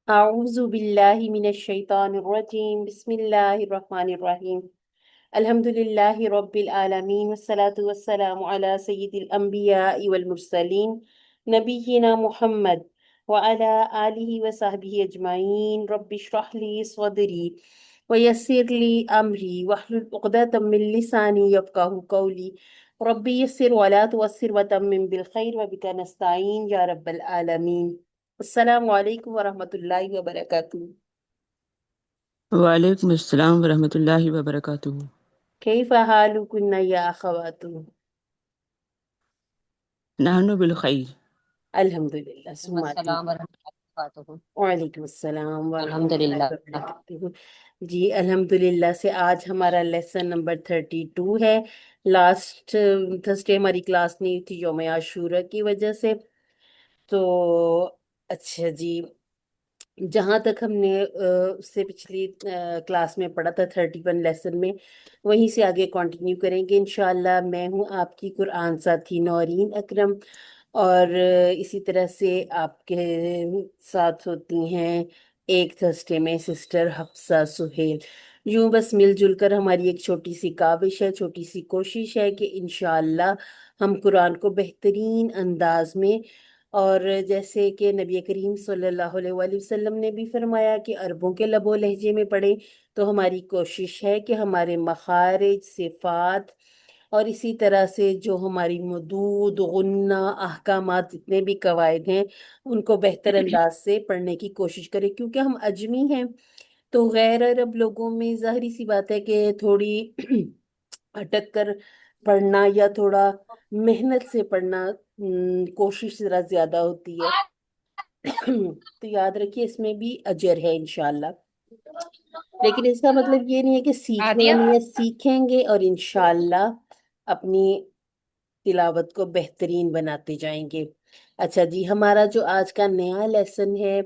أعوذ بالله من الشيطان الرجيم بسم الله الرحمن الرحيم الحمد لله رب العالمين والصلاة والسلام على سيد الأنبياء والمرسلين نبينا محمد وعلى آله وصحبه أجمعين رب اشرح لي صدري ويسر لي أمري واحلل عقدة من لساني يفقه قولي ربي يسر ولا تعسر وتمم بالخير وبك نستعين يا رب العالمين السلام علیکم ورحمۃ اللہ وبرکاتہ۔ وعلیکم السلام ورحمۃ اللہ وبرکاتہ۔ کیف حالکن یا اخوات؟ نحن بالخیر۔ الحمدللہ ثم السلام ورحمۃ اللہ وبرکاتہ۔ وعلیکم السلام ورحمۃ الحمدللہ۔ اللہ وبرکاتہ۔ جی الحمدللہ سے آج ہمارا لیسن نمبر 32 ہے۔ لاسٹ تھرسڈے ہماری کلاس نہیں تھی یوم عاشورہ کی وجہ سے، تو اچھا جی، جہاں تک ہم نے اس سے پچھلی کلاس میں پڑھا تھا 31 لیسن میں، وہیں سے آگے کنٹینیو کریں گے انشاءاللہ۔ میں ہوں آپ کی قرآن ساتھی نورین اکرم، اور اسی طرح سے آپ کے ساتھ ہوتی ہیں ایک تھرسڈے میں سسٹر حفصہ سہیل۔ یوں بس مل جل کر ہماری ایک چھوٹی سی کاوش ہے، چھوٹی سی کوشش ہے کہ انشاءاللہ ہم قرآن کو بہترین انداز میں، اور جیسے کہ نبی کریم صلی اللہ علیہ وآلہ وسلم نے بھی فرمایا کہ عربوں کے لب و لہجے میں پڑھیں، تو ہماری کوشش ہے کہ ہمارے مخارج، صفات، اور اسی طرح سے جو ہماری مدود، غنہ، احکامات، جتنے بھی قواعد ہیں ان کو بہتر انداز سے پڑھنے کی کوشش کریں، کیونکہ ہم اجمی ہیں تو غیر عرب لوگوں میں ظاہری سی بات ہے کہ تھوڑی اٹک کر پڑھنا یا تھوڑا محنت سے پڑھنا کوشش ذرا زیادہ ہوتی ہے، تو یاد رکھیے اس میں بھی اجر ہے انشاءاللہ۔ لیکن اس کا مطلب یہ نہیں ہے کہ سیکھنا عادیہ، نہیں ہے، سیکھیں گے اور انشاءاللہ اپنی تلاوت کو بہترین بناتے جائیں گے۔ اچھا جی، ہمارا جو آج کا نیا لیسن ہے،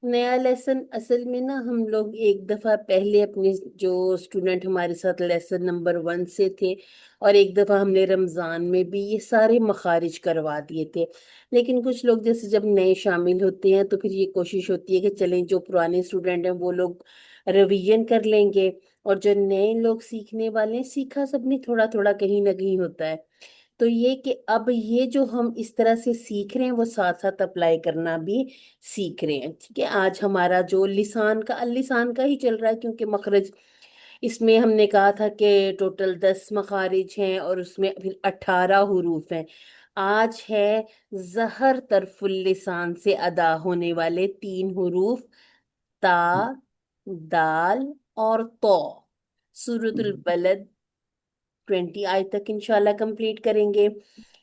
نیا لیسن اصل میں نا ہم لوگ ایک دفعہ پہلے اپنے جو اسٹوڈنٹ ہمارے ساتھ لیسن نمبر 1 سے تھے، اور ایک دفعہ ہم نے رمضان میں بھی یہ سارے مخارج کروا دیے تھے، لیکن کچھ لوگ جیسے جب نئے شامل ہوتے ہیں تو پھر یہ کوشش ہوتی ہے کہ چلیں جو پرانے اسٹوڈنٹ ہیں وہ لوگ ریویژن کر لیں گے، اور جو نئے لوگ سیکھنے والے ہیں، سیکھا سب نے تھوڑا تھوڑا کہیں نہ کہیں ہوتا ہے، تو یہ کہ اب یہ جو ہم اس طرح سے سیکھ رہے ہیں وہ ساتھ ساتھ اپلائی کرنا بھی سیکھ رہے ہیں، ٹھیک ہے۔ آج ہمارا جو لسان کا ہی چل رہا ہے، کیونکہ مخرج اس میں ہم نے کہا تھا کہ ٹوٹل 10 مخارج ہیں اور اس میں پھر 18 حروف ہیں۔ آج ہے ظہر طرف اللسان سے ادا ہونے والے 3 حروف، تا، دال اور تو۔ سورۃ البلد 20 آج تک انشاءاللہ کمپلیٹ کریں گے۔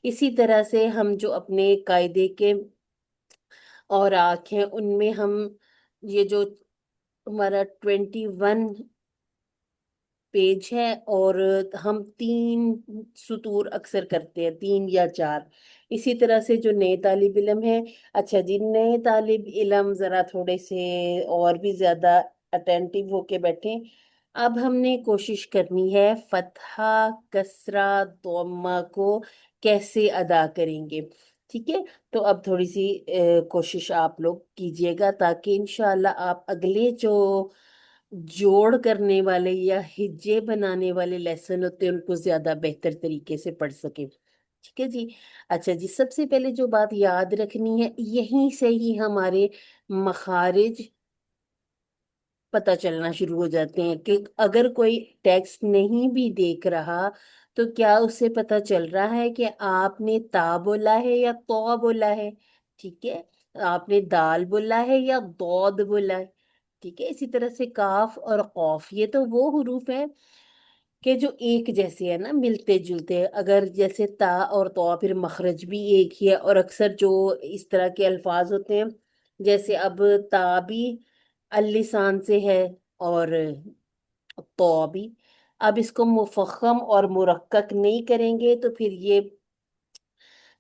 اسی طرح سے ہم جو اپنے قاعدے کے اور ہیں ان میں ہم یہ جو ہمارا 21 پیج ہے، اور ہم 3 سطور اکثر کرتے ہیں، 3 یا 4۔ اسی طرح سے جو نئے طالب علم ہیں، اچھا جی، نئے طالب علم ذرا تھوڑے سے اور بھی زیادہ اٹینٹیو ہو کے بیٹھیں۔ اب ہم نے کوشش کرنی ہے فتحہ، کسرہ، ضمہ کو کیسے ادا کریں گے، ٹھیک ہے۔ تو اب تھوڑی سی کوشش آپ لوگ کیجئے گا تاکہ انشاءاللہ آپ اگلے جو جوڑ کرنے والے یا ہجے بنانے والے لیسن ہوتے ہیں ان کو زیادہ بہتر طریقے سے پڑھ سکیں، ٹھیک ہے جی۔ اچھا جی، سب سے پہلے جو بات یاد رکھنی ہے، یہیں سے ہی ہمارے مخارج پتہ چلنا شروع ہو جاتے ہیں، کہ اگر کوئی ٹیکسٹ نہیں بھی دیکھ رہا تو کیا اسے پتہ چل رہا ہے کہ آپ نے تا بولا ہے یا تو بولا ہے، ٹھیک ہے، آپ نے دال بولا ہے یا دود بولا ہے، ٹھیک ہے۔ اسی طرح سے کاف اور قوف، یہ تو وہ حروف ہیں کہ جو ایک جیسے ہیں نا، ملتے جلتے ہیں، اگر جیسے تا اور تو پھر مخرج بھی ایک ہی ہے، اور اکثر جو اس طرح کے الفاظ ہوتے ہیں جیسے اب تا بھی اللسان سے ہے اور تو بھی، اب اس کو مفخم اور مرکک نہیں کریں گے تو پھر یہ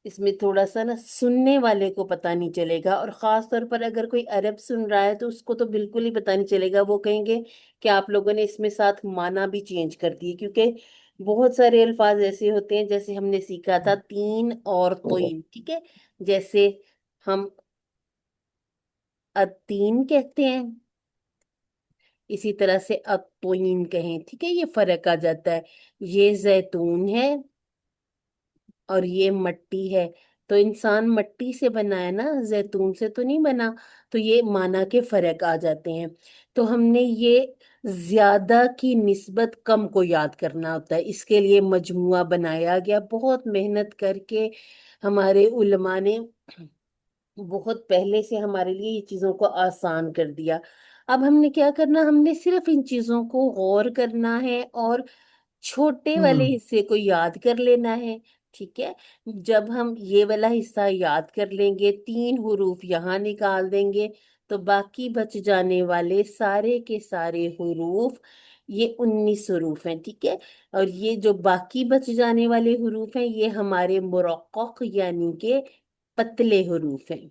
اس میں تھوڑا سا نا سننے والے کو پتہ نہیں چلے گا، اور خاص طور پر اگر کوئی عرب سن رہا ہے تو اس کو تو بالکل ہی پتہ نہیں چلے گا، وہ کہیں گے کہ آپ لوگوں نے اس میں ساتھ معنی بھی چینج کر دیے، کیونکہ بہت سارے الفاظ ایسے ہوتے ہیں جیسے ہم نے سیکھا تھا تین اور توئین، ٹھیک ہے، جیسے ہم अतीन कहते हैं, इसी तरह से अतोइन कहें, ठीक है, ये फर्क आ जाता है। ये जैतून है और ये मट्टी है। तो इंसान मट्टी से बना है ना, जैतून से तो नहीं बना। तो ये माना के फर्क आ जाते हैं। तो हमने ये ज्यादा की निस्बत कम को याद करना होता है, इसके लिए मजमुआ बनाया गया बहुत मेहनत करके। हमारे उलमा ने बहुत पहले से हमारे लिए ये चीजों को आसान कर दिया। अब हमने क्या करना, हमने सिर्फ इन चीजों को गौर करना है और छोटे वाले हम्म हिस्से को याद कर लेना है। ठीक है, जब हम ये वाला हिस्सा याद कर लेंगे, 3 हरूफ यहाँ निकाल देंगे, तो बाकी बच जाने वाले सारे के सारे हरूफ, ये 19 हरूफ हैं। ठीक है, और ये जो बाकी बच जाने वाले हरूफ हैं, ये हमारे मुरक्कक यानी के पतले हरूफ हैं।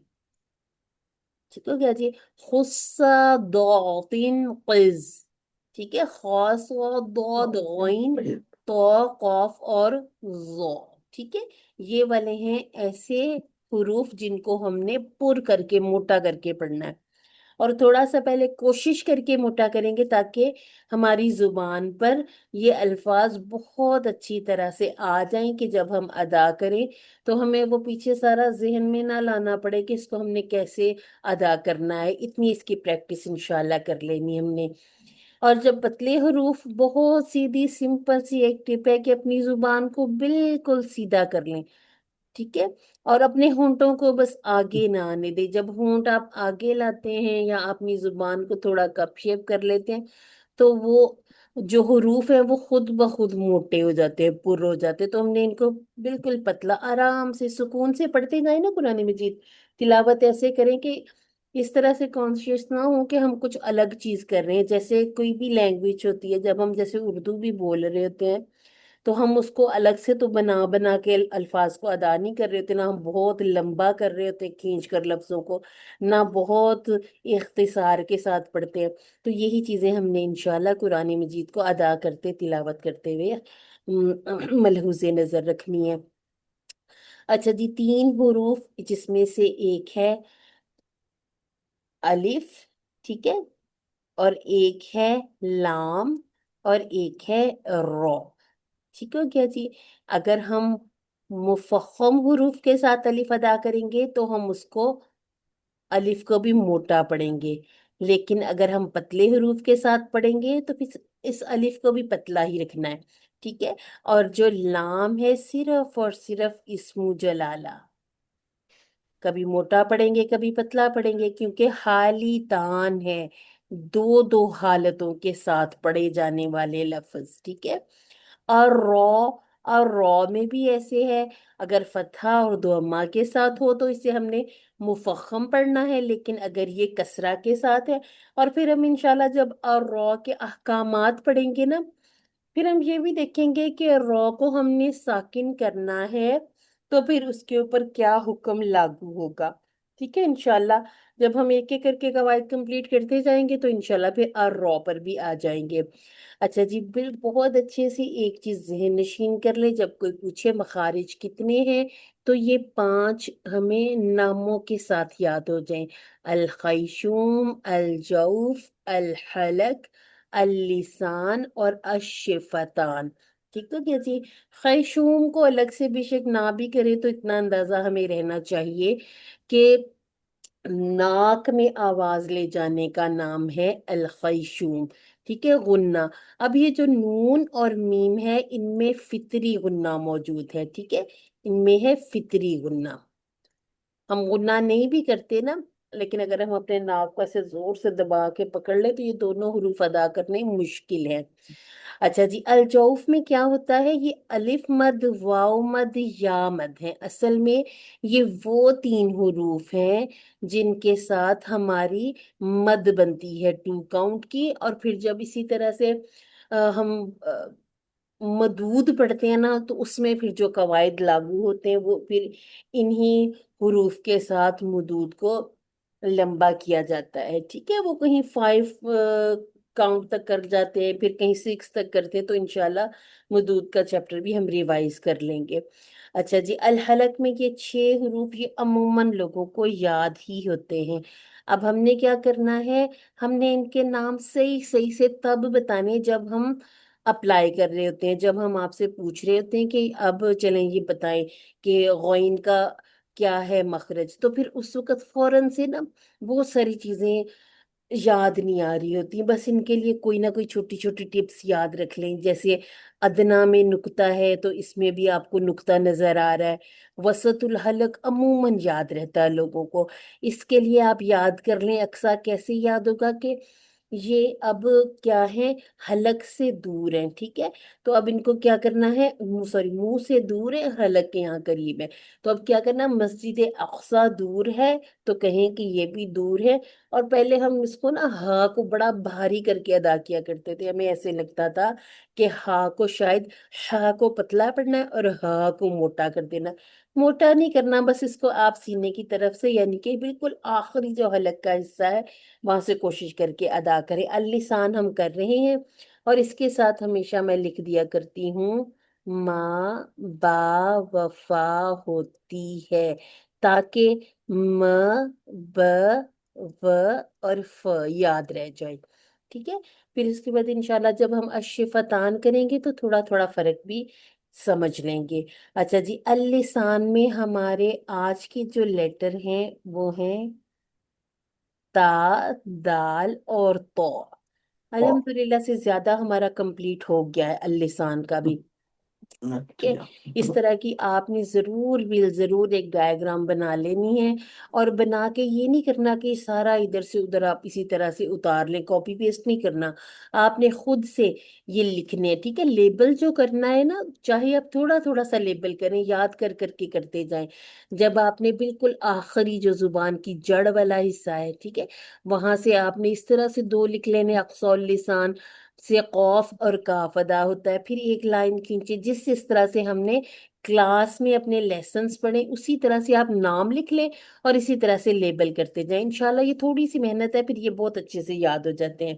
ठीक हो गया जी। खुस्सादौतिन क़िज़, ठीक है, खास व दौद गौइन तो कौफ और ज़ो। ठीक है, ये वाले हैं ऐसे हुरूफ जिनको हमने पुर करके मोटा करके पढ़ना है। और थोड़ा सा पहले कोशिश करके मोटा करेंगे ताकि हमारी जुबान पर ये अल्फाज बहुत अच्छी तरह से आ जाएं कि जब हम अदा करें तो हमें वो पीछे सारा जहन में ना लाना पड़े कि इसको हमने कैसे अदा करना है। इतनी इसकी प्रैक्टिस इंशाल्लाह कर लेनी हमने। और जब पतले हरूफ, बहुत सीधी सिंपल सी एक टिप है कि अपनी जुबान को बिल्कुल सीधा कर लें। ठीक है, और अपने होंठों को बस आगे ना आने दे। जब होंठ आप आगे लाते हैं या अपनी जुबान को थोड़ा कप शेप कर लेते हैं, तो वो जो हुरूफ है वो खुद ब खुद मोटे हो जाते हैं, पुर हो जाते हैं। तो हमने इनको बिल्कुल पतला आराम से सुकून से पढ़ते जाए ना कुरान मजीद। तिलावत ऐसे करें कि इस तरह से कॉन्शियस ना हो कि हम कुछ अलग चीज कर रहे हैं। जैसे कोई भी लैंग्वेज होती है, जब हम जैसे उर्दू भी बोल रहे होते हैं तो हम उसको अलग से तो बना बना के अल्फाज को अदा नहीं कर रहे होते ना, हम बहुत लंबा कर रहे होते खींच कर लफ्जों को, ना बहुत इख्तिसार के साथ पढ़ते हैं। तो यही चीजें हमने इंशाल्लाह कुरान मजीद को अदा करते तिलावत करते हुए मलहूज़े नजर रखनी है। अच्छा जी, 3 हरूफ जिसमें से एक है अलिफ, ठीक है, और एक है लाम, और एक है रो। ठीक हो गया जी। अगर हम मुफख्खम हुरूफ के साथ अलिफ अदा करेंगे तो हम उसको अलिफ को भी मोटा पढ़ेंगे, लेकिन अगर हम पतले हुरूफ के साथ पढ़ेंगे तो फिर इस अलिफ को भी पतला ही रखना है। ठीक है, और जो लाम है सिर्फ और सिर्फ इस्मु जलाला, कभी मोटा पढ़ेंगे कभी पतला पढ़ेंगे, क्योंकि हाली तान है, दो दो हालतों के साथ पढ़े जाने वाले लफ्ज। ठीक है, और रॉ, और रॉ में भी ऐसे है, अगर फतहा और दुम्मा के साथ हो तो इसे हमने मुफख्खम पढ़ना है, लेकिन अगर ये कसरा के साथ है, और फिर हम इंशाल्लाह जब और रॉ के अहकामात पढ़ेंगे ना, फिर हम ये भी देखेंगे कि रॉ को हमने साकिन करना है तो फिर उसके ऊपर क्या हुक्म लागू होगा। ठीक है, इंशाल्लाह जब हम एक एक करके कवायद कंप्लीट करते जाएंगे तो इंशाल्लाह फिर और रॉ पर भी आ जाएंगे। अच्छा जी, बिल बहुत अच्छे से एक चीज जहन नशीन कर ले, जब कोई पूछे मखारिज कितने हैं तो ये 5 हमें नामों के साथ याद हो जाएं। अल खैशूम, अल जौफ, अल हलक, अल-लिसान और अश-शिफतान। ठीक है क्या जी। खैशूम को अलग से बेशक ना भी करे तो इतना अंदाजा हमें रहना चाहिए कि नाक में आवाज ले जाने का नाम है अल खैशूम। ठीक है, गुन्ना। अब ये जो नून और मीम है इनमें फितरी गुन्ना मौजूद है। ठीक है, इनमें है फितरी गुन्ना। हम गुनाह नहीं भी करते ना, लेकिन अगर हम अपने नाक को ऐसे जोर से दबा के पकड़ ले तो ये दोनों हुरूफ अदा करने मुश्किल है। अच्छा जी, अलजौफ में क्या होता है, ये अलिफ मद, वाव मद, या मद है। असल में ये वो 3 हरूफ हैं जिनके साथ हमारी मद बनती है 2 काउंट की। और फिर जब इसी तरह से हम मदूद पढ़ते हैं ना तो उसमें फिर जो कवायद लागू होते हैं वो फिर इन्हीं हुरूफ के साथ मदूद को लंबा किया जाता है। ठीक है, वो कहीं 5 काउंट तक कर जाते हैं, फिर कहीं 6 तक करते हैं। तो इंशाल्लाह मदूद का चैप्टर भी हम रिवाइज कर लेंगे। अच्छा जी, अल हलक में ये 6 हरूफ ये अमूमन लोगों को याद ही होते हैं। अब हमने क्या करना है, हमने इनके नाम सही सही से तब बताने जब हम अप्लाई कर रहे होते हैं, जब हम आपसे पूछ रहे होते हैं कि अब चलें ये बताएं कि गौइन का क्या है मखरज, तो फिर उस वक्त फौरन से ना वो सारी चीजें याद नहीं आ रही होती। बस इनके लिए कोई ना कोई छोटी छोटी टिप्स याद रख लें, जैसे अदना में नुक्ता है तो इसमें भी आपको नुक्ता नजर आ रहा है। वसतुल हलक अमूमन याद रहता है लोगों को, इसके लिए आप याद कर लें। अक्सा कैसे याद होगा कि ये अब क्या है, हलक से दूर है, ठीक है। तो अब इनको क्या करना है, सॉरी मुंह से दूर है, हलक के यहाँ करीब है। तो अब क्या करना, मस्जिद अक्सा दूर है तो कहें कि ये भी दूर है। और पहले हम इसको ना हा को बड़ा भारी करके अदा किया करते थे, हमें ऐसे लगता था कि हा को शायद, हा को पतला पढ़ना है और हा को मोटा कर देना। मोटा नहीं करना, बस इसको आप सीने की तरफ से यानी कि बिल्कुल आखिरी जो हलक का हिस्सा है वहां से कोशिश करके अदा करें। अल लिसान हम कर रहे हैं, और इसके साथ हमेशा मैं लिख दिया करती हूँ माँ बा वफा होती है, ताकि म ब व और फ याद रह जाए, ठीक है। फिर इसके बाद इंशाल्लाह जब हम अशफतान करेंगे तो थोड़ा थोड़ा फर्क भी समझ लेंगे। अच्छा जी, अल लिसान में हमारे आज के जो लेटर हैं वो हैं ता, दाल और तो। अल्हम्दुलिल्लाह से ज्यादा हमारा कंप्लीट हो गया है अल लिसान का भी। के इस तरह की आपने जरूर भी जरूर एक डायग्राम बना लेनी है, और बना के ये नहीं करना कि सारा इधर से उधर आप इसी तरह से उतार लें, कॉपी पेस्ट नहीं करना। आपने खुद से ये लिखने हैं, ठीक है। लेबल जो करना है ना, चाहे आप थोड़ा थोड़ा सा लेबल करें, याद कर करके करते जाएं। जब आपने बिल्कुल आखिरी जो जुबान की जड़ वाला हिस्सा है, ठीक है, वहां से आपने इस तरह से दो लिख लेने, अक्सौल लिसान से कौफ और काफ अदा होता है, फिर एक लाइन खींचे। जिस तरह से हमने क्लास में अपने लेसन्स पढ़े उसी तरह से आप नाम लिख लें और इसी तरह से लेबल करते जाएं। इंशाल्लाह ये थोड़ी सी मेहनत है, फिर ये बहुत अच्छे से याद हो जाते हैं।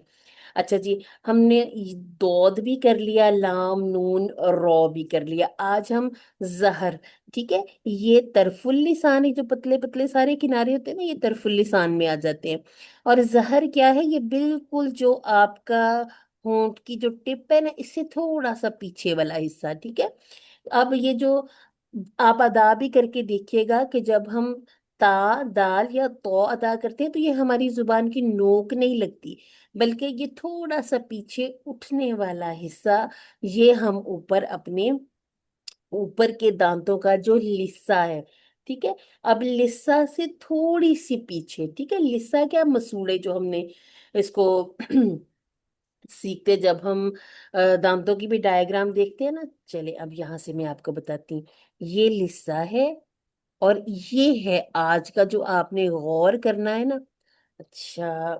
अच्छा जी, हमने दौद भी कर लिया, लाम नून और रौ भी कर लिया। आज हम जहर, ठीक है, ये तरफुल लिसान है, जो पतले पतले सारे किनारे होते हैं ना, ये तरफुल लिसान में आ जाते हैं। और जहर क्या है, ये बिल्कुल जो आपका होंठ की जो टिप है ना, इससे थोड़ा सा पीछे वाला हिस्सा, ठीक है। अब ये जो आप अदा भी करके देखिएगा कि जब हम ता, दाल या तो अदा करते हैं तो ये हमारी जुबान की नोक नहीं लगती, बल्कि ये थोड़ा सा पीछे उठने वाला हिस्सा, ये हम ऊपर अपने ऊपर के दांतों का जो लिस्सा है, ठीक है। अब लिस्सा से थोड़ी सी पीछे, ठीक है, लिस्सा क्या, मसूड़े जो हमने इसको सीखते जब हम दांतों की भी डायग्राम देखते हैं ना। चले अब यहाँ से मैं आपको बताती हूँ, ये लिस्सा है और ये है आज का जो आपने गौर करना है ना। अच्छा,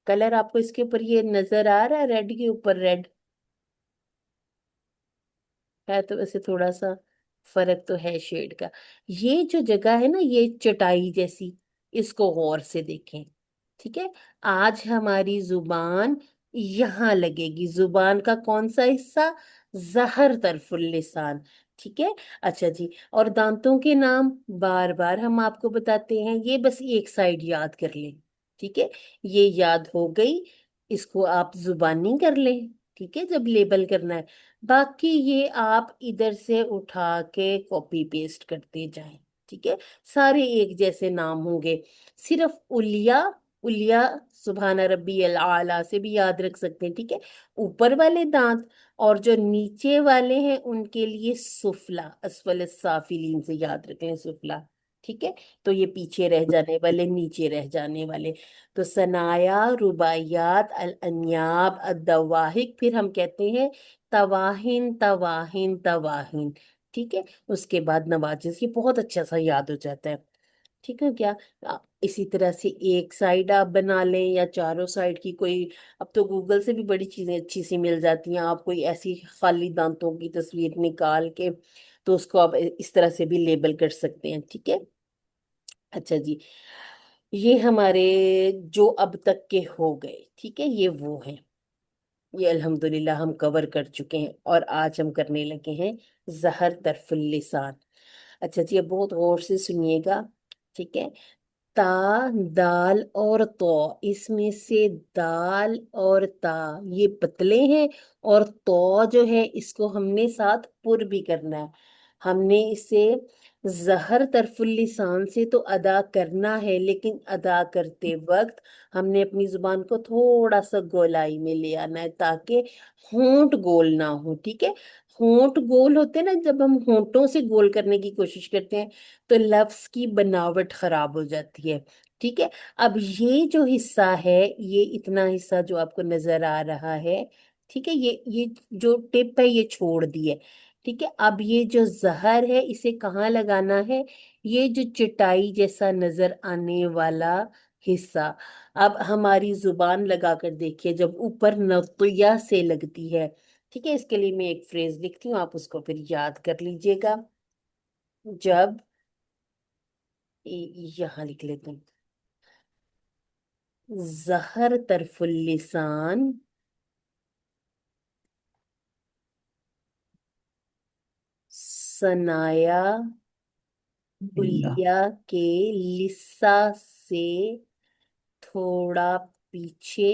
कलर आपको इसके ऊपर ये नजर आ रहा है, रेड के ऊपर रेड है, तो वैसे थोड़ा सा फर्क तो है शेड का। ये जो जगह है ना, ये चटाई जैसी, इसको गौर से देखें, ठीक है। आज हमारी जुबान यहाँ लगेगी, जुबान का कौन सा हिस्सा, जहर तरफुल लिसान, ठीक है। अच्छा जी, और दांतों के नाम बार बार हम आपको बताते हैं, ये बस एक साइड याद कर लें, ठीक है। ये याद हो गई, इसको आप जुबानी कर लें, ठीक है, जब लेबल करना है। बाकी ये आप इधर से उठा के कॉपी पेस्ट करते जाएं, ठीक है। सारे एक जैसे नाम होंगे, सिर्फ उलिया, उलिया सुभान रब्बी अल आला से भी याद रख सकते हैं, ठीक है। ऊपर वाले दांत और जो नीचे वाले हैं उनके लिए सुफला, असफल साफिलीन से याद रख लें सुफला, ठीक है। तो ये पीछे रह जाने वाले, नीचे रह जाने वाले। तो सनाया, रुबाइयात, अल अन्याब, अदवाहिक, फिर हम कहते हैं तवाहिन तवाहिन तवाहिन, ठीक है। उसके बाद नवाजिस, ये बहुत अच्छा सा याद हो जाता है, ठीक है क्या। इसी तरह से एक साइड आप बना लें या चारों साइड की कोई, अब तो गूगल से भी बड़ी चीजें अच्छी सी मिल जाती हैं, आप कोई ऐसी खाली दांतों की तस्वीर निकाल के तो उसको आप इस तरह से भी लेबल कर सकते हैं, ठीक है। अच्छा जी, ये हमारे जो अब तक के हो गए, ठीक है, ये वो है। یہ الحمدللہ ہم کور کر چکے ہیں، اور آج ہم کرنے لگے ہیں زہر طرف اللسان۔ اچھا جی، اب بہت غور سے سنیے گا، ٹھیک ہے؟ تا، دال اور تو، اس میں سے دال اور تا یہ پتلے ہیں، اور تو جو ہے اس کو ہم نے ساتھ پر بھی کرنا ہے۔ ہم نے اسے زہر طرف اللسان سے تو ادا کرنا ہے، لیکن ادا کرتے وقت ہم نے اپنی زبان کو تھوڑا سا گولائی میں لے آنا ہے، تاکہ ہونٹ گول نہ ہو، ٹھیک ہے؟ ہونٹ گول ہوتے ہیں نا، جب ہم ہونٹوں سے گول کرنے کی کوشش کرتے ہیں تو لفظ کی بناوٹ خراب ہو جاتی ہے، ٹھیک ہے؟ اب یہ جو حصہ ہے، یہ اتنا حصہ جو آپ کو نظر آ رہا ہے، ٹھیک ہے، یہ جو ٹپ ہے یہ چھوڑ دیے، ٹھیک ہے؟ اب یہ جو زہر ہے اسے کہاں لگانا ہے؟ یہ جو چٹائی جیسا نظر آنے والا حصہ، اب ہماری زبان لگا کر دیکھیے، جب اوپر نقطہ سے لگتی ہے، ٹھیک ہے؟ اس کے لیے میں ایک فریز لکھتی ہوں، آپ اس کو پھر یاد کر لیجئے گا۔ جب یہاں لکھ لیتے ہیں، زہر طرف اللسان ثنایا اللہ کلیہ کے لسا سے تھوڑا پیچھے،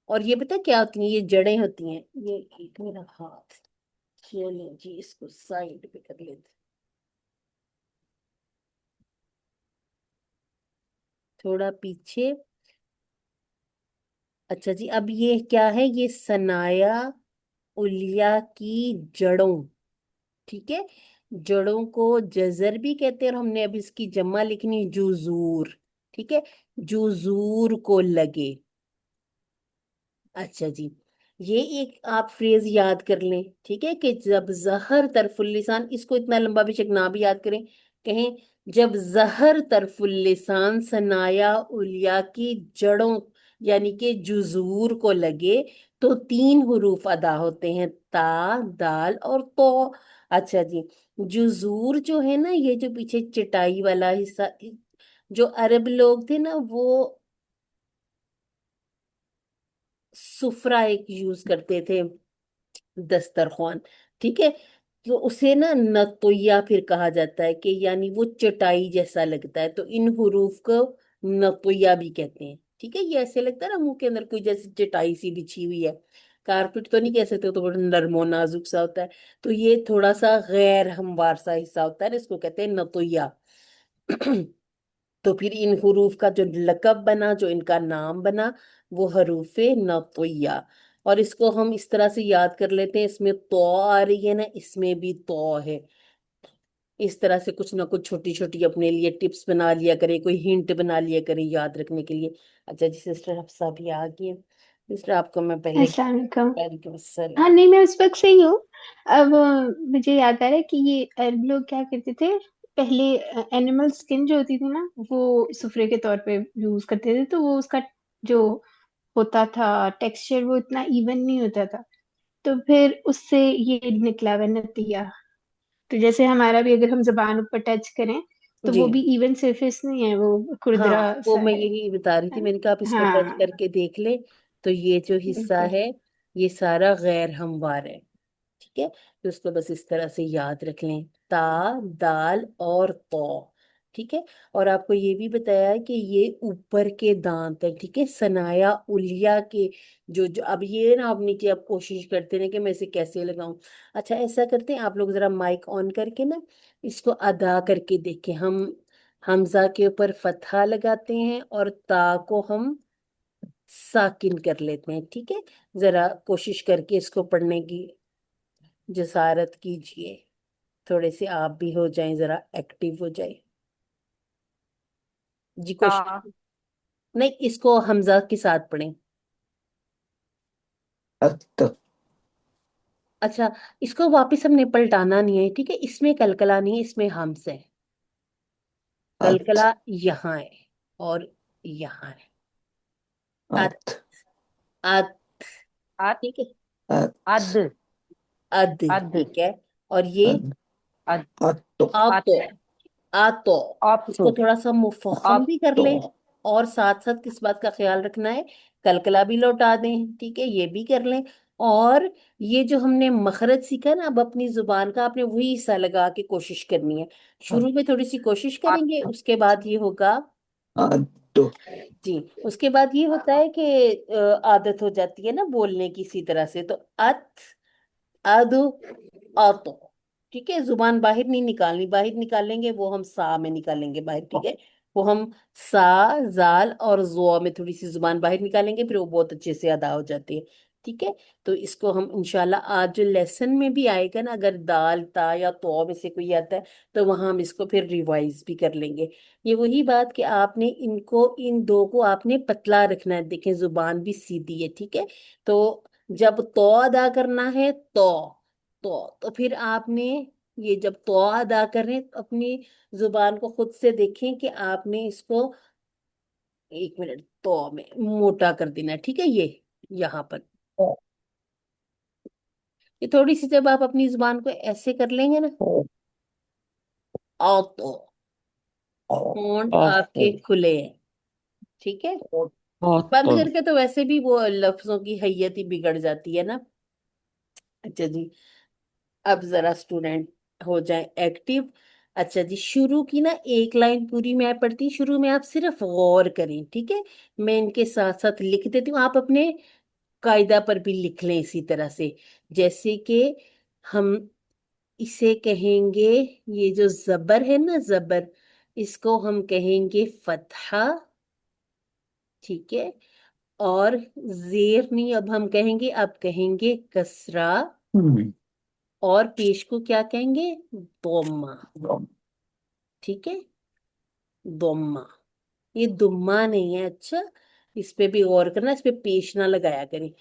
اور یہ پتہ کیا ہوتی ہیں؟ یہ جڑیں ہوتی ہیں، یہ ایک میرا ہاتھ، چلیں جی اس کو سائڈ پہ کر لیتے، تھوڑا پیچھے۔ اچھا جی، اب یہ کیا ہے؟ یہ ثنایا علیہ کی جڑوں، ٹھیک ہے؟ جڑوں کو جزر بھی کہتے ہیں، اور ہم نے اب اس کی جمع لکھنی جذور، ٹھیک ہے؟ جذور کو لگے۔ اچھا جی، یہ ایک آپ فریز یاد کر لیں، ٹھیک ہے؟ کہ جب زہر طرف اللسان، اس کو اتنا لمبا بے شک نہ بھی یاد کریں، کہیں جب زہر طرف اللسان ثنایا علیہ کی جڑوں یعنی کہ جذور کو لگے تو تین حروف ادا ہوتے ہیں، تا، دال اور تو۔ اچھا جی، جذور جو ہے نا، یہ جو پیچھے چٹائی والا حصہ، جو عرب لوگ تھے نا، وہ سفرہ ایک یوز کرتے تھے، دسترخوان، ٹھیک ہے؟ تو اسے نا نتویا پھر کہا جاتا ہے، کہ یعنی وہ چٹائی جیسا لگتا ہے، تو ان حروف کو نتویا بھی کہتے ہیں، ٹھیک ہے؟ یہ ایسے لگتا ہے نا منہ کے اندر کوئی جیسی چٹائی سی بچھی ہوئی ہے، کارپٹ تو نہیں کہہ سکتے، وہ تو بڑا نرم و نازک سا ہوتا ہے، تو یہ تھوڑا سا غیر ہموار سا حصہ ہوتا ہے نا، اس کو کہتے ہیں نتویا۔ تو پھر ان حروف کا جو لقب بنا، جو ان کا نام بنا، وہ حروف نطیہ، اور اس کو ہم اس طرح سے یاد کر لیتے ہیں، اس میں تو آ رہی ہے نا، اس میں بھی تو ہے، اس طرح سے کچھ نہ کچھ چھوٹی چھوٹی اپنے لیے ٹپس بنا لیا کریں، کوئی ہنٹ بنا لیا کریں یاد رکھنے کے لیے۔ اچھا جی، سسٹر حفصہ بھی آ گئی ہے، سسٹر آپ کو میں پہلے السلام علیکم۔ وعلیکم ہاں السلام۔ نہیں، میں اس وقت صحیح ہوں۔ اب مجھے یاد آ رہا ہے کہ یہ عرب لوگ کیا کرتے تھے، پہلے اینیمل اسکن جو ہوتی تھی نا، وہ سفرے کے طور پہ یوز کرتے تھے، تو وہ اس کا جو ہوتا تھا ٹیکسچر وہ اتنا ایون نہیں ہوتا تھا، تو پھر اس سے یہ نکلا ہوا نتیجہ۔ تو جیسے ہمارا بھی اگر ہم زبان اوپر ٹچ کریں تو جی وہ بھی ایون سرفیس نہیں ہے، وہ ہاں، کھردرا وہ سا میں ہے یہی بتا رہی ہے تھی، میں نے کہا آپ اس نا؟ کو ٹچ ہاں کر کے دیکھ لیں، تو یہ جو حصہ بالکل۔ ہے یہ سارا غیر ہموار ہے، ٹھیک ہے؟ تو اس کو بس اس طرح سے یاد رکھ لیں، تا، دال اور تو، ٹھیک ہے؟ اور آپ کو یہ بھی بتایا ہے کہ یہ اوپر کے دانت ہے، ٹھیک ہے؟ ثنایا علیہ کے جو اب یہ نا، آپ نیچے آپ کوشش کرتے ہیں کہ میں اسے کیسے لگاؤں۔ اچھا ایسا کرتے ہیں، آپ لوگ ذرا مائک آن کر کے نا اس کو ادا کر کے دیکھیں، ہم حمزہ کے اوپر فتحہ لگاتے ہیں اور تا کو ہم ساکن کر لیتے ہیں، ٹھیک ہے؟ ذرا کوشش کر کے اس کو پڑھنے کی جسارت کیجئے، تھوڑے سے آپ بھی ہو جائیں، ذرا ایکٹیو ہو جائیں جی، کوشش تا، نہیں، اس کو حمزہ کے ساتھ پڑھیں۔ ات اچھا، اس کو واپس ہم نے پلٹانا نہیں ہے، ٹھیک ہے؟ اس میں کلکلا نہیں ہے، اس میں ہمس ہے، ات کلکلا یہاں ہے اور یہاں ہے، ات، ات ات، اد، ٹھیک ہے؟ ات اد، اد، اد، ٹھیک ہے؟ اور یہ اد اد، اتو آپ، ات، आतो, इसको आतो थोड़ा सा मुफख्खम भी कर आतो लें। और साथ साथ किस बात का ख्याल रखना है, कलकला भी लौटा दें, ठीक है, ये भी कर लें। और ये जो हमने मखरज सीखा ना, अब अपनी जुबान का आपने वही हिस्सा लगा के कोशिश करनी है। शुरू में थोड़ी सी कोशिश करेंगे, आतो उसके बाद ये होगा। आतो जी, उसके बाद ये होता है कि आदत हो जाती है ना बोलने की इसी तरह से, तो अदु, अतो, ठीक है, जुबान बाहर नहीं निकालनी, बाहर निकालेंगे वो हम सा में निकालेंगे बाहर, ठीक है। वो हम सा, जाल और जो में थोड़ी सी जुबान बाहर निकालेंगे, फिर वो बहुत अच्छे से अदा हो जाती है, ठीक है। तो इसको हम इंशाल्लाह आज जो लेसन में भी आएगा ना, अगर दाल ता या तो में से कोई आता है, तो वहां हम इसको फिर रिवाइज भी कर लेंगे। ये वही बात कि आपने इनको, इन दो को आपने पतला रखना है, देखें जुबान भी सीधी है, ठीक है। तो जब तो अदा करना है तो फिर आपने, ये जब तो अदा करें तो अपनी जुबान को खुद से देखें कि आपने इसको, एक मिनट, तो में मोटा कर देना है, ठीक है, ये यहाँ पर, ये थोड़ी सी जब आप अपनी जुबान को ऐसे कर लेंगे ना, आओ तो होंठ आतो आपके खुले हैं, ठीक है। बंद आतो करके तो वैसे भी वो लफ्जों की हैयत ही बिगड़ जाती है ना। अच्छा जी, अब जरा स्टूडेंट हो जाए एक्टिव। अच्छा जी, शुरू की ना एक लाइन पूरी मैं पढ़ती, शुरू में आप सिर्फ गौर करें, ठीक है। मैं इनके साथ साथ लिख देती हूँ, आप अपने कायदा पर भी लिख लें इसी तरह से। जैसे कि हम इसे कहेंगे, ये जो जबर है ना, जबर, इसको हम कहेंगे फतहा, ठीक है। और जेर नहीं, अब हम कहेंगे, अब कहेंगे कसरा। और पेश को क्या कहेंगे, दोम्मा, ठीक है, दोम्मा। ये दुम्मा नहीं है, अच्छा, इस पे भी गौर करना, इस पे पेश ना लगाया करें,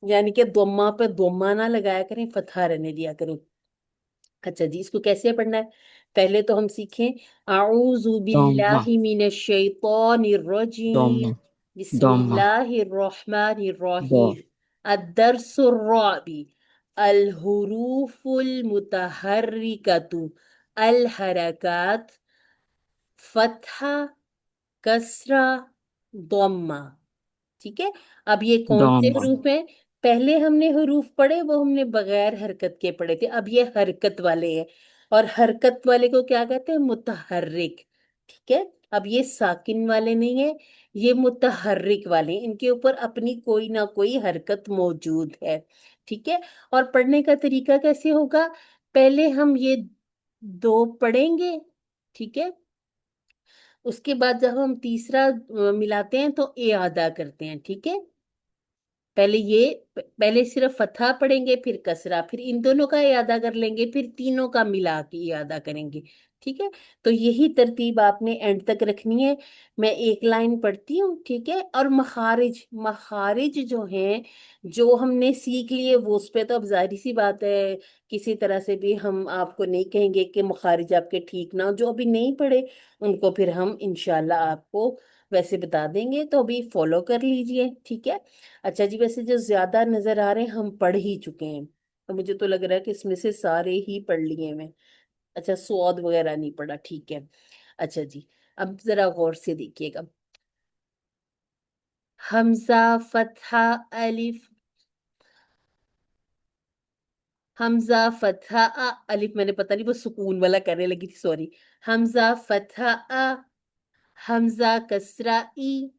यानी कि दोम्मा पे दोम्मा ना लगाया करें, फतहा रहने दिया करें। अच्छा जी, इसको कैसे पढ़ना है, पहले तो हम सीखें, आऊज़ु Dhamma, बिल्लाहि मिनश शैतानिर रजीम, Dhamma, Dhamma, बिस्मिल्लाहिर रहमानिर Da, रहीम। अद्दर्सुर राबी, अल हुरूफुल मुतहर्रिकतु, अल हरकात, फतहा, कसरा, दोम्मा, ठीक है। अब ये कौन से Dhamma, हरूफ हैं, पहले हमने हरूफ पढ़े वो हमने बगैर हरकत के पढ़े थे, अब ये हरकत वाले हैं। और हरकत वाले को क्या कहते हैं, मुतहर्रिक, ठीक है। अब ये साकिन वाले नहीं है, ये मुतहर्रिक वाले हैं, इनके ऊपर अपनी कोई ना कोई हरकत मौजूद है, ठीक है। और पढ़ने का तरीका कैसे होगा, पहले हम ये दो पढ़ेंगे, ठीक है। उसके बाद जब हम तीसरा मिलाते हैं तो ए अदा करते हैं, ठीक है। पहले ये, पहले सिर्फ फतहा पढ़ेंगे, फिर कसरा, फिर इन दोनों का इयादा कर लेंगे, फिर तीनों का मिला के इयादा करेंगे, ठीक है। तो यही तरतीब आपने एंड तक रखनी है। मैं एक लाइन पढ़ती हूँ, ठीक है। और मखारिज, मखारिज जो हैं, जो हमने सीख लिए वो, उस पे तो अब जाहिर सी बात है, किसी तरह से भी हम आपको नहीं कहेंगे कि मखारिज आपके ठीक ना हो, जो अभी नहीं पढ़े उनको फिर हम इंशाल्लाह आपको वैसे बता देंगे, तो अभी फॉलो कर लीजिए, ठीक है। अच्छा जी, वैसे जो ज्यादा नजर आ रहे हैं हम पढ़ ही चुके हैं, तो मुझे तो लग रहा है कि इसमें से सारे ही पढ़ लिए मैं। अच्छा, स्वाद वगैरह नहीं पढ़ा, ठीक है। अच्छा जी, अब जरा गौर से देखिएगा, हमजा, फतहा, अलिफ, हमजा, फतहा, अलिफ मैंने पता नहीं वो सुकून वाला करने लगी थी, सॉरी। हमजा, फतहा, हमजा, कसरा, ई,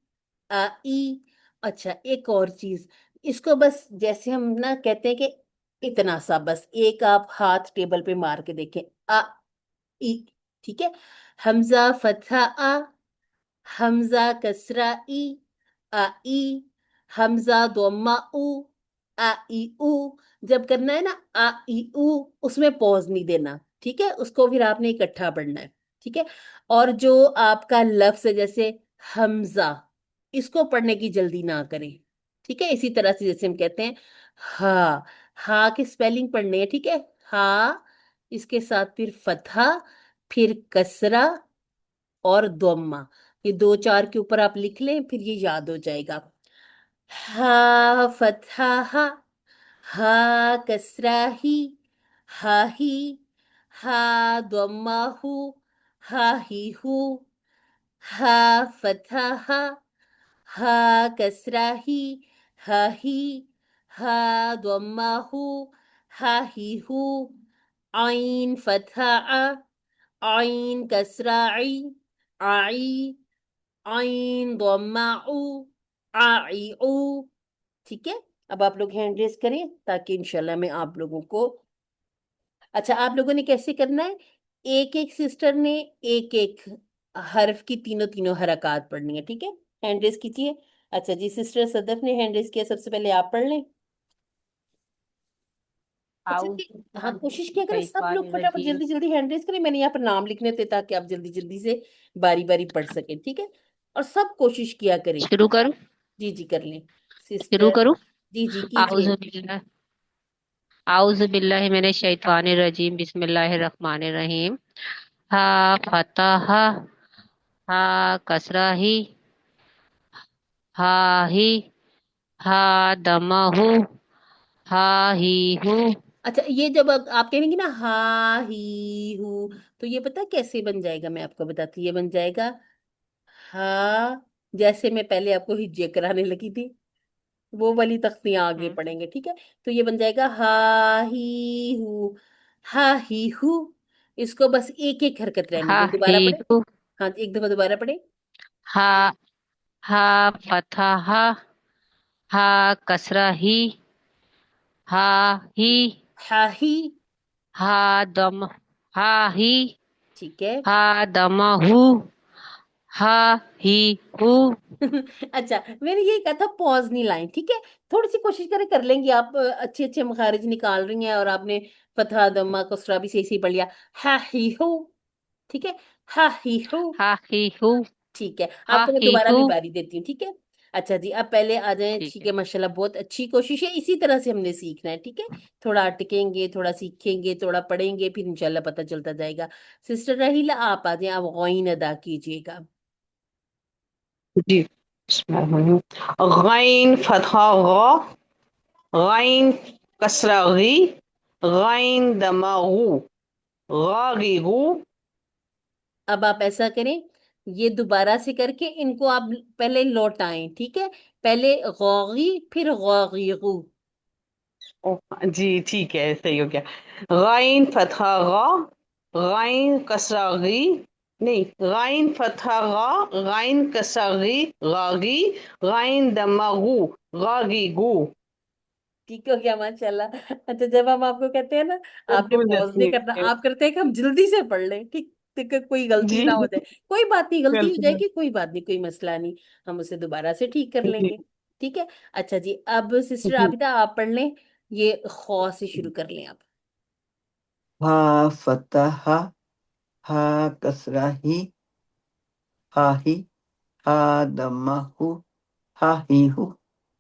आ, ई। अच्छा, एक और चीज, इसको बस जैसे हम ना कहते हैं कि इतना सा, बस एक आप हाथ टेबल पे मार के देखें, आ, ई, ठीक है। हमजा, फतहा, हमजा, कसरा, ई, आ, ई, हमजा, दोम्मा, उ, आ, ई, उ। जब करना है ना आ, ई, उ, उसमें पॉज नहीं देना, ठीक है, उसको फिर आपने इकट्ठा पढ़ना है, ठीक है। और जो आपका लफ्ज है जैसे हमजा, इसको पढ़ने की जल्दी ना करें, ठीक है। इसी तरह से जैसे हम कहते हैं हा, हा की स्पेलिंग पढ़नी है, ठीक है। हा, इसके साथ फिर फतहा, फिर कसरा और दोम्मा, ये दो चार के ऊपर आप लिख लें, फिर ये याद हो जाएगा। हा, फतहा हा, हा, कसरा ही, हा ही, हा, दोम्मा हु, हा ही हू, हा फतहा हा, हा कसरा ही, हा ही, हा ضمہ हू, हा ही हू, आइन फतहा आ, आइन कसरा आई, आइन ضمہ उ, आई उ। ठीक है, अब आप लोग हैंड रेस करें ताकि इंशाल्लाह मैं आप लोगों को, अच्छा आप लोगों ने कैसे करना है, एक एक सिस्टर ने एक एक हर्फ की तीनों तीनों हरकत पढ़नी है, ठीक है। हैंड रेस कीजिए। अच्छा जी, सिस्टर सदफ ने हैंड रेस किया, सबसे पहले आप पढ़ लें। अच्छा जी, हाँ कोशिश किया करें सब लोग फटाफट आउज़ुबिल्लाहिमिनश्शैतानिर्रजीम। जल्दी जल्दी हैंड रेस करें, मैंने यहाँ पर नाम लिखने थे ताकि आप जल्दी जल्दी से बारी बारी पढ़ सकें, ठीक है। और सब कोशिश किया करें। शुरू करूं? जी जी कर लें शुरू सिस्टर। करूं? जी जी कीजिए। आउज़ुबिल्लाहिमिनश्शैतानिर्रजीम। बिस्मिल्लाहिर्रहमानिर्रहीम। हा फतह, हा कसरा ही, हा ही, हा दमहु, हा ही हु। अच्छा ये जब आप कहेंगे ना हा ही हूँ, तो ये पता है कैसे बन जाएगा, मैं आपको बताती हूँ। ये बन जाएगा हा, जैसे मैं पहले आपको हिज्जे कराने लगी थी, वो वाली तख्तियां आगे पढ़ेंगे, ठीक है। तो ये बन जाएगा हा ही हूँ, हा ही हूँ। इसको बस एक एक हरकत रहने हा दें, ही दोबारा पढ़े। हु, हाँ एक दफा दोबारा पढ़े। हा, हा फतह, हा कसरा ही, हा ही, हा ही। हा दम, हा ही, ठीक है। हा दमहु, हा ही हु। अच्छा मैंने ये कहा था पॉज नहीं लाइन, ठीक है। थोड़ी सी कोशिश करें, कर लेंगे आप, अच्छे अच्छे मखारिज निकाल रही हैं और आपने फतहा दम्मा कसरा भी सही सही पढ़ लिया। हा ही हो, ठीक है, हा ही हो। हा ही हु, ठीक है, हा आपको मैं ही दोबारा हु। भी बारी देती हूँ, ठीक है। अच्छा जी अब पहले आ जाएं, ठीक ठीक है। है माशाल्लाह बहुत अच्छी कोशिश है, इसी तरह से हमने सीखना है, ठीक है। थोड़ा अटकेंगे, थोड़ा सीखेंगे, थोड़ा पढ़ेंगे, फिर इंशाल्लाह पता चलता जाएगा। सिस्टर रहीला आप आ जाएं, आप गौन अदा कीजिएगा। जी गैन फतहा गैन कसरा गी, गैन दमा गू, गी गू। अब आप ऐसा करें, ये दोबारा से करके इनको आप पहले लौटाएं, ठीक है। पहले गौगी फिर गौगीगू। जी ठीक है, सही हो गया। गैन फतहा गैन कसरा गी, नहीं, गैन फतहा गैन कसरा गी, गागी, गैन दमा गू, गागी गू। ठीक हो गया माशाल्लाह। अच्छा जब हम आपको कहते हैं ना, आपने पॉज नहीं करना, आप करते हैं कि हम जल्दी से पढ़ लें, ठीक, ठीक है, कोई गलती जी ना हो जाए। कोई बात नहीं, गलती हो बिल्कुल। जाएगी, कोई बात नहीं, कोई मसला नहीं, हम उसे दोबारा से ठीक कर जी लेंगे। ठीक है। अच्छा जी अब सिस्टर जी। आबिदा आप पढ़ लें, ये खौ से शुरू कर लें आप। हा फतह, हा कसरा ही, हा ही, हा दमहु, हा ही हु।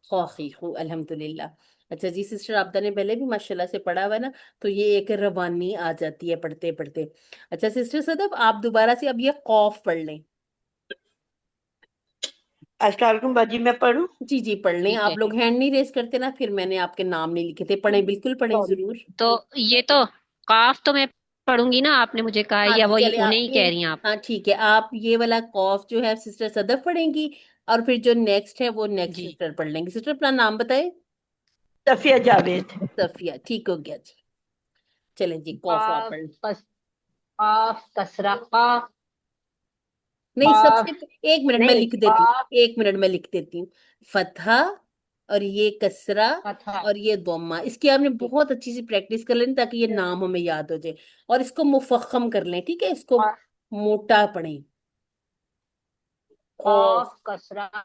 खौखीखू अल्हम्दुलिल्लाह। अच्छा जी सिस्टर आपदा ने पहले भी माशाल्लाह से पढ़ा हुआ है ना, तो ये एक रवानी आ जाती है पढ़ते पढ़ते। अच्छा सिस्टर सदफ आप दोबारा से अब ये कौफ पढ़ लें। अस्सलाम वालेकुम बाजी, मैं पढ़ूं? जी जी पढ़ लें, ठीक आप है। लोग हैंड नहीं रेस करते ना, फिर मैंने आपके नाम नहीं लिखे थे, पढ़ें बिल्कुल पढ़ें सॉरी। जरूर। तो ये तो काफ तो मैं पढ़ूंगी ना, आपने मुझे कहा, हाँ या जी वो चले उन्हें आप ही ये, कह रही हैं आप? हाँ ठीक है, आप ये वाला कौफ जो है सिस्टर सदफ पढ़ेंगी, और फिर जो नेक्स्ट है वो नेक्स्ट जी। सिस्टर पढ़ लेंगे। सिस्टर अपना नाम बताए। सफिया जावेद। सफिया, ठीक हो गया जी। चलें जी कौफ आप काफ पढ़। कस, काफ कसरा का, नहीं काफ, सबसे एक मिनट मैं नहीं लिख देती हूँ, काफ एक मिनट मैं लिख देती हूँ। फतहा, और ये कसरा, फतह। और ये दोमा, इसकी आपने ठीक है। बहुत अच्छी सी प्रैक्टिस कर लेनी ताकि ये नाम हमें याद हो जाए। और इसको मुफख्खम कर लें, ठीक है, इसको का- मोटा पढ़ें। खौफ काफ कसरा का,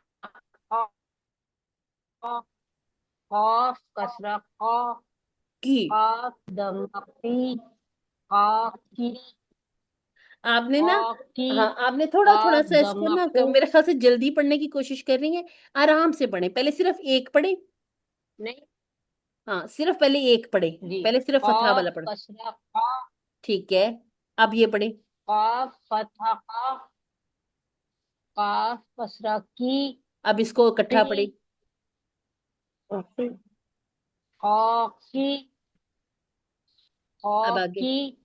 काफ कसरा का, की, काफ दमकी, काफ की, आपने ना, काफ की, हाँ आपने थोड़ा थोड़ा काफ सा इसको ना दमकू। मेरे ख्याल से जल्दी पढ़ने की कोशिश कर रही हैं। आराम से पढ़ें, पहले सिर्फ एक पढ़ें। नहीं। हाँ सिर्फ पहले एक पढ़ें, जी। पहले सिर्फ फतहा काफ वाला पढ़ें। कसरा का, ठीक है, अब ये पढ़ें। काफ फतह का, काफ कसरा की, अब इसको इकट्ठा की, पढ़ें। काफ की, अब काफ आगे, की,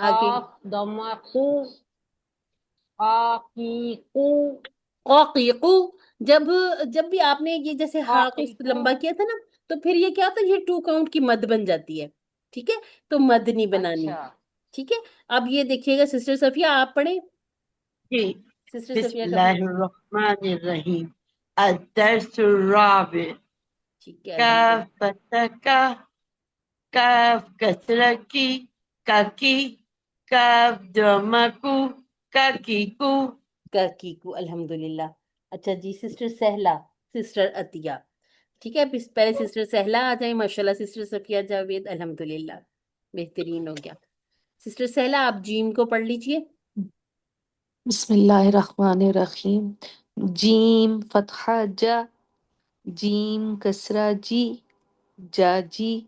आगे काफ दम्मा कू काकीकू औकीकू। जब जब भी आपने ये जैसे हा को काकीकू। लंबा किया था ना, तो फिर ये क्या होता है, ये 2 काउंट की मद बन जाती है। ठीक है, तो मद नहीं बनानी। अच्छा, ठीक है, अब ये देखिएगा सिस्टर सफिया आप पढ़े, जी सिस्टर सफिया का भी। बिस्मिल्लाहिर्रहमानिर्रहीम अद्दर्सुर्राबि ठीक है, काफ अल्हम्दुलिल्लाह। फतह का काफ कसरा की काकी काफ दमकू काकीकू कीकू, अल्हम्दुलिल्लाह। अच्छा जी, सिस्टर सहला, सिस्टर अतिया। ठीक है, पहले सिस्टर सहला आ जाए, माशाल्लाह। सिस्टर सफिया जावेद, अल्हम्दुलिल्लाह, बेहतरीन हो गया। सिस्टर सहला आप जीम को पढ़ लीजिए। बिस्मिल्लाहिर्रहमानिर्रहीम। जीम फतहा जा, जीम कसरा जी, जाजी,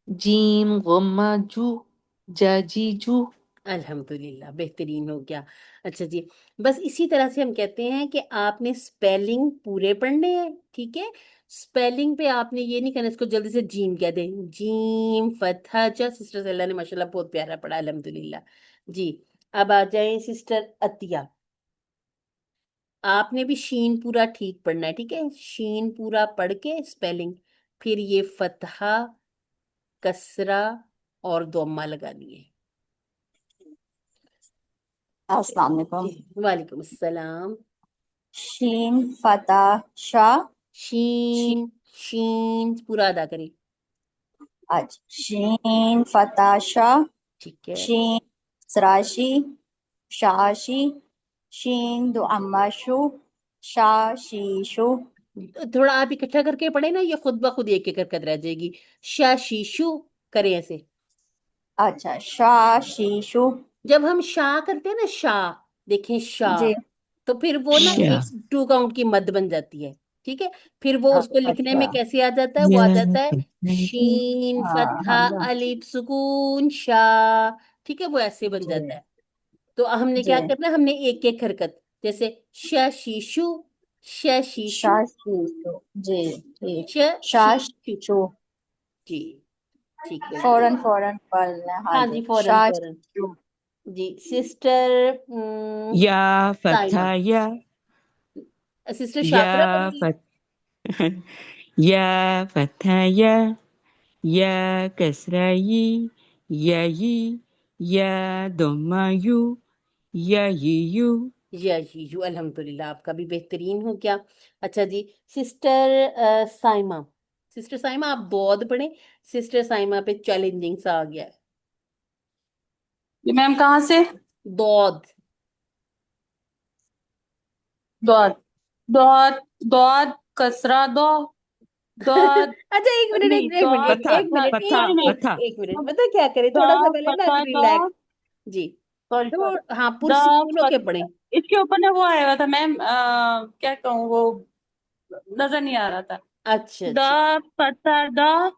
जीम गम्मा जू, जाजी जू। अल्हम्दुलिल्लाह, बेहतरीन हो गया। अच्छा जी, बस इसी तरह से हम कहते हैं कि आपने स्पेलिंग पूरे पढ़ने हैं। ठीक है, स्पेलिंग पे आपने ये नहीं करना इसको जल्दी से जीम कह दें, जीम फतहा जा। सिस्टर सल्ला ने माशाल्लाह बहुत प्यारा पढ़ा, अल्हम्दुलिल्लाह जी। अब आ जाए सिस्टर अतिया, आपने भी शीन पूरा ठीक पढ़ना है। ठीक है, शीन पूरा पढ़ के स्पेलिंग, फिर ये फतहा, कसरा और दोम्मा लगानी है। अस्सलाम वालेकुम। जी वालेकुम अस्सलाम। शीन फतह शाह शीन, शीन पूरा अदा करें। आज शीन फतह शाह, ठीक है, शीन सराशी, शाशी, शीन दो अम्माशु, शाशीशु। थोड़ा आप इकट्ठा करके पढ़े ना, ये खुद ब खुद एक एक करके रह जाएगी। शाशीशु करें ऐसे। अच्छा शाशीशु। जब हम शाह करते हैं ना, शाह, देखें शाह, जी तो फिर वो ना क्या एक 2 काउंट की मद बन जाती है। ठीक है, फिर वो उसको लिखने अच्छा में कैसे आ जाता है, वो आ जाता है शीन हाँ फतहा हाँ अलिफ सुकून शाह। ठीक है, वो ऐसे बन जी जाता है। तो हमने जी क्या करना है, हमने एक एक हरकत, जैसे श शीशु, श शीशु, शाशीशु। जी ठीक। श शीशु। शाशीशु जी, ठीक हो गया। फौरन फौरन पढ़ना। हाँ हाँ जी जी, फौरन फौरन। शाशीशु। जी, सिस्टर या साइमा, फतह या सिस्टर या शाकरा पढ़ेगी। फत या फतह या कसरा या दम्मा यू। यू, अल्हम्दुलिल्लाह, आपका भी बेहतरीन हो गया। अच्छा जी, सिस्टर साइमा, सिस्टर साइमा आप दौद पढ़े। सिस्टर साइमा पे चैलेंजिंग सा आ गया है, ये मैम कहाँ से? दौद। दौद दौद दौद कसरा दो दौद अच्छा, एक मिनट, नहीं एक मिनट, दौद फतह एक दौद मिनट, फतह नहीं नहीं फतह एक मिनट, पता क्या करें, दो थोड़ा सा पहले ना फता दो रिलैक्स। जी, सॉरी तो सॉरी हाँ, दो पुरसकून होके फत पढ़ें। इसके ऊपर ना वो आया हुआ था मैम, क्या कहूँ वो नजर नहीं आ रहा था। अच्छा दा अच्छा, फता दा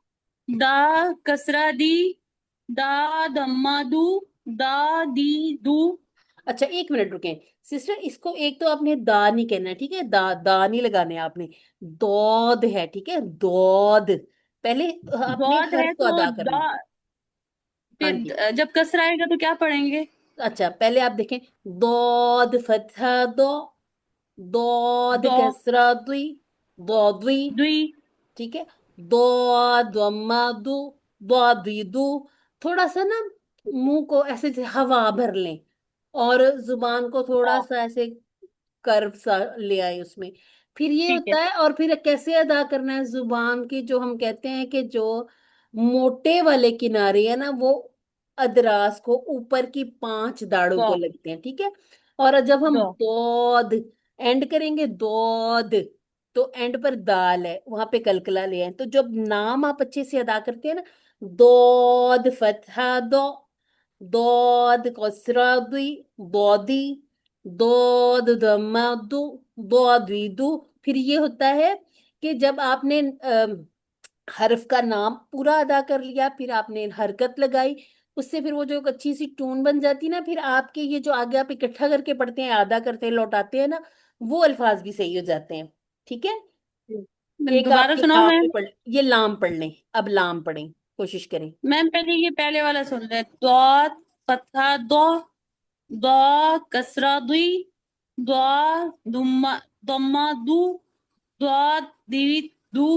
दा कसरा दी दा दम्मा दू दा दी दू। अच्छा, एक मिनट रुकें सिस्टर, इसको एक तो आपने दा नहीं कहना है। ठीक है, दा नहीं लगाने आपने, दौद है। ठीक है, दौद, पहले अपने दौद है हर्फ को तो अदा दा, करना। हाँ फिर जी, जब कसरा आएगा तो क्या पढ़ेंगे? अच्छा पहले आप देखें, दौद फतहा दो, दौद दो कसरा दुई, दौदुई। दुई ठीक है, दो द्वम्मा दो, दो दुई दो। थोड़ा सा ना मुंह को ऐसे से हवा भर लें, और जुबान को थोड़ा सा ऐसे कर्व सा ले आए उसमें। फिर ये ठीक है होता है, और फिर कैसे अदा करना है, जुबान की जो हम कहते हैं कि जो मोटे वाले किनारे है ना, वो अदरास को ऊपर की 5 दाढ़ों दो को लगते हैं। ठीक है, और जब हम दो दौद एंड करेंगे, दौद, तो एंड पर दाल है, वहां पे कलकला ले आए, तो जब नाम आप अच्छे से अदा करते हैं ना, दौद फतहा दो, दौद कसरा दुई, दौदी, दौद दम्मा दो, दौदी दो। फिर ये होता है कि जब आपने हर्फ का नाम पूरा अदा कर लिया, फिर आपने हरकत लगाई, उससे फिर वो जो एक अच्छी सी टून बन जाती है ना, फिर आपके ये जो आगे आप इकट्ठा करके पढ़ते हैं, अदा करते हैं, लौटाते हैं ना, वो अल्फाज भी सही हो जाते हैं। ठीक है, एक आप दोबारा ये सुनाओ लाम मैम। पे पढ़, ये लाम पढ़ लें, अब लाम पढ़ें, कोशिश करें। मैम पहले ये पहले वाला सुन ले। दौद فتحہ دو، دو کسرہ دی، دو ضمہ دو، دو دی دو.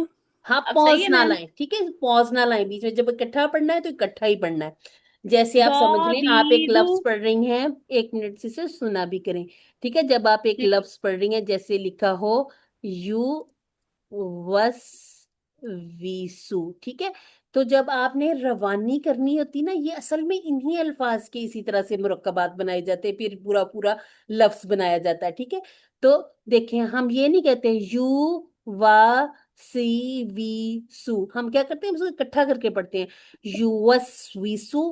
ہاں اب صحیح پوز ہے نہ میم؟ لائیں، ٹھیک ہے، پوز نہ لائیں بیچ میں، جب اکٹھا پڑھنا ہے تو اکٹھا ہی پڑھنا ہے، جیسے آپ دو سمجھ لیں دی آپ ایک دو. لفظ پڑھ رہی ہیں، 1 منٹ سے سنا بھی کریں، ٹھیک ہے، جب آپ ایک ٹھیک ہے. لفظ پڑھ رہی ہیں جیسے لکھا ہو یو وس ویسو، ٹھیک ہے، تو جب آپ نے روانی کرنی ہوتی نا، یہ اصل میں انہی الفاظ کے اسی طرح سے مرکبات بنائے جاتے ہیں، پھر پورا پورا لفظ بنایا جاتا ہے، ٹھیک ہے، تو دیکھیں ہم یہ نہیں کہتے یو وا سی وی سو، ہم کیا کرتے ہیں ہم اس کو اکٹھا کر کے پڑھتے ہیں، یو وس ویسو،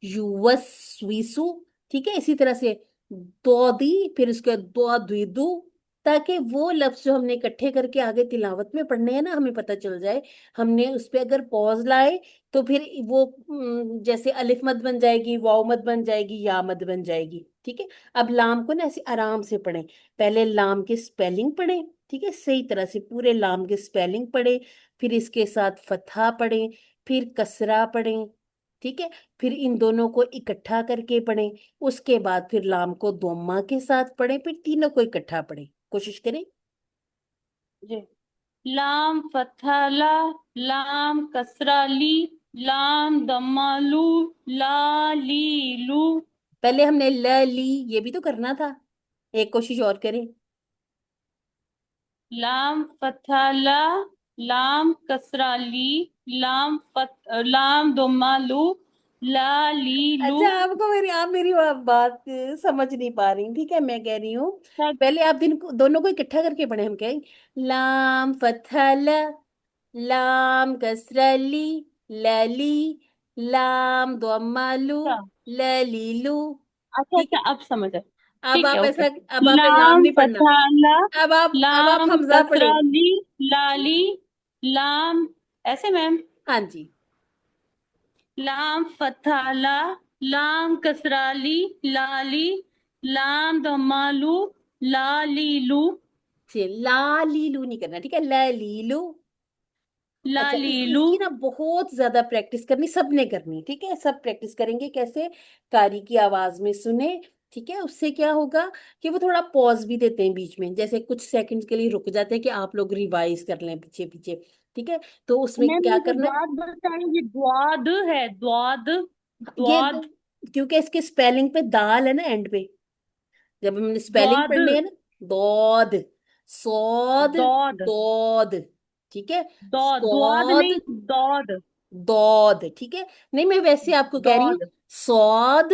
یو وس ویسو، ٹھیک ہے، اسی طرح سے دو دی، پھر اس کے دو دوی دو، تاکہ وہ لفظ جو ہم نے اکٹھے کر کے آگے تلاوت میں پڑھنے ہیں نا ہمیں پتہ چل جائے، ہم نے اس پہ اگر پوز لائے تو پھر وہ جیسے الف مد بن جائے گی، واو مد بن جائے گی، یا مد بن جائے گی، ٹھیک ہے، اب لام کو نا ایسے آرام سے پڑھیں، پہلے لام کے سپیلنگ پڑھیں، ٹھیک ہے، صحیح طرح سے پورے لام کے سپیلنگ پڑھیں، پھر اس کے ساتھ فتحہ پڑھیں، پھر کسرہ پڑھیں، ٹھیک ہے، پھر ان دونوں کو اکٹھا کر کے پڑھیں، اس کے بعد پھر لام کو دوما کے ساتھ پڑھیں، پھر تینوں کو اکٹھا پڑھیں، کوشش کریں. جی. لام فتحہ لا، لام کسرہ لی، لام ضمہ لو، لا لی لو. پہلے ہم نے ل لی یہ بھی تو کرنا تھا، ایک کوشش اور کریں. لام فتحہ لا، لام کسرہ لی، لام ضمہ لو، لا لی لو. اچھا آپ میری بات سمجھ نہیں پا رہی، ٹھیک ہے، میں کہہ رہی ہوں سب پہلے آپ دونوں کو اکٹھا کر کے پڑھیں، ہم کہیں لام فتح ل، لام کسرہ لی، للی، لام ضمہ لو، اچھا للیلو، اچھا ٹھیک اچھا، ہے، اب سمجھ آئے. اب ٹھیک ہے، آپ اوکے. ایسا، اب آپ نے لام لام نہیں پڑھنا، فتحہ لا، اب آپ لام حمزہ کسرہ پڑھیں. لی، لالی، لام ایسے میم. ہاں جی، لام فتحہ لا، لام کسرہ لی، لالی، لام ضمہ لو، لا لی لو. لا لیلو نہیں کرنا، ٹھیک ہے، لیلو. لا اچھا لی اس لو. کی نا بہت زیادہ پریکٹس کرنی، سب نے کرنی، ٹھیک ہے، سب پریکٹس کریں گے کیسے، قاری کی آواز میں سنیں، ٹھیک ہے، اس سے کیا ہوگا کہ وہ تھوڑا پوز بھی دیتے ہیں بیچ میں، جیسے کچھ سیکنڈ کے لیے رک جاتے ہیں کہ آپ لوگ ریوائز کر لیں پیچھے پیچھے، ٹھیک ہے، تو اس میں میم کیا یہ جو کرنا دواد بتائی یہ دواد ہے، دواد، ہے یہ دواد، کیونکہ اس کے سپیلنگ پہ دال ہے نا اینڈ پہ، جب ہم نے سپیلنگ دواد، پڑھنی ہے نا، دود، سود، دود، دود، ٹھیک ہے، دواد سود، نہیں، دود، دود، ٹھیک ہے، نہیں میں ویسے آپ کو کہہ رہی ہوں، دود. سود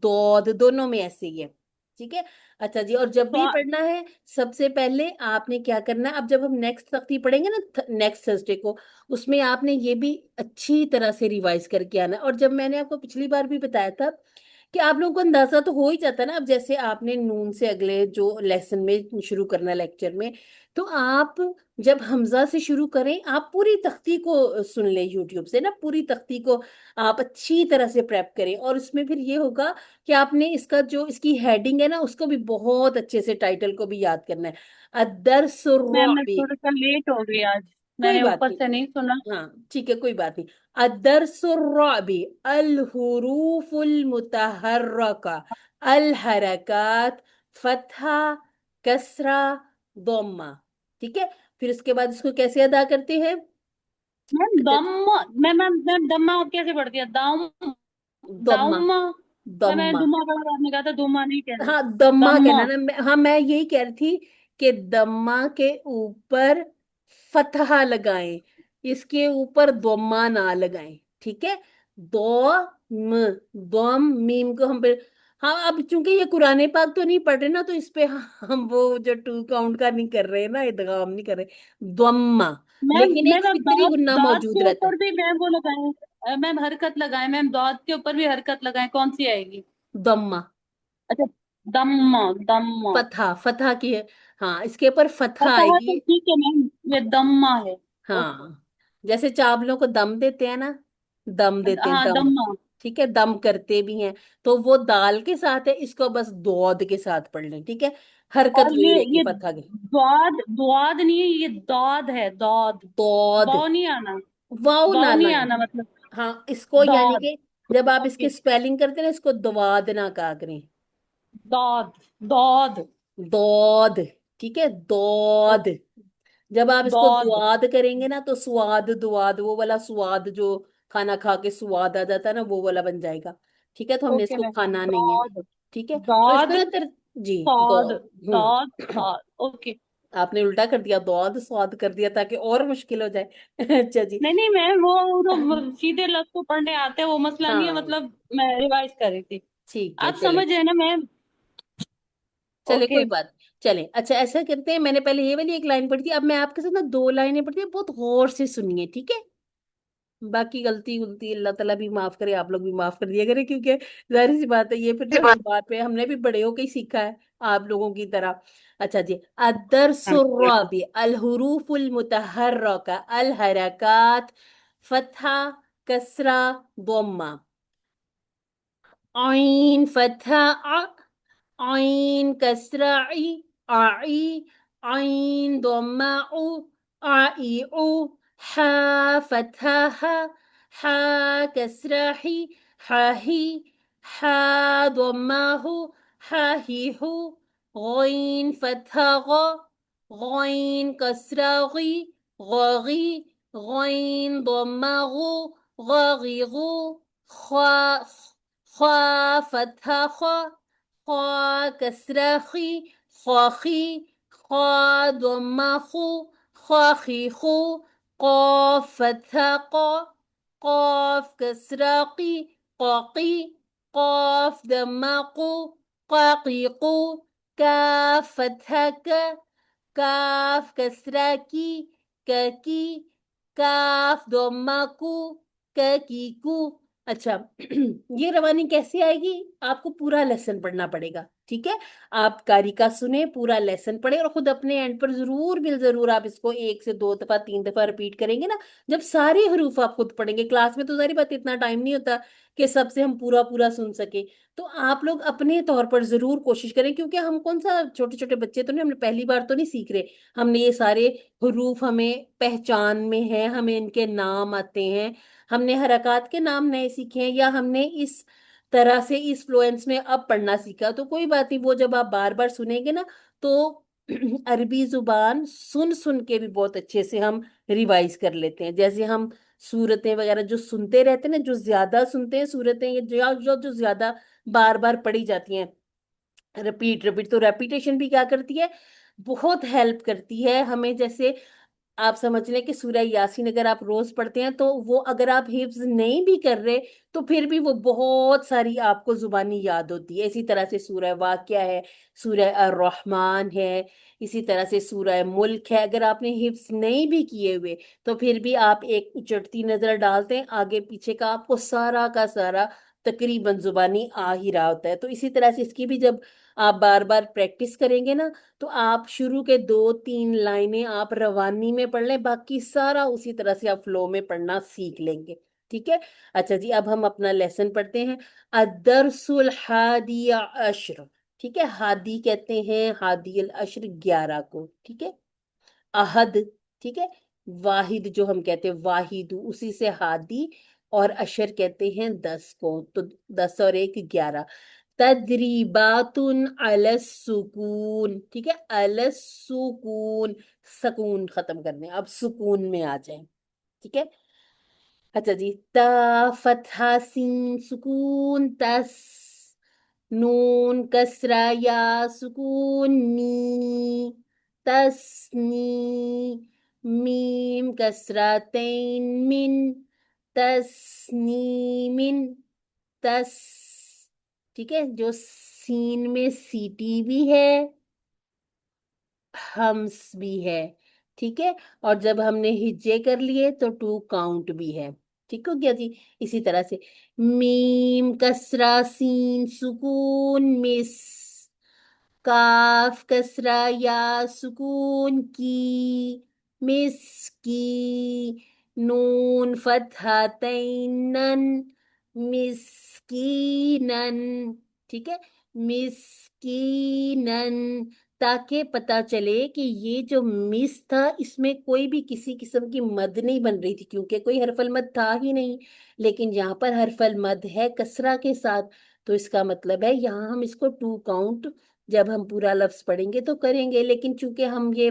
دود دونوں میں ایسے ہی ہے، ٹھیک ہے. اچھا جی، اور جب بھی سو- پڑھنا ہے سب سے پہلے آپ نے کیا کرنا ہے، اب جب ہم نیکسٹ تختی پڑھیں گے نا نیکسٹ تھرسڈے کو، اس میں آپ نے یہ بھی اچھی طرح سے ریوائز کر کے آنا ہے، اور جب میں نے آپ کو پچھلی بار بھی بتایا تھا کہ آپ لوگوں کو اندازہ تو ہو ہی جاتا ہے نا، اب جیسے آپ نے نون سے اگلے جو لیسن میں شروع کرنا ہے لیکچر میں، تو آپ جب حمزہ سے شروع کریں آپ پوری تختی کو سن لیں یوٹیوب سے نا، پوری تختی کو آپ اچھی طرح سے پریپ کریں، اور اس میں پھر یہ ہوگا کہ آپ نے اس کا جو اس کی ہیڈنگ ہے نا اس کو بھی بہت اچھے سے ٹائٹل کو بھی یاد کرنا ہے، الدرس میم میں الرعب. تھوڑا سا لیٹ ہو گئی آج، میں کوئی نے بات اوپر نہیں، سے نہیں سنا. ہاں ٹھیک ہے، کوئی بات نہیں. الدرس الرعب الحروف المتحرکہ، الحرکات، فتحہ، کسرہ، ضمہ، ٹھیک ہے، پھر اس کے بعد اس کو کیسے ادا کرتے ہیں. میم اچھا دم، میم دما کیسے پڑھتی ہے؟ دم، ضمہ، دم. میں ضمہ، دما پڑھا، آپ نے کہا تھا دما نہیں کہنا. ہاں دمہ دم. کہنا نا، ہاں میں یہی کہہ رہی تھی کہ دمہ کے اوپر فتحہ لگائیں، اس کے اوپر دمہ نہ لگائیں، ٹھیک ہے، دو م، دوم میم کو ہم پہ، ہاں اب چونکہ یہ قرآن پاک تو نہیں پڑھ رہے نا، تو اس پہ ہم وہ جو 2 کاؤنٹ کا نہیں کر رہے نا، ادغام نہیں کر رہے، دمہ، میم لیکن ایک میم فطری گناہ داد موجود کے رہتا اوپر ہے. بھی میم وہ لگائیں، میم حرکت لگائیں، میم داد کے اوپر بھی حرکت لگائیں، کون سی آئے گی؟ دمہ، اچھا، دم، دم. فتحہ، فتحہ کی ہے، ہاں اس کے اوپر فتحہ پتہ آئے ہے تو گی. ٹھیک ہے میم، یہ دما ہے. اوکے. ہاں جیسے چاولوں کو دم دیتے ہیں نا، دم دیتے ہیں ہاں دم، دما. ٹھیک ہے، دم کرتے بھی ہیں، تو وہ دال کے ساتھ ہے، اس کو بس دود کے ساتھ پڑھ لیں، ٹھیک ہے، حرکت اور وہی رہے گی یہ فتح کی. دعاد نہیں ہے، یہ داد ہے، داد. دود، واؤ نہیں آنا، واؤ نہ واؤ نہیں لائیں، آنا مطلب. ہاں اس کو یعنی داد. کہ जब आप इसके ओके स्पेलिंग करते हैं ना, इसको दवाद ना कहा करें, दौद दौद दौद, ठीक है, दौद। जब आप इसको दौद दुआद करेंगे ना, तो स्वाद दुआद, वो वाला स्वाद जो खाना खा के स्वाद आ जाता है ना, वो वाला बन जाएगा। ठीक है, तो हमने ओके इसको मैम खाना नहीं है। दौद ठीक है, तो इसको दौद ना जी, दो। सौद दौद हम्म। सौद ओके। आपने उल्टा कर दिया, दौद स्वाद कर दिया ताकि और मुश्किल हो जाए। अच्छा जी। नहीं नहीं मैम, वो तो सीधे लफ्ज को पढ़ने आते हैं, वो मसला नहीं है, हाँ, मतलब मैं रिवाइज कर रही थी। ठीक है, आप चले। समझ गए ना मैम? चले, ओके कोई बात। चले, अच्छा ऐसा करते हैं, मैंने पहले ये वाली एक लाइन पढ़ी थी, अब मैं आपके साथ ना दो लाइनें पढ़ती हूँ, बहुत गौर से सुनिए, ठीक है। बाकी गलती गुलती अल्लाह ताला भी माफ करे, आप लोग भी माफ कर दिया करें, क्योंकि जाहिर सी बात है, ये फिर ना जुबान पे हमने भी बड़े होके ही सीखा है, आप लोगों की तरह। अच्छा जी, अदरसुर्राबी अल हुरूफुल मुतहर्रका अल हरकात फतहा कसरा दोम्मा। आइन फतहा عين كسرة عي عي عين ضمة عو عي عو حا فتحة ها حا كسرة حي حا هي حا ضمة هو حا هي هو غين فتحة غا غين كسرة غي غاغي غين ضمة غو غاغي غو خا خا فتحة خا خا کسرہ خی خواخی خا ضمہ خو خواخی خو قاف فتحہ قا قاف کسرہ قی قاقی قاف ضمہ قو قاقی قو کاف فتحہ کا کاف کسرہ کی کی کاف ضمہ کو کی کو۔ اچھا، یہ روانی کیسے آئے گی؟ آپ کو پورا لیسن پڑھنا پڑے گا، ٹھیک ہے۔ آپ کاری کا سنیں، پورا لیسن پڑھیں، اور خود اپنے اینڈ پر ضرور بال ضرور آپ اس کو 1 سے 2 دفعہ 3 دفعہ ریپیٹ کریں گے نا، جب سارے حروف آپ خود پڑھیں گے کلاس میں، تو ظاہر بات اتنا ٹائم نہیں ہوتا کہ سب سے ہم پورا پورا سن سکیں۔ تو آپ لوگ اپنے طور پر ضرور کوشش کریں، کیونکہ ہم کون سا چھوٹے چھوٹے بچے تو نہیں، ہم نے پہلی بار تو نہیں سیکھ رہے، ہم نے یہ سارے حروف ہمیں پہچان میں ہیں، ہمیں ان کے نام آتے ہیں، ہم نے حرکات کے نام نئے سیکھے ہیں، یا ہم نے اس طرح سے اس فلوئنس میں اب پڑھنا سیکھا، تو کوئی بات نہیں، وہ جب آپ بار بار سنیں گے نا، تو عربی زبان سن سن کے بھی بہت اچھے سے ہم ریوائز کر لیتے ہیں۔ جیسے ہم صورتیں وغیرہ جو سنتے رہتے ہیں نا، جو زیادہ سنتے ہیں صورتیں، جو زیادہ بار بار پڑھی جاتی ہیں، رپیٹ رپیٹ، تو ریپیٹیشن بھی کیا کرتی ہے، بہت ہیلپ کرتی ہے ہمیں۔ جیسے آپ سمجھ لیں کہ سورہ یاسین اگر آپ روز پڑھتے ہیں، تو وہ اگر آپ حفظ نہیں بھی کر رہے، تو پھر بھی وہ بہت ساری آپ کو زبانی یاد ہوتی ہے۔ اسی طرح سے سورہ واقعہ ہے، سورہ الرحمن ہے، اسی طرح سے سورہ ملک ہے، اگر آپ نے حفظ نہیں بھی کیے ہوئے، تو پھر بھی آپ ایک اچٹتی نظر ڈالتے ہیں آگے پیچھے کا، آپ کو سارا کا سارا تقریباً زبانی آ ہی رہا ہوتا ہے۔ تو اسی طرح سے اس کی بھی جب آپ بار بار پریکٹس کریں گے نا، تو آپ شروع کے 2 3 لائنیں آپ روانی میں پڑھ لیں، باقی سارا اسی طرح سے آپ فلو میں پڑھنا سیکھ لیں گے، ٹھیک ہے۔ اچھا جی، اب ہم اپنا لیسن پڑھتے ہیں۔ الدرس الحادی عشر، ٹھیک ہے، ہادی کہتے ہیں ہادی العشر 11 کو، ٹھیک ہے۔ احد، ٹھیک ہے، واحد جو ہم کہتے ہیں واحد، اسی سے ہادی، اور عشر کہتے ہیں 10 کو، تو 10 اور 1 11۔ تدریبات علی السکون، ٹھیک ہے، علی السکون، سکون ختم کرنے، اب سکون میں آ جائیں، ٹھیک ہے۔ اچھا جی، تا فتحہ سین سکون تس، نون کسرہ یا سکون نی، تسنی، میم کسرہ تین من، تسنیمن، تس، ٹھیک ہے، جو سین میں سیٹی بھی ہے، ہمس بھی ہے، ٹھیک ہے، اور جب ہم نے ہجے کر لیے تو 2 کاؤنٹ بھی ہے، ٹھیک ہو گیا جی۔ اسی طرح سے میم کسرہ سین سکون مس، کاف کسرہ یا سکون کی، مس کی، نون فتحہ تینن، مسکینن، ٹھیک ہے، مسکینن، تاکہ پتا چلے کہ یہ جو مس تھا اس میں کوئی بھی کسی قسم کی مد نہیں بن رہی تھی، کیونکہ کوئی حرف المد تھا ہی نہیں، لیکن یہاں پر حرف المد ہے کسرہ کے ساتھ، تو اس کا مطلب ہے یہاں ہم اس کو 2 کاؤنٹ جب ہم پورا لفظ پڑھیں گے تو کریں گے، لیکن چونکہ ہم یہ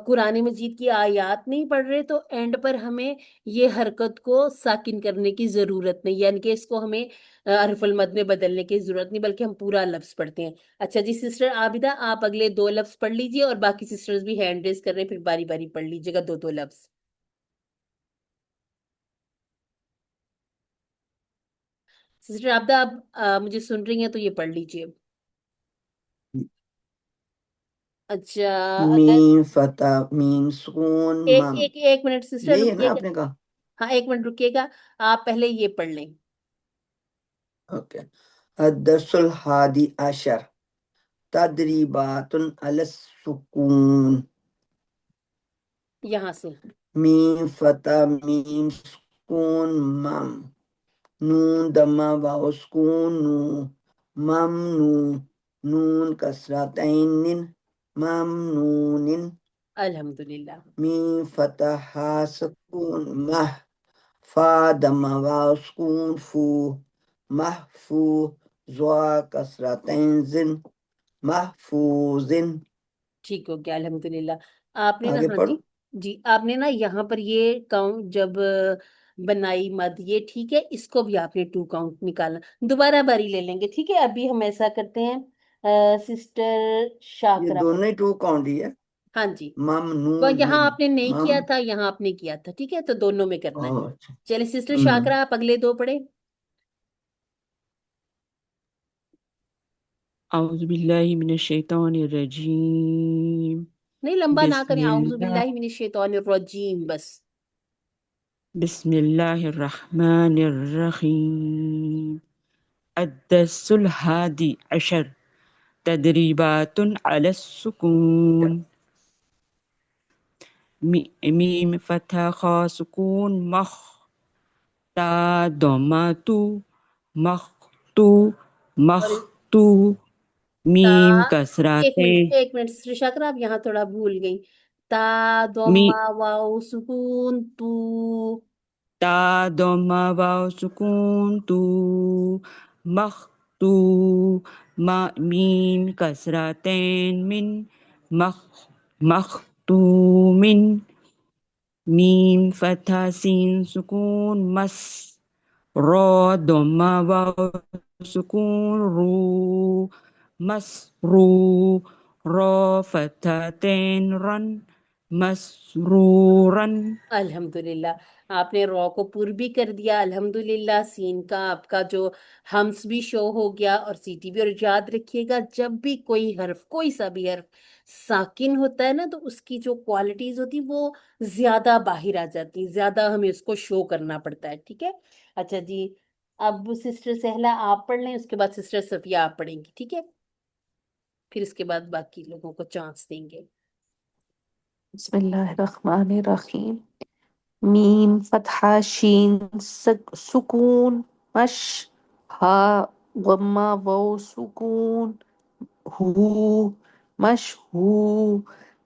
قرآن مجید کی آیات نہیں پڑھ رہے تو اینڈ پر ہمیں یہ حرکت کو ساکن کرنے کی ضرورت نہیں، یعنی کہ اس کو ہمیں حرف المد میں بدلنے کی ضرورت نہیں، بلکہ ہم پورا لفظ پڑھتے ہیں۔ اچھا جی سسٹر عابدہ، آپ اگلے 2 لفظ پڑھ لیجئے، اور باقی سسٹرز بھی ہینڈ ریز کر رہے ہیں، پھر باری باری پڑھ لیجئے گا 2 لفظ۔ سسٹر عابدہ آپ مجھے سن رہی ہیں تو یہ پڑھ لیجئے۔ اچھا اگر میم فتح میم سکون مم، ایک منٹ سسٹر یہی ہے رکیے نا گا، آپ نے کہا؟ ہاں 1 منٹ رکیے گا، آپ پہلے یہ پڑھ لیں۔ اوکے، الدرس الحادی عشر تدریبات علی السکون، یہاں سے میم فتح میم سکون مم، نون دمہ واو سکون نو، مم نو، نون کسرتین ممنون، الحمدللہ۔ میم فتح ہا سکون مہ، فا دمہ واو سکون فو، محفو، زوا کسرتین زن، محفوظن۔ ٹھیک ہو گیا الحمدللہ۔ آپ نے نا، آگے ہاں پڑھو۔ جی جی، آپ نے نا یہاں پر یہ کاؤنٹ جب بنائی مد، یہ ٹھیک ہے، اس کو بھی آپ نے 2 کاؤنٹ نکالنا، دوبارہ باری لے لیں گے، ٹھیک ہے؟ ابھی ہم ایسا کرتے ہیں، سسٹر یہ شاکرہ دونوں ہی 2 کاؤنٹ ہی ہے، ہاں جی، وہ ممنون یہاں مم آپ نے نہیں مم۔ کیا تھا، یہاں آپ نے کیا تھا، ٹھیک ہے؟ تو دونوں میں کرنا ہے۔ اچھا، چلے سسٹر ہم۔ شاکرہ آپ اگلے 2 پڑھے۔ أعوذ بالله من الشيطان الرجيم. نہیں لمبا نہ بسم کریں، اعوذ الله باللہ من الشیطان الرجیم بس۔ بسم الله الرحمن الرحيم. الدرس الحادي عشر تدريبات على السكون، ميم فتح خا سكون مخ، تا ضمة مخ تو اور مخ تو، تا ميم ایک منٹ كسرتين ایک منٹ سسٹر شاکرہ آپ یہاں تھوڑا بھول گئی، تا مي ضمہ واو سکون تو، تا ضمة واو سكون تو، مخطو، ميم كسرتين من، مخ مختوم، ميم فتح سين سكون مس، را ضمة واو سكون رو، مسرو، را فتحتين رن، مسرورا. الحمدللہ آپ نے رو کو پر بھی کر دیا، الحمدللہ سین کا آپ کا جو ہمس بھی شو ہو گیا اور سیٹی بھی، اور یاد رکھیے گا جب بھی کوئی حرف، کوئی سا بھی حرف ساکن ہوتا ہے نا تو اس کی جو کوالٹیز ہوتی وہ زیادہ باہر آ جاتی، زیادہ ہمیں اس کو شو کرنا پڑتا ہے، ٹھیک ہے؟ اچھا جی، اب سسٹر سہلا آپ پڑھ لیں، اس کے بعد سسٹر صفیہ آپ پڑھیں گی، ٹھیک ہے؟ پھر اس کے بعد باقی لوگوں کو چانس دیں گے۔ بسم اللہ الرحمن الرحیم، میم فتحہ شین سکون مش، ہا غمہ واو سکون ہو، مش ہو،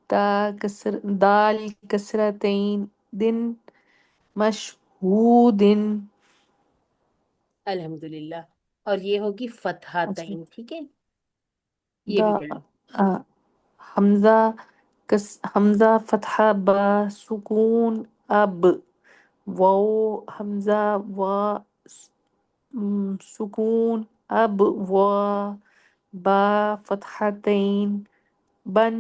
تا کسر دال کسرتین دن، مشہودن۔ الحمدللہ، اور یہ ہوگی فتحہ اچھا، تعین، ٹھیک ہے؟ یہ دا بھی پڑھ لیں۔ حمزہ حمزہ فتحہ با سکون اب، واو حمزہ وا سکون اب وا، با فتحتین بن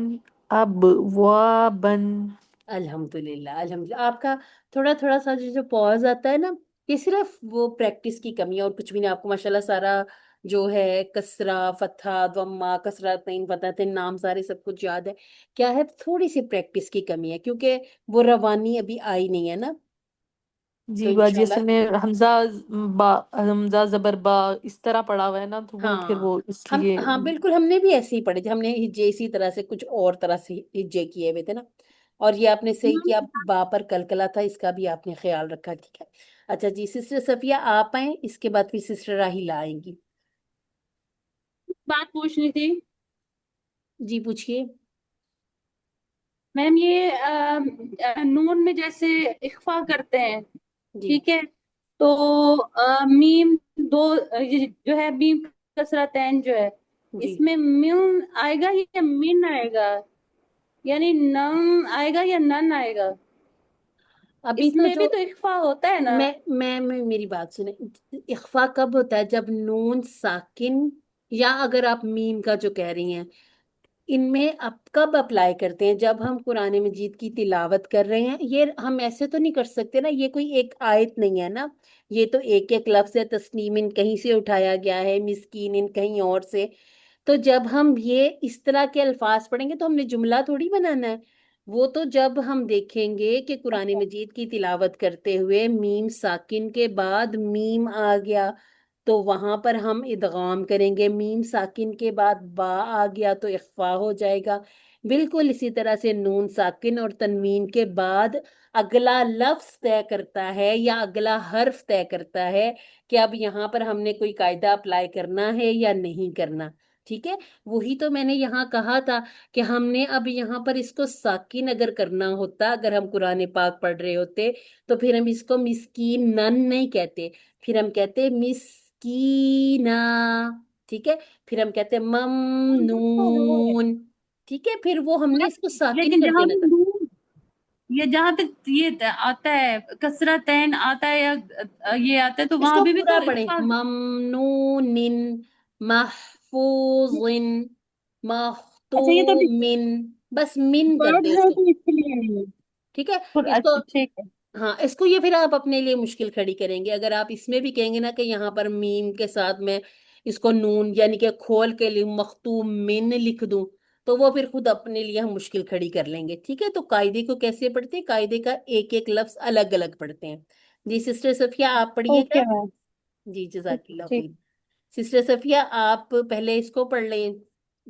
اب وا بن۔ الحمدللہ الحمدللہ، آپ کا تھوڑا تھوڑا سا جو پاز آتا ہے نا، یہ صرف وہ پریکٹس کی کمی ہے اور کچھ بھی نہیں، آپ کو ماشاءاللہ سارا جو ہے کسرہ فتحہ ضمہ کسرہ تین فتح تین نام سارے سب کچھ یاد ہے، کیا ہے تھوڑی سی پریکٹس کی کمی ہے، کیونکہ وہ روانی ابھی آئی نہیں ہے نا، تو جی باجی انشاءاللہ۔ اصل میں حمزہ با حمزہ زبر با اس طرح پڑا ہوا ہے نا تو وہ پھر ہاں وہ اس ہم لیے ہاں بالکل، ہم نے بھی ایسے ہی پڑھے تھے، ہم نے ہجے اسی طرح سے کچھ اور طرح سے ہجے کیے ہوئے تھے نا، اور یہ آپ نے صحیح کیا، با پر کلکلا تھا، اس کا بھی آپ نے خیال رکھا، ٹھیک ہے؟ اچھا جی سسٹر صفیہ آپ آئیں، اس کے بعد پھر سسٹر راحیلہ آئیں گی۔ بات پوچھنی تھی۔ जी पूछिए। मैम ये नून में जैसे इख्फा करते हैं, जी ठीक है, तो मीम दो ये जो है मीम कसरतैन जो है, जी। इसमें मिन आएगा या मिन आएगा, यानी नन आएगा या नन आएगा? अभी तो इसमें जो भी तो इख्फा होता है ना? मैं मेरी बात सुने। इख्फा कब होता है? जब नून साकिन, या अगर आप मीम का जो कह रही हैं, इनमें अब कब अप्लाई करते हैं? जब हम कुरान मजीद की तिलावत कर रहे हैं। ये हम ऐसे तो नहीं कर सकते ना, ये कोई एक आयत नहीं है ना। ये तो एक एक लफ्ज है, तस्नीमिन कहीं से उठाया गया है, मिस्कीनिन कहीं और से। तो जब हम ये इस तरह के अल्फाज पढ़ेंगे तो हमने जुमला थोड़ी बनाना है। वो तो जब हम देखेंगे कि कुरान मजीद की तिलावत करते हुए मीम साकिन के बाद मीम आ गया, तो वहां पर हम इदगाम करेंगे। मीम साकिन के बाद बा आ गया तो इख्फा हो जाएगा। बिल्कुल इसी तरह से नून साकिन और तनवीन के बाद अगला लफ्ज तय करता है या अगला हर्फ तय करता है कि अब यहाँ पर हमने कोई कायदा अप्लाई करना है या नहीं करना। ठीक है। वही तो मैंने यहाँ कहा था कि हमने अब यहाँ पर इसको साकिन अगर करना होता, अगर हम कुरान पाक पढ़ रहे होते, तो फिर हम इसको मिस्कीन नन नहीं कहते, फिर हम कहते मिस्कीना। ठीक है। फिर हम कहते ममनून। ठीक है। फिर वो हमने इसको साकिन लेकिन कर जहां देना भी था। नून, ये जहां तक ये आता है कसरतैन आता है या ये आता है, तो वहां इसको भी पूरा तो पढ़े, इख्फा ममनूनिन, महफूजिन, अच्छा, ये तो मख्तूमिन। बस मिन कर वर्ड दे है उसको। तो इसके लिए नहीं है। ठीक है। इसको, अच्छा ठीक है। हाँ, इसको ये फिर आप अपने लिए मुश्किल खड़ी करेंगे अगर आप इसमें भी कहेंगे ना कि यहाँ पर मीम के साथ में इसको नून यानी कि खोल के लिए मख्तूम मिन लिख दूं, तो वो फिर खुद अपने लिए हम मुश्किल खड़ी कर लेंगे। ठीक है। तो कायदे को कैसे पढ़ते हैं? कायदे का एक एक लफ्ज अलग अलग पढ़ते हैं। जी सिस्टर सफिया आप ओके पढ़िएगा। मैम। जी ठीक जजाकिल्लाह ठीक। खैर। सिस्टर सफिया आप पहले इसको पढ़ लें,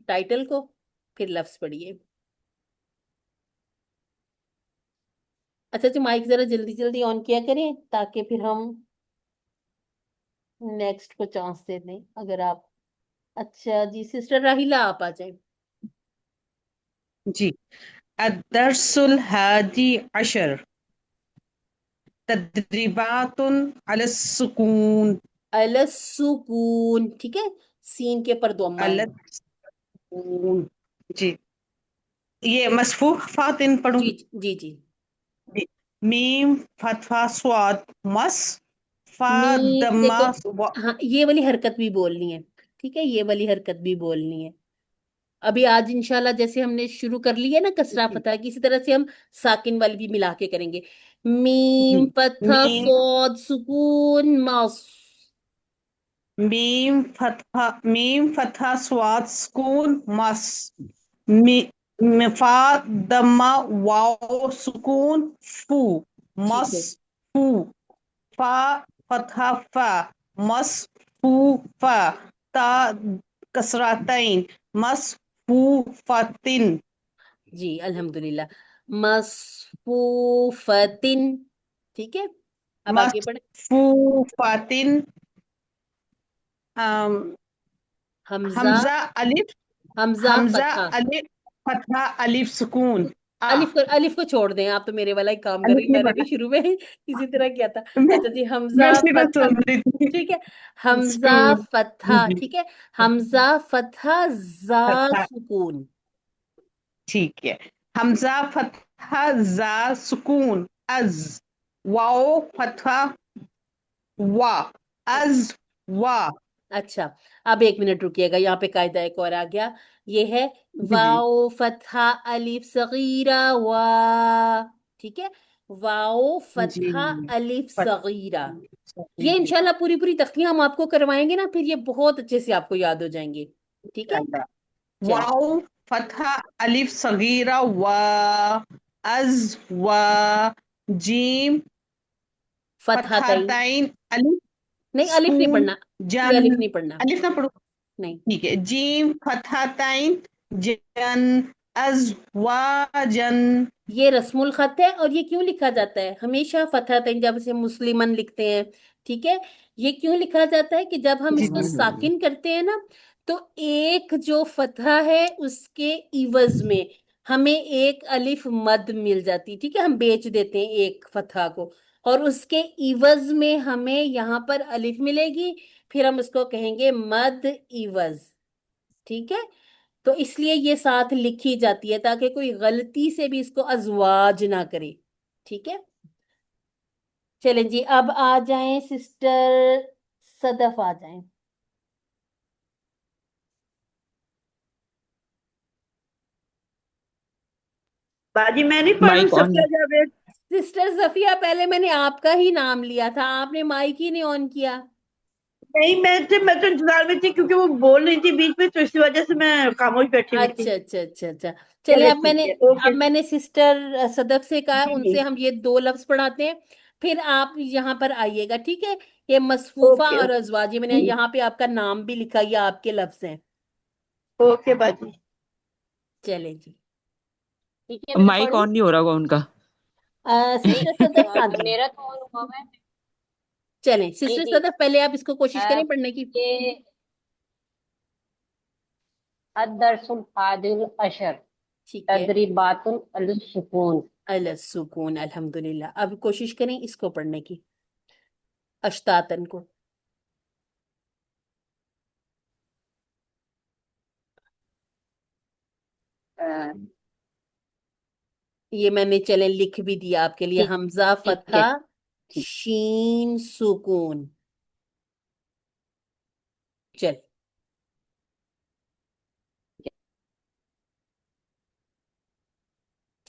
टाइटल को, फिर लफ्ज पढ़िए। अच्छा जी, माइक जरा जल्दी जल्दी ऑन किया करें ताकि फिर हम नेक्स्ट को चांस दे दें। अगर आप, अच्छा जी सिस्टर राहिला आप आ जाए। जी। अदरसुल हादी अशर तदरीबातुन अला सुकून अलस सुकून। ठीक है। सीन के पर दम्मा अला है। सुकून। जी, ये मसफूफ फातिन पढ़ूं। जी जी जी। जी। मीम फतहा स्वाद मस फा मीम दम्मा देखो, हाँ ये वाली हरकत भी बोलनी है। ठीक है। ये वाली हरकत भी बोलनी है। अभी आज इंशाल्लाह जैसे हमने शुरू कर ली है ना कसरा जी फतह की, इसी तरह से हम साकिन वाली भी मिला के करेंगे। जी। मीम फतह मीम सौद सुकून मस। मीम फतहा स्वाद सुकून मस मी फा दम्मा वाओ सुकून फू ठीक मस है। फू फा फतहा फा मस फू फा ता कसरातैन मस फू फतिन। जी अल्हम्दुलिल्लाह। मसफूफतिन। ठीक है। अब मस आगे बढ़े। फू फातिन। अम, हमजा, हमजा अलिफ हमजा हमजा फतहा। अलिफ फतहा अलिफ सुकून आ अलिफ को छोड़ दें, आप तो मेरे वाला ही काम कर अलिफ रही, नहीं मैंने भी पढ़ा। शुरू में इसी तरह किया था। मैं अच्छा जी, मैं हमजा सिर्फ फतहा। सोच रही थी ठीक है। हमजा सुकून। फतहा। जी। ठीक है। हमजा फतहा जा फतहा सुकून। ठीक है। हमजा फतहा जा सुकून अज वाओ फतहा वा अज वा। अच्छा, अब एक मिनट रुकिएगा, यहाँ पे कायदा एक और आ गया। ये है जी जी वाओ फतहा अलिफ सगीरा वा। ठीक है। वाओ जी। फतहा अलिफ सगीरा। ये फतहा इंशाल्लाह पूरी पूरी तख्तियां हम आपको करवाएंगे ना, फिर ये बहुत अच्छे से आपको याद हो जाएंगे। ठीक है। चलिए। वाओ फतहा अलिफ सगीरा वा अज वा जीम फतहतैन। फतहतैन अलिफ नहीं अलिफ नहीं सुकून पढ़ना, ये जन। अलिफ नहीं पढ़ना। अलिफ ना पढ़ो। नहीं। ठीक है। जीम फतहतैन जन अज़वाजन। ये रस्मुल खत है, और ये क्यों लिखा जाता है हमेशा फतहतैन, जब इसे मुस्लिमन लिखते हैं। ठीक है। ये क्यों लिखा जाता है कि जब हम जी इसको जी साकिन करते हैं ना, तो एक जो फतहा है उसके इवज में हमें एक अलिफ मद मिल जाती, ठीक है, हम बेच देते हैं एक फतहा को, और उसके इवज में हमें यहाँ पर अलिफ मिलेगी, फिर हम उसको कहेंगे मद इवज, ठीक है। तो इसलिए ये साथ लिखी जाती है ताकि कोई गलती से भी इसको अजवाज ना करे, ठीक है। चलें जी, अब आ जाएं सिस्टर सदफ, आ जाएं। बाजी मैं नहीं पढ़ूं, mic on Safia Javed? Sister Safia, पहले मैंने आपका ही नाम लिया था, आपने माइक ही नहीं ऑन किया। नहीं, मैं तो इंतजार में थी क्योंकि वो बोल रही थी बीच में, तो इसी वजह से मैं खामोश बैठी हुई थी। अच्छा अच्छा अच्छा अच्छा। चलिए, चले अब ठीक मैंने है, ओके। अब मैंने सिस्टर सदफ से कहा, जी जी। उनसे हम ये दो लफ्ज पढ़ाते हैं, फिर आप यहाँ पर आइएगा, ठीक है। ये मसफूफा ओके और अजवाजी, मैंने ओके। यहाँ पे आपका नाम भी लिखा, ये आपके लफ्ज हैं। ओके बाजी। चले जी। ठीक है, मैं माइक पढ़ूं? ऑन नहीं हो रहा होगा उनका। नहीं, सिस्टर सदफ, हाँ तो जी। मेरा तो ऑन हुआ है। चलें जी सिस्टर जी। सदफ, पहले आप इसको कोशिश अ, करें पढ़ने की। ये अदरसुल फादिल अशर ठीक है। तदरीबातुन अल सुकून। अल सुकून, अल्हम्दुलिल्लाह। अब कोशिश करें इसको पढ़ने की, अश्तातन को। ये मैंने चलें लिख भी दिया आपके लिए, ठीक हमजा ठीक है। फतहा ठीक। शीन सुकून। चल,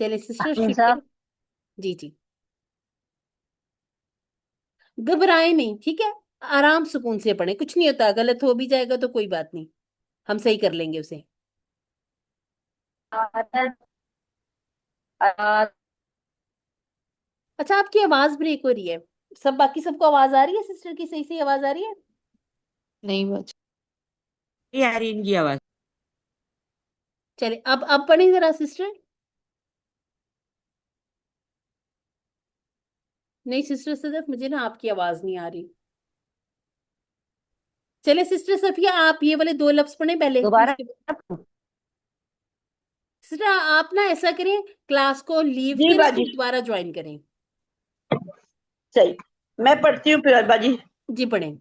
चले सिस्टर शुरू हमजा। करें। जी जी, घबराए नहीं, ठीक है, आराम सुकून से पढ़े, कुछ नहीं होता, गलत हो भी जाएगा तो कोई बात नहीं, हम सही कर लेंगे उसे। अदद अ, अच्छा, आपकी आवाज ब्रेक हो रही है, सब बाकी सबको आवाज आ रही है, सिस्टर की सही सही आवाज आ रही है? नहीं बच। नहीं आ रही इनकी आवाज। चले, अब पढ़े जरा सिस्टर। नहीं सिस्टर सदफ, मुझे ना आपकी आवाज नहीं आ रही। चले सिस्टर सफिया, आप ये वाले दो लफ्ज पढ़े पहले, फिर दोबारा। उसके सिस्टर आप ना ऐसा करें, क्लास को लीव जी करें बाजी। फिर दोबारा ज्वाइन करें। सही, मैं पढ़ती हूँ फिर बाजी। जी पढ़ें।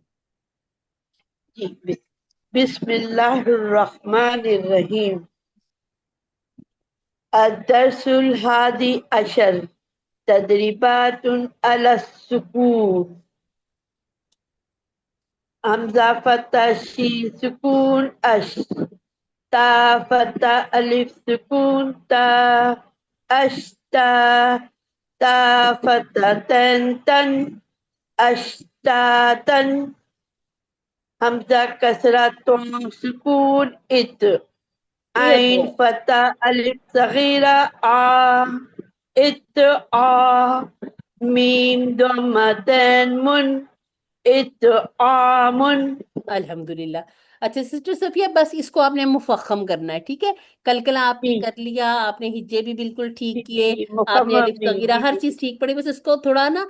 जी। बिस्मिल्लाहिर्रहमानिर्रहीम। अदरसुल हादी अशर तदरीबातुन अला सुकून। हमजा फता शीन सुकून अश, ता फता अलिफ सुकून ता, अश्ता, ता फता तन तन, अश्तातन। हमजा कसरा तुम सुकून इत, इत, आइन फता अलिफ सगीरा आ, इत आ, मीम दम्मतन मुन, इत आमुन। अल्हम्दुलिल्लाह। अच्छा सिस्टर सफिया, बस इसको आपने मुफख्खम करना है, ठीक है। कल आपने जी कर लिया, आपने हिज्जे भी बिल्कुल जी ठीक किए, जी, आपने मुकम्मल, अलिफ जी सगीरा जी हर जी चीज जी। ठीक पड़ी, बस इसको थोड़ा ना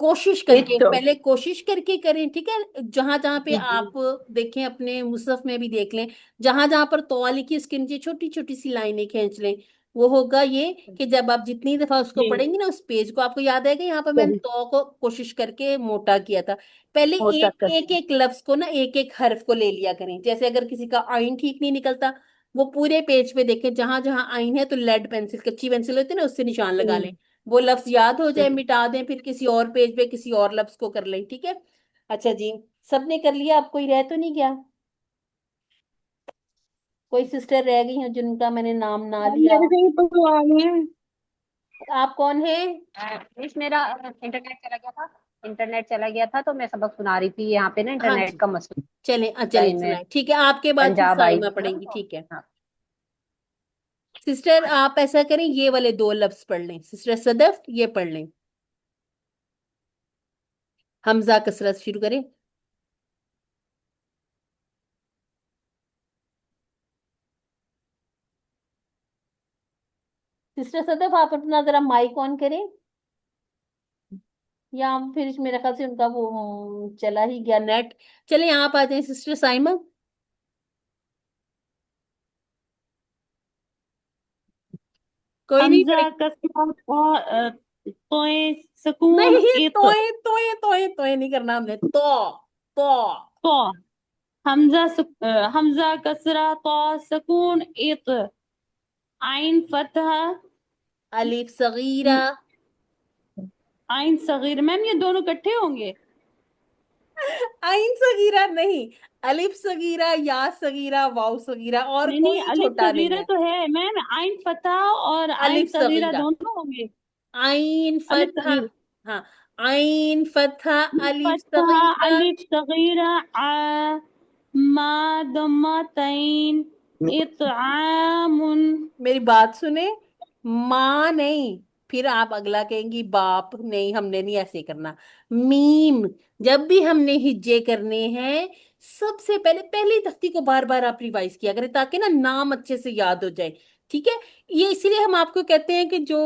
कोशिश करके, इत, पहले कोशिश करके करें, ठीक है। जहां जहां पे जी जी आप देखें, अपने मुसहफ में भी देख लें, जहां जहां पर तौआ लिखी उसके नीचे छोटी छोटी सी लाइनें खींच लें। वो होगा ये कि जब आप जितनी दफा उसको जी। पढ़ेंगे ना, उस पेज को, आपको याद आएगा यहाँ पर मैंने सही, तौ को कोशिश करके मोटा किया था। पहले मोटा एक एक करके। एक लफ्ज को ना, एक एक हर्फ को ले लिया करें, जैसे अगर किसी का आइन ठीक नहीं निकलता, वो पूरे पेज पे देखें, जहां जहां आइन है तो लेड पेंसिल, कच्ची पेंसिल होती है ना, उससे निशान लगा लें। हम्म, वो लफ्ज याद हो जाए, सही। मिटा दें, फिर किसी और पेज पे किसी और लफ्ज को कर लें, ठीक है। अच्छा जी, सबने कर लिया? आप कोई रह तो नहीं गया? कोई सिस्टर रह गई हो जिनका मैंने नाम ना लिया मेरे हो? से तो आ गए हैं। आप कौन है? मिस, मेरा इंटरनेट चला गया था। इंटरनेट चला गया था तो मैं सबक सुना रही थी, यहाँ पे ना हाँ इंटरनेट जी, का मसला चलें है चलें इनमें। सुनाए, ठीक है, आपके बाद फिर पंजाब आई साइमा थी ना पढ़ेंगी, तो। ठीक है। हाँ। सिस्टर आप ऐसा करें, ये वाले दो लफ्ज पढ़ लें, सिस्टर सदफ ये पढ़ लें, हमजा कसरत शुरू करें। सिस्टर सदफ आप अपना जरा माइक ऑन करें, या फिर मेरे ख्याल से उनका वो चला ही गया नेट। चले आप आ जाएं सिस्टर साइमा। कोई नहीं हमजा पढ़ेगा। कसरा तोए सुकून नहीं, इत तोए तोए तोए तोए नहीं करना हमने, तो तो हमजा कसरा तो सुकून इत आइन फतहा अलिफ सगीरा। आइन सगीर। मैम ये दोनों इकट्ठे होंगे? आइन सगीरा नहीं, अलिफ सगीरा, या सगीरा, वाव सगीरा, और नहीं नहीं, कोई अलिफ छोटा नहीं सगीरा है। तो है मैम, आइन फतहा और आइन अलिफ सगीरा सगीरा, दोनों होंगे? आइन अलिफ फतहा। सगीर हाँ, आइन फतहा अलिफ फतहा सगीरा। अलिफ सगीरा आ मा दम्मा तैन इतआमुन। मेरी बात सुने, माँ नहीं, फिर आप अगला कहेंगी बाप, नहीं हमने नहीं ऐसे करना। मीम, जब भी हमने हिज्जे करने हैं, सबसे पहले पहली तख्ती को बार बार आप रिवाइज किया करें, ताकि ना नाम अच्छे से याद हो जाए। ठीक है, ये इसीलिए हम आपको कहते हैं कि जो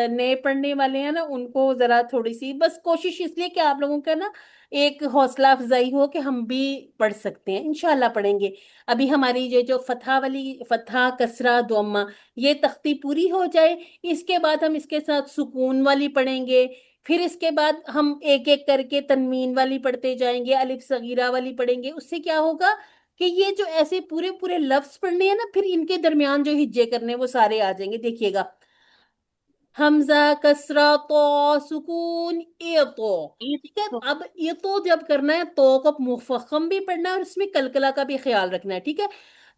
नए पढ़ने वाले हैं ना, उनको जरा थोड़ी सी बस कोशिश, इसलिए कि आप लोगों का ना एक हौसला अफजाई हो कि हम भी पढ़ सकते हैं, इंशाल्लाह पढ़ेंगे। अभी हमारी ये जो फतहा वाली, फतहा कसरा दोम्मा, ये तख्ती पूरी हो जाए, इसके बाद हम इसके साथ सुकून वाली पढ़ेंगे। फिर इसके बाद हम एक एक करके तनवीन वाली पढ़ते जाएंगे, अलिफ सगीरा वाली पढ़ेंगे। उससे क्या होगा कि ये जो ऐसे पूरे पूरे लफ्ज पढ़ने हैं ना, फिर इनके दरमियान जो हिज्जे करने हैं वो सारे आ जाएंगे। देखिएगा, हमजा कसरा तो सुकून ए तो। ठीक है, इत अब ये तो जब करना है तो को मुफखम भी पढ़ना है और इसमें कलकला का भी ख्याल रखना है। ठीक है,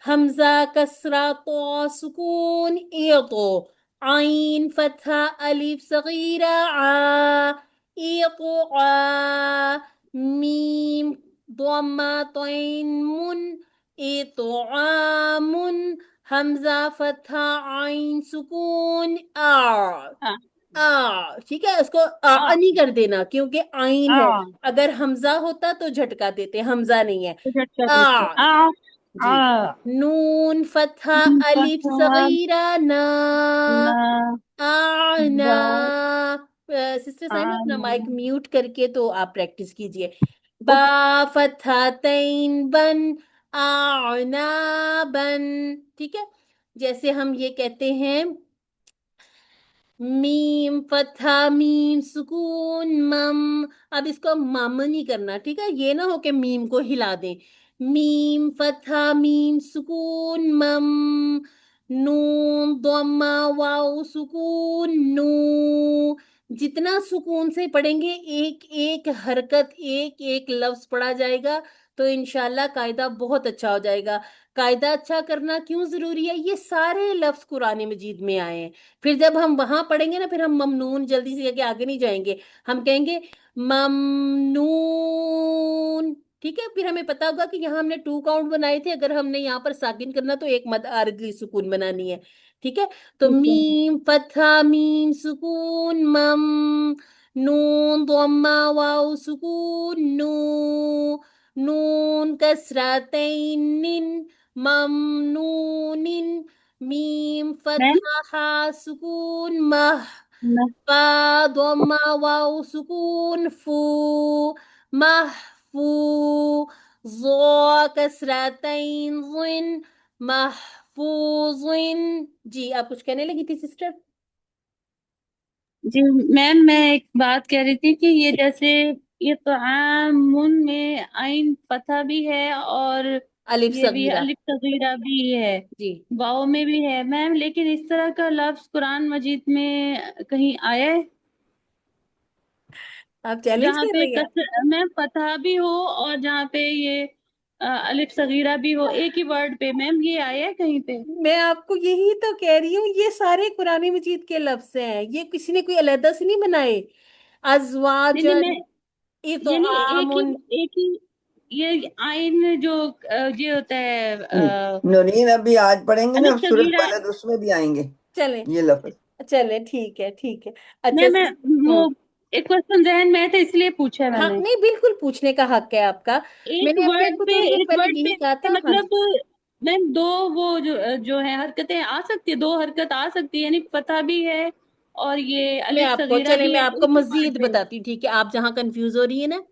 हमजा कसरा तो सुकून ए तो, आइन फतहा अलिफ सगीरा आ, ए तो आ, मीम ضمة तोइन मुन, ए तो आमुन, हमजा फतहा आइन सुकून आ। आ ठीक है, इसको आ नहीं कर देना क्योंकि आइन है। आ अगर हमजा होता तो झटका देते, हमजा नहीं है। तो झटका देते आ, जी। आ नून फतहा अलिफ फतहा सगीरा ना, ना आना। बा सिस्टर साइमा, अपना आना। माइक म्यूट करके तो आप प्रैक्टिस कीजिए। बा फतहा तैन बन, आनाबन। ठीक है, जैसे हम ये कहते हैं, मीम फतहा मीम सुकून मम। अब इसको मम नहीं करना, ठीक है, ये ना हो कि मीम को हिला दें। मीम फतहा मीम सुकून मम, नून दम्मा वाव सुकून नू। जितना सुकून से पढ़ेंगे, एक एक हरकत, एक एक लफ्ज पढ़ा जाएगा, तो इंशाल्लाह कायदा बहुत अच्छा हो जाएगा। कायदा अच्छा करना क्यों जरूरी है? ये सारे लफ्ज कुरान मजीद में आए हैं। फिर जब हम वहां पढ़ेंगे ना, फिर हम ममनून जल्दी से आगे नहीं जाएंगे, हम कहेंगे ममनून। ठीक है, फिर हमें पता होगा कि यहाँ हमने 2 काउंट बनाए थे, अगर हमने यहाँ पर साकिन करना तो एक मद आरिदली सुकून बनानी है। ठीक है, तो ठीक है मीम फतहा मीम सुकून मम, नून दम्मा वाव सुकून नू, नून कसरतैन निन, ममनूनिन, मीम मैम। फतहा हा सुकून मह, मैं फा दम्मा वाव सुकून फू, महफू, ज़ो कसरतैन ज़िन, महफूजिन। जी, आप कुछ कहने लगी थी सिस्टर? जी मैम, मैं एक बात कह रही थी कि ये जैसे ये तो आमुन में आइन फतहा भी है और अलिफ ये भी सगीरा। अलिफ सगीरा भी है, जी, वाव में भी है मैम, लेकिन इस तरह का लफ्ज कुरान मजीद में कहीं आया है आप चैलेंज जहाँ कर पे रही हैं? मैम फतहा भी हो और जहाँ पे ये अलिफ सगीरा भी हो एक ही वर्ड पे? मैम ये आया है कहीं पे? मैं आपको यही तो कह रही हूँ, ये सारे कुरान मजीद के लफ्ज हैं, ये किसी ने कोई अलहदा से नहीं बनाए। नहीं नहीं, मैं अजवाजन, ये तो यानी आमुन। एक ही ये आइन जो ये होता है नौरीन अभी आज पढ़ेंगे ना अलिफ सूरत सगीरा। बलद, उसमें भी आएंगे चले, ये लफ्ज। चले, ठीक है, ठीक है। अच्छा मैं वो हम्म। एक क्वेश्चन जहन में था इसलिए पूछा हाँ, मैंने। नहीं, बिल्कुल पूछने का हक है आपका। मैंने अपने आप को थोड़ी देर एक पहले वर्ड यही कहा पे था। हाँ मतलब जी, मैम दो वो जो है हरकतें आ सकती है, दो हरकत आ सकती है, यानी फतह भी है और ये अलिफ सगीरा भी मैं है आपको एक ही वर्ड मजीद पे। बताती हूँ। ठीक है, आप जहाँ कंफ्यूज हो रही है ना,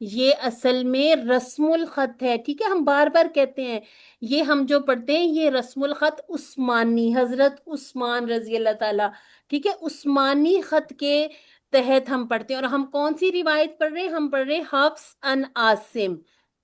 یہ اصل میں رسم الخط ہے، ٹھیک ہے، ہم بار بار کہتے ہیں یہ ہم جو پڑھتے ہیں یہ رسم الخط عثمانی، حضرت عثمان رضی اللہ تعالی، ٹھیک ہے، عثمانی خط کے تحت ہم پڑھتے ہیں۔ اور ہم کون سی روایت پڑھ رہے ہیں؟ ہم پڑھ رہے ہیں حفص ان عاصم،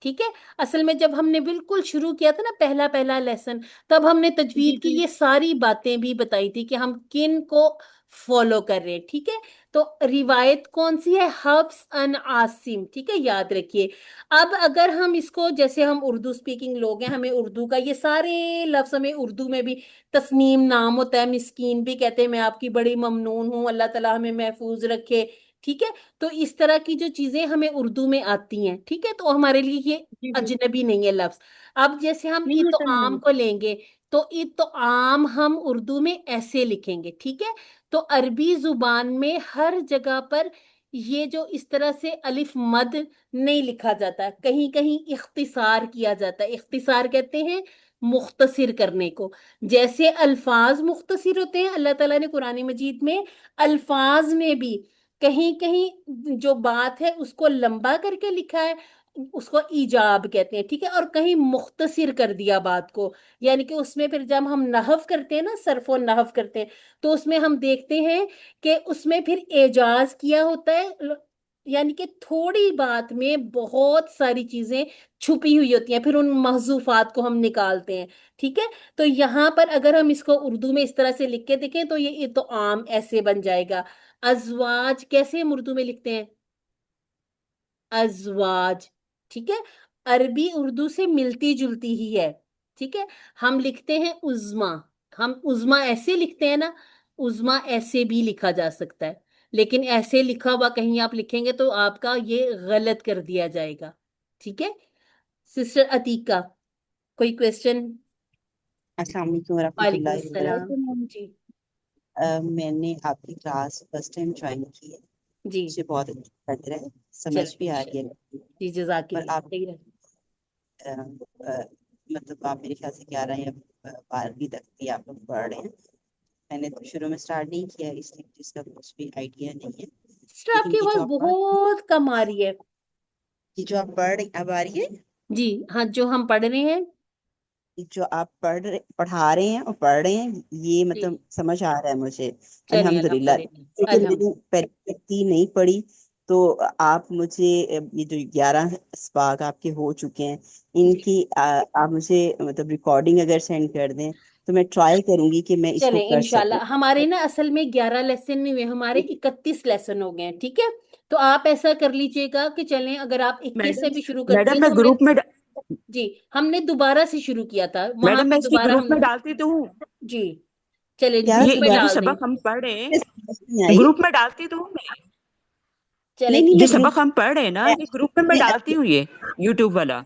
ٹھیک ہے۔ اصل میں جب ہم نے بالکل شروع کیا تھا نا پہلا پہلا لیسن، تب ہم نے جی تجوید کی جی یہ ساری باتیں بھی بتائی تھی کہ ہم کن کو فالو کر رہے ہیں، ٹھیک ہے۔ تو روایت کون سی ہے؟ حفص ان عاصم، ٹھیک ہے، یاد رکھیے۔ اب اگر ہم اس کو، جیسے ہم اردو سپیکنگ لوگ ہیں، ہمیں اردو کا یہ سارے لفظ ہمیں اردو میں بھی، تسنیم نام ہوتا ہے، مسکین بھی کہتے ہیں، میں آپ کی بڑی ممنون ہوں، اللہ تعالیٰ ہمیں محفوظ رکھے، ٹھیک ہے۔ تو اس طرح کی جو چیزیں ہمیں اردو میں آتی ہیں، ٹھیک ہے، تو ہمارے لیے یہ جی جی اجنبی نہیں ہے لفظ۔ اب جیسے ہم نہیں، یہ تو تو عام نہیں کو لیں گے، تو تو عام ہم اردو میں ایسے لکھیں گے، ٹھیک ہے۔ تو عربی زبان میں ہر جگہ پر یہ جو اس طرح سے الف مد نہیں لکھا جاتا، کہیں کہیں اختصار کیا جاتا ہے۔ اختصار کہتے ہیں مختصر کرنے کو، جیسے الفاظ مختصر ہوتے ہیں، اللہ تعالیٰ نے قرآن مجید میں الفاظ میں بھی کہیں کہیں جو بات ہے اس کو لمبا کر کے لکھا ہے، اس کو ایجاب کہتے ہیں، ٹھیک ہے، اور کہیں مختصر کر دیا بات کو، یعنی کہ اس میں پھر جب ہم نحو کرتے ہیں نا، صرف و نحو کرتے ہیں، تو اس میں ہم دیکھتے ہیں کہ اس میں پھر اعجاز کیا ہوتا ہے، یعنی کہ تھوڑی بات میں بہت ساری چیزیں چھپی ہوئی ہوتی ہیں، پھر ان محذوفات کو ہم نکالتے ہیں، ٹھیک ہے۔ تو یہاں پر اگر ہم اس کو اردو میں اس طرح سے لکھ کے دیکھیں تو یہ تو عام ایسے بن جائے گا۔ ازواج کیسے ہم اردو میں لکھتے ہیں؟ ازواج، ٹھیک ہے، عربی اردو سے ملتی جلتی ہی ہے، ٹھیک ہے۔ ہم لکھتے ہیں عظما، ہم عظما ایسے لکھتے ہیں نا، عظما ایسے بھی لکھا جا سکتا ہے، لیکن ایسے لکھا ہوا کہیں آپ لکھیں گے تو آپ کا یہ غلط کر دیا جائے گا، ٹھیک ہے۔ سسٹر عتیقہ، کوئی کوشچن؟ السلام علیکم ورحمۃ وعلیکم اللہ السلام، وبرکاتہ۔ جی میں نے آپ کی کلاس فرسٹ ٹائم جوائن کی ہے، جی، مجھے بہت اچھا لگ رہا ہے، سمجھ چلیں بھی آ رہی انشاءاللہ، ہے۔ جی جزاک پر اللہ، آپ صحیح رہے۔ مطلب آپ میرے خیال سے 11 یا 12ویں تک بھی آپ لوگ پڑھ رہے ہیں۔ میں نے تو شروع میں اسٹارٹ نہیں کیا، اس لیے اس کا کچھ بھی آئیڈیا نہیں ہے، سسٹر آپ لیکن کی یہ جو آواز آپ پڑھ بہت کم آ رہی ہے۔ یہ جو آپ پڑھ رہے اب آ رہی ہے؟ جی ہاں، جو ہم پڑھ رہے ہیں، جو آپ پڑھا رہے ہیں اور پڑھ رہے ہیں، یہ جی مطلب سمجھ آ رہا ہے مجھے، چلیں الحمدللہ۔ الحمدللہ، لیکن میں الحمد نے پہلی نہیں پڑھی، تو آپ مجھے یہ جو 11 اسباق آپ کے ہو چکے ہیں، ان جی کی آپ مجھے مطلب ریکارڈنگ اگر سینڈ کر دیں تو میں ٹرائی کروں گی کہ میں اس کو چلیں کر انشاءاللہ۔ سکوں۔ ہمارے نا اصل میں 11 لیسن نہیں ہوئے، ہمارے 31 لیسن ہو گئے ہیں، ٹھیک ہے۔ تو آپ ایسا کر لیجئے گا کہ چلیں اگر آپ 21 سے میڈم بھی شروع کرتی میڈم ہیں میں تو ہم نے، گروپ میں جی ہم نے دوبارہ سے شروع کیا تھا، وہاں میڈم پہ میں اس کے دوبارہ گروپ ہم، میں ڈالتی تو ہوں، جی چلیں کیا گروپ میں یہ جو ڈال دیں، سبق ہم پڑھ رہے ہیں نہیں آئی؟ گروپ میں ڈالتی تو ہوں میں، چلیں نہیں نہیں، جو میں ٹھیک ہے، گروپ سبق ہم پڑھ رہے ہیں نا یہ گروپ میں میں ڈالتی ہوں، یہ یوٹیوب والا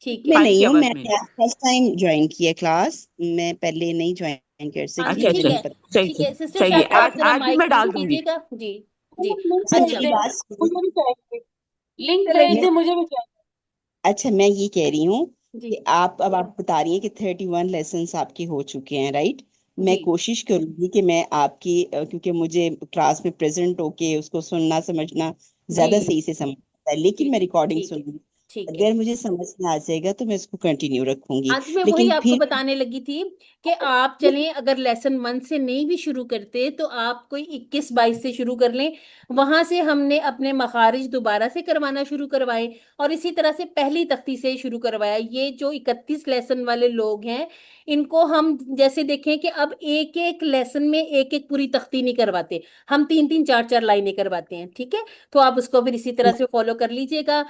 ٹھیک ہے، میں فائل نہیں کی ہوں، آواز میں میں۔ فرسٹ ٹائم جوائن کی ہے کلاس، میں پہلے نہیں جوائن کر ہاں سکی، جی اچھا مجھے اچھا، ٹھیک نہیں ہے، پتا۔ صحیح ٹھیک صحیح ہے سسٹر صحیح ہے، شاہدہ آپ ذرا آج بھی مائک میں میوٹ ڈال دوں گی۔ کیجیے گا، جی جی لنک اچھا بھیج اچھا، دیں، میری بات سنو، مجھے بھی چاہیے، لنک چلیں بھیج میں دیں، مجھے بھی چاہیے۔ اچھا میں یہ کہہ رہی ہوں جی کہ آپ بتا رہی ہیں کہ 31 لیسنس آپ کے ہو چکے ہیں، رائٹ؟ میں جی کوشش کروں گی کہ میں آپ کی کیونکہ مجھے کلاس میں پریزنٹ ہو کے اس کو سننا سمجھنا جی زیادہ صحیح سے سمجھ آتا ہے، جی لیکن میں جی ریکارڈنگ ٹھیک ہے، سن لوں گی، ٹھیک ہے۔ اگر مجھے سمجھ میں آ جائے گا تو میں اس کو کنٹینیو رکھوں گی، آج میں وہی لیکن آپ کو پھر بتانے لگی تھی کہ آپ چلیں اگر لیسن 1 سے نہیں بھی شروع کرتے تو آپ کوئی 21-22 سے شروع کر لیں، وہاں سے ہم نے اپنے مخارج دوبارہ سے کروانا شروع کروائے، اور اسی طرح سے پہلی تختی سے شروع کروایا۔ یہ جو 31 لیسن والے لوگ ہیں ان کو ہم جیسے دیکھیں کہ اب ایک ایک لیسن میں ایک ایک پوری تختی نہیں کرواتے، ہم 3-3 4-4 لائنیں کرواتے ہیں، ٹھیک ہے۔ تو آپ اس کو پھر اسی طرح سے فالو کر لیجئے گا۔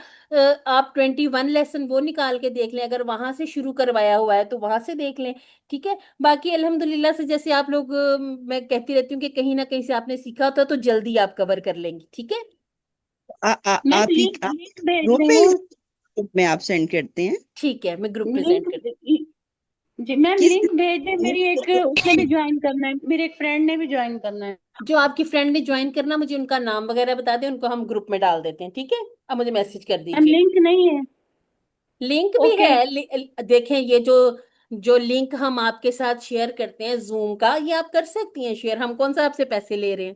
آپ 21 لیسن وہ نکال کے دیکھ لیں، اگر وہاں سے شروع کروایا ہوا ہے تو وہاں سے دیکھ لیں، ٹھیک ہے۔ باقی الحمدللہ سے جیسے آپ لوگ، میں کہتی رہتی ہوں کہ کہیں نہ کہیں سے آپ نے سیکھا ہوتا تو جلدی آپ کور کر لیں گی، ٹھیک ہے۔ میم آپ ہی لنک بھیج گروپ رہی ہوں، میں آپ سینڈ کرتے ہیں ٹھیک ہے، میں گروپ پہ سینڈ لنک، کر، جی میم کس لنک بھیج دیں، میری ایک اس نے بھی جوائن کرنا ہے، میری ایک فرینڈ نے بھی جوائن کرنا ہے۔ جو آپ کی فرینڈ نے جوائن کرنا مجھے ان کا نام وغیرہ بتا دیں، ان کو ہم گروپ میں ڈال دیتے ہیں، ٹھیک ہے۔ اب مجھے میسج کر میم دیجئے، لنک نہیں ہے، لنک بھی اوکے، ہے، دیکھیں یہ جو لنک ہم آپ کے ساتھ شیئر کرتے ہیں زوم کا، یہ آپ کر سکتی ہیں شیئر، ہم کون سا آپ سے پیسے لے رہے ہیں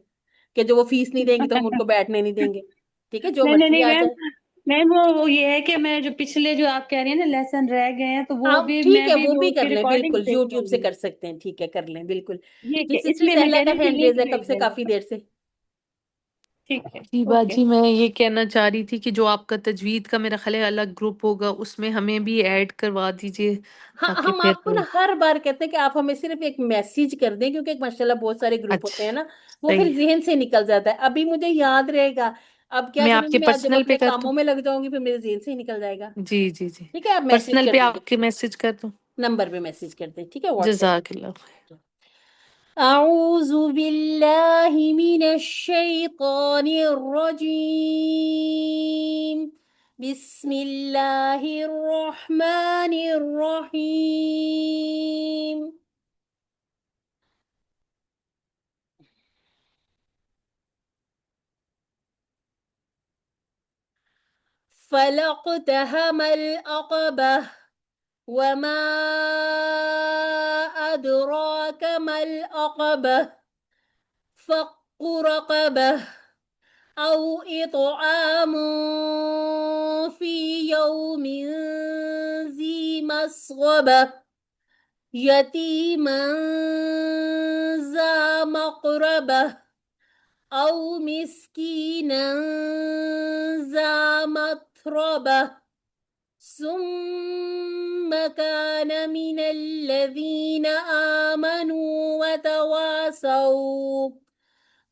کہ جو وہ فیس نہیں دیں گی تو ہم ان کو بیٹھنے نہیں دیں گے، ٹھیک ہے، جو نہیں نہیں مرضی نہیں آ میم، جائے۔ میم وہ یہ ہے کہ میں جو پچھلے جو آپ کہہ رہی ہیں نا لیسن رہ گئے ہیں تو وہ آپ بھی ٹھیک میں ہے بھی وہ وہ بھی اس کر کی لیں، ریکارڈنگ بالکل دیکھ یوٹیوب لوں سے گی. کر سکتے ہیں، ٹھیک ہے کر لیں بالکل. یہ جی کہ اس سسٹر لیے میں سہلا کہہ کا رہی ہوں کہ ہینڈ ریز لنک ہے کب بھیج سے، دینا. کافی دیر سے. ٹھیک ہے جی اوکے. باجی میں یہ کہنا چاہ رہی تھی کہ جو آپ کا تجوید کا میرا خیال ہے الگ گروپ ہوگا، اس میں ہمیں بھی ایڈ کروا دیجیے ہاں تاکہ ہم آپ کو پھر. نا ہر بار کہتے ہیں کہ آپ ہمیں صرف ایک میسیج کر دیں، کیونکہ ماشاءاللہ بہت سارے گروپ ہوتے ہیں اچھا نا، وہ پھر صحیح ہے. ذہن سے نکل جاتا ہے. ابھی مجھے یاد رہے گا، اب کیا میں کروں آپ گی، کے میں جب پرسنل پہ اپنے کر دوں؟ کاموں میں لگ جاؤں گی پھر میرے ذہن سے ہی نکل جائے گا. جی جی جی، ٹھیک ہے آپ میسج پرسنل کر پہ دیجیے، آپ کے میسج کر دوں. نمبر پہ میسج کر دیں، ٹھیک ہے واٹس ایپ. جزاک اللہ خیر. أعوذ بالله من الشيطان الرجيم. بسم الله الرحمن الرحيم. فلاقتحم العقبة وما أدراك ما العقبة فك رقبة أو إطعام في يوم ذي مسغبة يتيما ذا مقربة أو مسكينا ذا متربة ثم كان من الذين آمنوا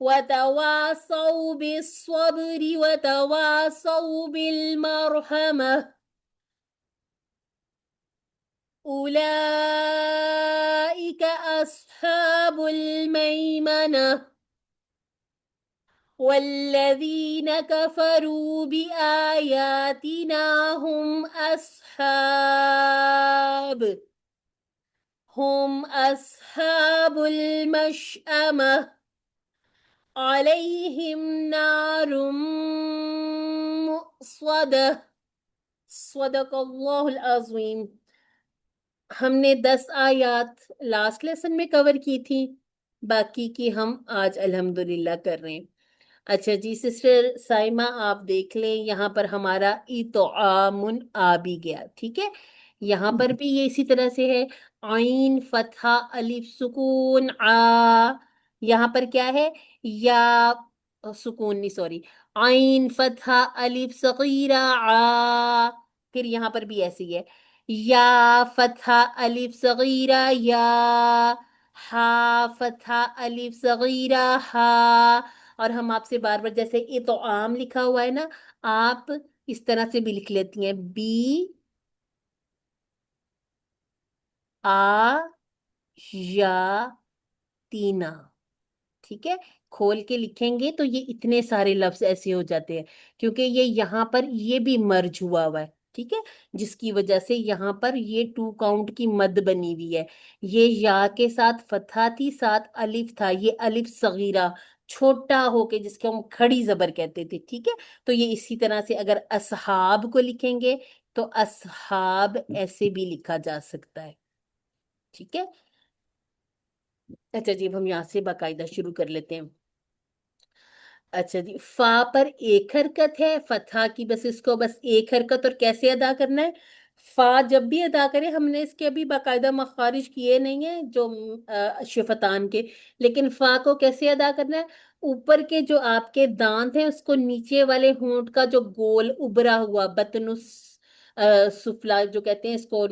وتواصوا بالصبر وتواصوا بالمرحمة أولئك أصحاب الميمنة والذين كفروا بآياتنا هم أصحاب المشأمة عليهم نار مؤصدة صدق اللہ العظیم. ہم نے 10 آیات لاسٹ لیسن میں کور کی تھی، باقی کی ہم آج الحمدللہ کر رہے ہیں. اچھا جی سسٹر سائمہ آپ دیکھ لیں، یہاں پر ہمارا اطعام آ بھی گیا، ٹھیک ہے. یہاں پر بھی یہ اسی طرح سے ہے، عین فتحہ الف سکون آ. یہاں پر کیا ہے، یا سکون نہیں سوری، عین فتحہ الف صغیرہ آ. پھر یہاں پر بھی ایسی ہے، یا فتحہ الف صغیرہ یا، ہا فتحہ الف صغیرہ ہا. اور ہم آپ سے بار بار جیسے اطعام لکھا ہوا ہے نا، آپ اس طرح سے بھی لکھ لیتی ہیں، بی آ یا تینا. ٹھیک ہے، کھول کے لکھیں گے تو یہ اتنے سارے لفظ ایسے ہو جاتے ہیں، کیونکہ یہ یہاں پر یہ بھی مرج ہوا ہوا ہے، ٹھیک ہے، جس کی وجہ سے یہاں پر یہ 2 کاؤنٹ کی مد بنی ہوئی ہے. یہ یا کے ساتھ فتحہ تھی، ساتھ الف تھا، یہ الف صغیرہ چھوٹا ہو کے جس کو ہم کھڑی زبر کہتے تھے، ٹھیک ہے. تو یہ اسی طرح سے اگر اصحاب کو لکھیں گے تو اصحاب ایسے بھی لکھا جا سکتا ہے، ٹھیک ہے. اچھا جی اب ہم یہاں سے باقاعدہ شروع کر لیتے ہیں. اچھا جی، فا پر ایک حرکت ہے، فتحہ کی بس اس کو بس ایک حرکت، اور کیسے ادا کرنا ہے. فا جب بھی ادا کرے، ہم نے اس کے ابھی باقاعدہ مخارج کیے نہیں ہیں جو شفتان کے، لیکن فا کو کیسے ادا کرنا ہے. اوپر کے جو آپ کے دانت ہیں اس کو نیچے والے ہونٹ کا جو گول ابھرا ہوا بطن سفلا جو کہتے ہیں اس کو،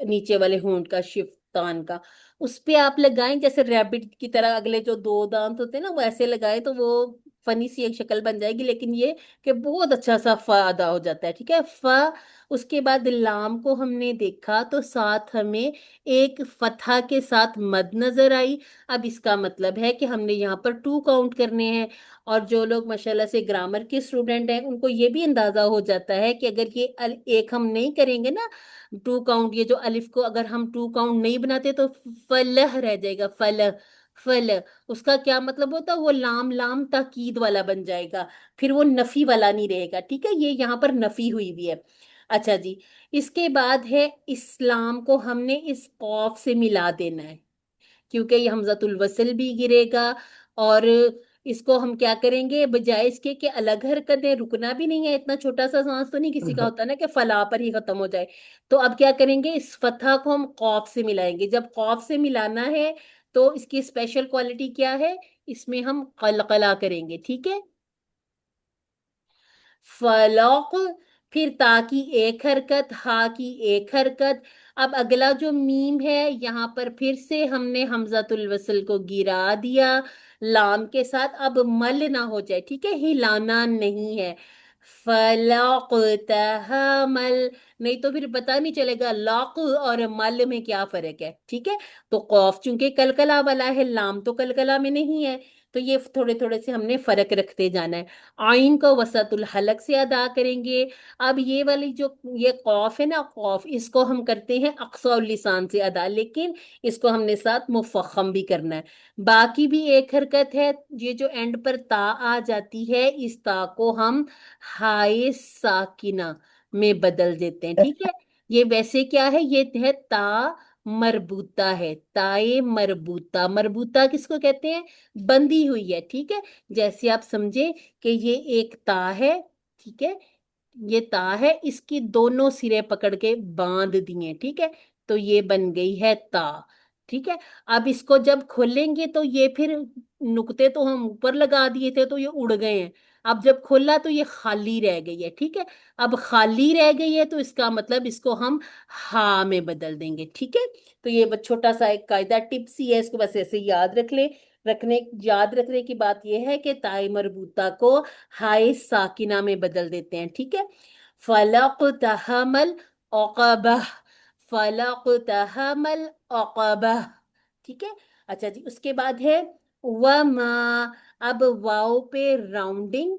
نیچے والے ہونٹ کا شفتان کا، اس پہ آپ لگائیں جیسے ریبٹ کی طرح. اگلے جو 2 دانت ہوتے ہیں نا وہ ایسے لگائے تو وہ فنی سی ایک شکل بن جائے گی، لیکن یہ کہ بہت اچھا سا فا ادا ہو جاتا ہے، ٹھیک ہے. فا، اس کے بعد لام کو ہم نے دیکھا تو ساتھ ہمیں ایک فتحہ کے ساتھ مد نظر آئی. اب اس کا مطلب ہے کہ ہم نے یہاں پر 2 کاؤنٹ کرنے ہیں، اور جو لوگ ماشاءاللہ سے گرامر کے اسٹوڈنٹ ہیں ان کو یہ بھی اندازہ ہو جاتا ہے کہ اگر یہ ایک ہم نہیں کریں گے نا 2 کاؤنٹ، یہ جو الف کو اگر ہم 2 کاؤنٹ نہیں بناتے تو فلح رہ جائے گا، فلح فلح. اس کا کیا مطلب ہوتا ہے، وہ لام لام تاکید والا بن جائے گا، پھر وہ نفی والا نہیں رہے گا، ٹھیک ہے. یہ یہاں پر نفی ہوئی بھی ہے. اچھا جی، اس کے بعد ہے اسلام کو ہم نے اس قوف سے ملا دینا ہے، کیونکہ یہ حمزۃ الوصل بھی گرے گا، اور اس کو ہم کیا کریں گے، بجائے اس کے کہ الگ حرکت دیں، رکنا بھی نہیں ہے، اتنا چھوٹا سا سانس تو نہیں کسی کا ہوتا نا کہ فلاں پر ہی ختم ہو جائے. تو اب کیا کریں گے، اس فتح کو ہم قوف سے ملائیں گے. جب قوف سے ملانا ہے تو اس کی اسپیشل کوالٹی کیا ہے، اس میں ہم قلقلہ کریں گے. ٹھیک ہے، فلوق، پھر تا کی ایک حرکت، ہا کی ایک حرکت. اب اگلا جو میم ہے یہاں پر پھر سے ہم نے حمزۃ الوصل کو گرا دیا لام کے ساتھ. اب مل نہ ہو جائے، ٹھیک ہے، ہلانا نہیں ہے. فلاق مل، نہیں تو پھر پتا نہیں چلے گا لاق اور مل میں کیا فرق ہے. ٹھیک ہے، تو قوف چونکہ کلکلا والا ہے، لام تو کلکلا میں نہیں ہے، تو یہ تھوڑے تھوڑے سے ہم نے فرق رکھتے جانا ہے. آئین کو وسط الحلق سے ادا کریں گے. اب یہ والی جو یہ قوف ہے نا، قوف، اس کو ہم کرتے ہیں اقصی اللسان سے ادا، لیکن اس کو ہم نے ساتھ مفخم بھی کرنا ہے. باقی بھی ایک حرکت ہے، یہ جو اینڈ پر تا آ جاتی ہے، اس تا کو ہم ہائے ساکنہ میں بدل دیتے ہیں. ٹھیک ہے، یہ ویسے کیا ہے، یہ ہے تا مربوطہ ہے. تائے مربوطہ، مربوطہ کس کو کہتے ہیں، بندھی ہوئی ہے. ٹھیک ہے، جیسے آپ سمجھے کہ یہ ایک تا ہے، ٹھیک ہے، یہ تا ہے، اس کی دونوں سرے پکڑ کے باندھ دیے. ٹھیک ہے، تو یہ بن گئی ہے تا. ٹھیک ہے، اب اس کو جب کھولیں گے تو یہ پھر نقطے تو ہم اوپر لگا دیے تھے تو یہ اڑ گئے ہیں. اب جب کھولا تو یہ خالی رہ گئی ہے. ٹھیک ہے، اب خالی رہ گئی ہے تو اس کا مطلب اس کو ہم ہا میں بدل دیں گے. ٹھیک ہے، تو یہ بس چھوٹا سا ایک قاعدہ ٹپس ہی ہے، اس کو بس ایسے یاد رکھ لیں. یاد رکھنے کی بات یہ ہے کہ تائے مربوطہ کو ہائے ساکنہ میں بدل دیتے ہیں. ٹھیک ہے، فلق تحمل عقبہ، فلق تحمل عقبہ. ٹھیک ہے، اچھا جی، اس کے بعد ہے وما. اب واؤ پہ راؤنڈنگ،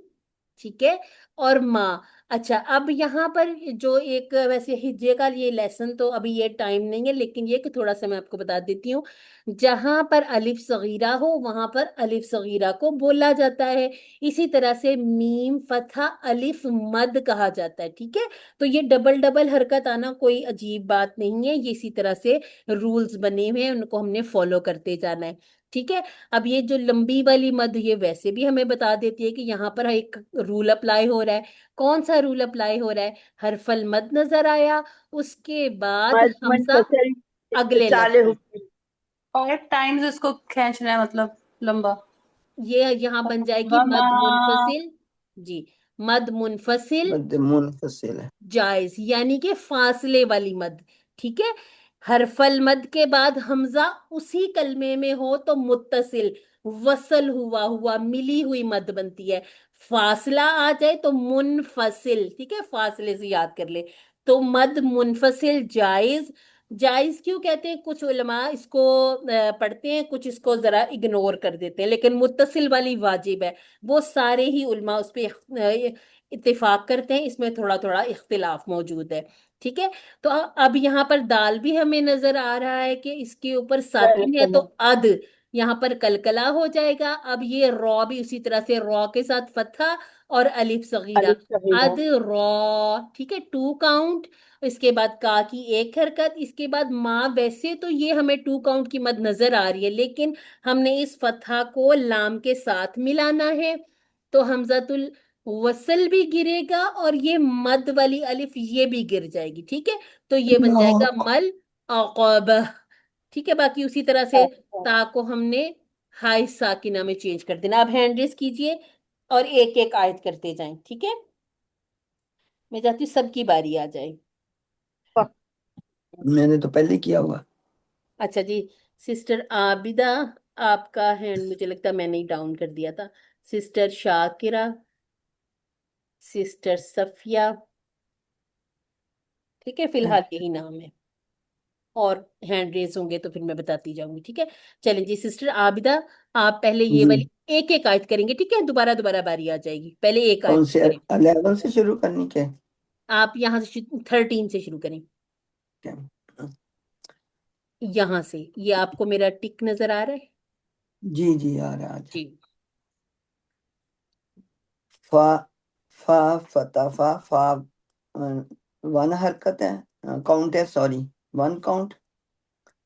ٹھیک ہے، اور ماں. اچھا، اب یہاں پر جو ایک ویسے ہجے کا یہ لیسن تو ابھی یہ ٹائم نہیں ہے، لیکن یہ کہ تھوڑا سا میں آپ کو بتا دیتی ہوں. جہاں پر الف صغیرہ ہو وہاں پر الف صغیرہ کو بولا جاتا ہے. اسی طرح سے میم فتح الف مد کہا جاتا ہے. ٹھیک ہے، تو یہ ڈبل ڈبل حرکت آنا کوئی عجیب بات نہیں ہے، یہ اسی طرح سے رولز بنے ہوئے ہیں، ان کو ہم نے فالو کرتے جانا ہے. ٹھیک ہے، اب یہ جو لمبی والی مد یہ ویسے بھی ہمیں بتا دیتی ہے کہ یہاں پر ایک رول اپلائی ہو رہا ہے. کون سا رول اپلائی ہو رہا ہے، حرف المد نظر آیا، اس کے بعد مد حمزہ منفصل اگلے چالے لفظ میں. ہوتی 5 ٹائمز اس کو کھینچنا ہے، مطلب لمبا. یہ یہاں بن جائے گی وما مد منفصل. جی، مد منفصل مد منفصل ہے. جائز، یعنی کہ فاصلے والی مد. ٹھیک ہے، حرف المد کے بعد حمزہ اسی کلمے میں ہو تو متصل، وصل ہوا ملی ہوئی مد بنتی ہے. فاصلہ آ جائے تو منفصل. ٹھیک ہے، فاصلے سے یاد کر لے. تو مد منفصل جائز. جائز کیوں کہتے ہیں، کچھ علماء اس کو پڑھتے ہیں، کچھ اس کو ذرا اگنور کر دیتے ہیں، لیکن متصل والی واجب ہے. وہ سارے ہی علماء اس پہ اتفاق کرتے ہیں، اس میں تھوڑا تھوڑا اختلاف موجود ہے. ٹھیک ہے، تو اب یہاں پر دال بھی ہمیں نظر آ رہا ہے کہ اس کے اوپر ساکن ہے، تو اد یہاں پر کلکلا ہو جائے گا. اب یہ را بھی اسی طرح سے را کے ساتھ فتحہ اور الف صغیرہ، الف صغیرہ. اد را. ٹھیک ہے، 2 کاؤنٹ. اس کے بعد کا کی ایک حرکت. اس کے بعد ماں، ویسے تو یہ ہمیں 2 کاؤنٹ کی مد نظر آ رہی ہے، لیکن ہم نے اس فتحہ کو لام کے ساتھ ملانا ہے، تو حمزۃ الوصل بھی گرے گا اور یہ مد والی الف یہ بھی گر جائے گی. ٹھیک ہے، تو یہ بن جائے گا مل عقبہ. ٹھیک ہے، باقی اسی طرح سے تا کو ہم نے ہائی ساکنہ میں چینج کر دینا. اب ہینڈ ریس کیجئے اور ایک ایک آیت کرتے جائیں. ٹھیک ہے، میں چاہتی ہوں سب کی باری آ جائے. میں نے تو پہلے کیا ہوا. اچھا جی، سسٹر عابدہ، آپ کا ہینڈ مجھے لگتا ہے میں نے ڈاؤن کر دیا تھا. Sister Shakira, sister Safia. ٹھیک ہے، فی الحال یہی نام ہے، اور ہینڈ ریز ہوں گے تو پھر میں بتاتی جاؤں گی. ٹھیک ہے، چلیں جی، سسٹر عابدہ آپ پہلے یہ جی، والی ایک ایک آیت کریں گے. ٹھیک ہے، دوبارہ باری آ جائے گی، پہلے ایک کون آیت سے کریں. 11 سے شروع کرنی کے؟ آپ یہاں سے 13 سے شروع کریں. یہاں سے یہ آپ کو میرا ٹک نظر آ رہا ہے؟ جی جی، آ رہا ہے. جی، فا، فا فتح فا 1 حرکت ہے، کاؤنٹ ہے، سوری 1 کاؤنٹ،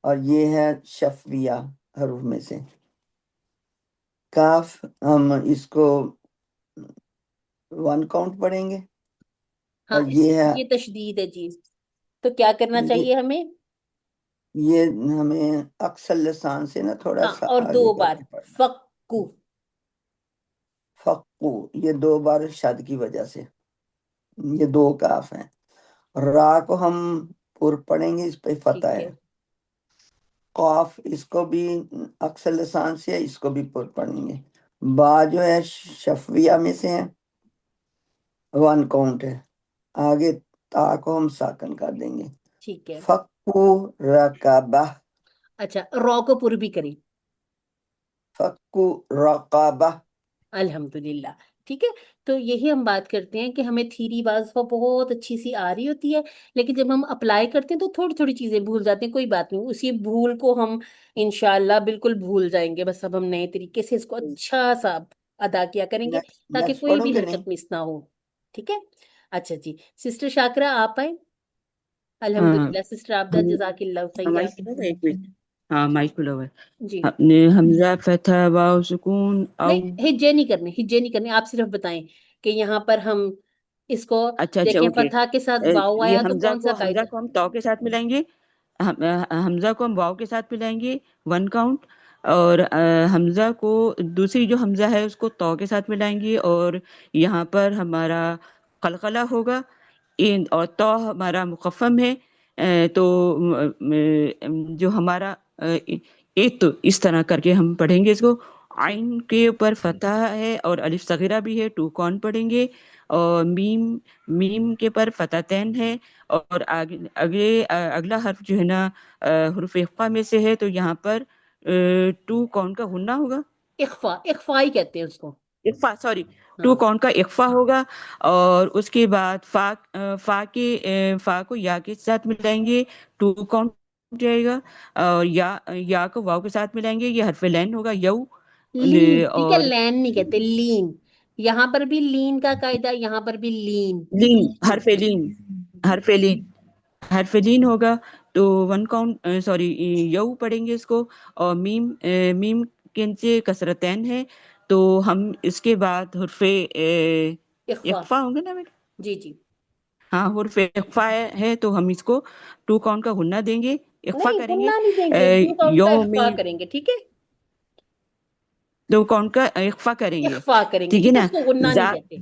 اور یہ ہے شفویہ حروف میں سے. काफ हम इसको 1 काउंट पढ़ेंगे हाँ, और ये है ये तशदीद है जी, तो क्या करना चाहिए हमें? ये हमें अक्सर लिसान से ना थोड़ा हाँ, सा और आगे 2 बार करके पढ़ना। फक्कू। फक्कू, ये 2 बार शद की वजह से, ये 2 काफ हैं। रा को हम पुर पढ़ेंगे, इस पे फतह ठीक है। है। कौफ, इसको भी अक्सर लिसान से है, इसको भी पुर पढ़ेंगे। बा जो है शफविया में से है, 1 काउंट है। आगे ता को हम साकन कर देंगे। ठीक है। फक्कू रकाबा, अच्छा, रॉ को पुर भी करें। फक्कू रकाबा। अल्हम्दुलिल्लाह। ठीक है, तो यही हम बात करते हैं कि हमें थीरी वाज़फ़ा बहुत अच्छी सी आ रही होती है, लेकिन जब हम अप्लाई करते हैं तो थोड़ी थोड़ी चीज़ें भूल जाते हैं। कोई बात नहीं, उसी भूल को हम इंशाल्लाह बिल्कुल भूल जाएंगे। बस अब हम नए तरीके से इसको अच्छा सा अदा किया करेंगे ताकि नेक्स्ट कोई भी पढ़ोगे हरकत नहीं? मिस ना हो। ठीक है। अच्छा जी, सिस्टर शाकरा आप आए। हाँ अल्हम्दुलिल्लाह सिस्टर आबदा, हम जज़ाकिल्लाह खैरा। माइक खुला हुआ है, एक मिनट। हाँ माइक खुला हुआ है। जी, हमने हमजा फतह वाव सुकून नहीं औ। हिज्जे नहीं करने, हिज्जे नहीं करने, आप सिर्फ बताएं कि यहाँ पर हम इसको अच्छा अच्छा देखें, ओके। फतहा के साथ वाव ये आया तो कौन सा हमजा कायदा? को हम तौ के साथ मिलाएंगे। हमजा को हम वाव के साथ मिलाएंगे 1 काउंट। और हमजा को दूसरी जो हमजा है उसको तौ के साथ मिलाएंगे और यहाँ पर हमारा कलकला होगा। इन और तौ हमारा मुकफ़म है। तो जो हमारा एक तो इस तरह करके हम पढ़ेंगे इसको। आइन के ऊपर फतह है और अलिफ सगीरा भी है, 2 कौन पढ़ेंगे। और मीम मीम के पर फतहतैन है और आगे आगे अगला हर्फ जो है ना हुर्फ इख्फा में से है, तो यहाँ पर 2 कौन का गुन्ना होगा। इख्फा, इख्फा ही कहते हैं उसको। इख्फा सॉरी, 2 हाँ, कौन का इख्फा होगा। और उसके बाद फा को या के साथ मिलाएंगे, 2 कौन जाएगा। और या को वाव के साथ मिलाएंगे, ये हरफ लैन होगा यऊ। लीन, ठीक है, और लैन नहीं कहते, लीन। यहाँ पर भी लीन का कायदा, यहाँ पर भी लीन। लीन हरफ लीन होगा। तो 1 काउंट सॉरी यऊ पढ़ेंगे इसको। और मीम के नीचे कसरतैन है, तो हम इसके बाद हुर्फे इख्फा, इख्फा होंगे ना बेटा। जी जी। हाँ हुर्फ इख्फा है, तो हम इसको 2 काउंट का गुन्ना देंगे, इख्फा नहीं, करेंगे। गुन्ना नहीं देंगे, 2 काउंट का यौम इख्फा करेंगे, ठीक है। 2 काउंट का इख्फा करेंगे, इख्फा करेंगे, ठीक है ठीक है, ना। उसको गुन्ना नहीं जा कहते।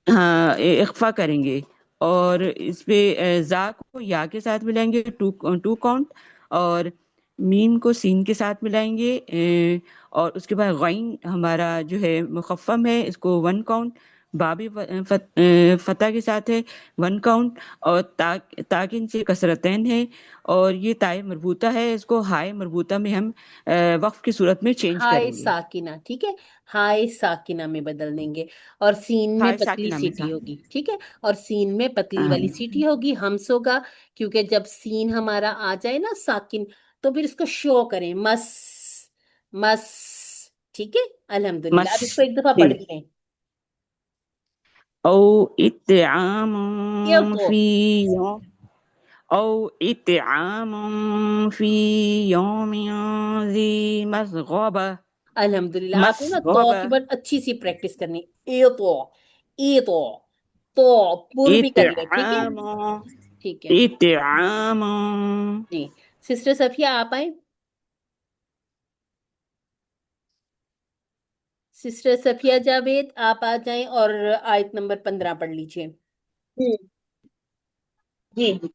हाँ इख्फा करेंगे। और इस पे जा को या के साथ मिलाएंगे, 2 काउंट। और मीम को सीन के साथ मिलाएंगे। और उसके बाद गैन हमारा जो है मुखफ़्फ़म है, इसको 1 काउंट। बा भी फतह के साथ है, 1 काउंट। और ताकिन से कसरतैन है और ये ताए मरबूता है, इसको हाय मरबूता में हम वक्फ की सूरत में चेंज हाय करेंगे। साकिना, ठीक है, हाय साकिना में बदल देंगे। और सीन में हाय पतली साकिना में सीटी सा होगी, ठीक है। और सीन में पतली हाँ, वाली सीटी होगी, हम्स होगा। क्योंकि जब सीन हमारा आ जाए ना साकिन, तो फिर इसको शो करें, मस मस। ठीक है, अल्हम्दुलिल्लाह। मस अब इसको एक दफा पढ़ ठीक। भी लें। أو إطعام ये तो في يوم أو إطعام في يوم ذي مسغبة अल्हम्दुलिल्लाह, आपने ना तो की مسغبة बहुत अच्छी सी प्रैक्टिस करनी। ए तो पुर भी कर ले, ठीक है। إطعام ठीक है إطعام जी। सिस्टर सफिया आप आए। सिस्टर सफिया जावेद आप आ जाएं और आयत नंबर 15 पढ़ लीजिए। जी जी जी।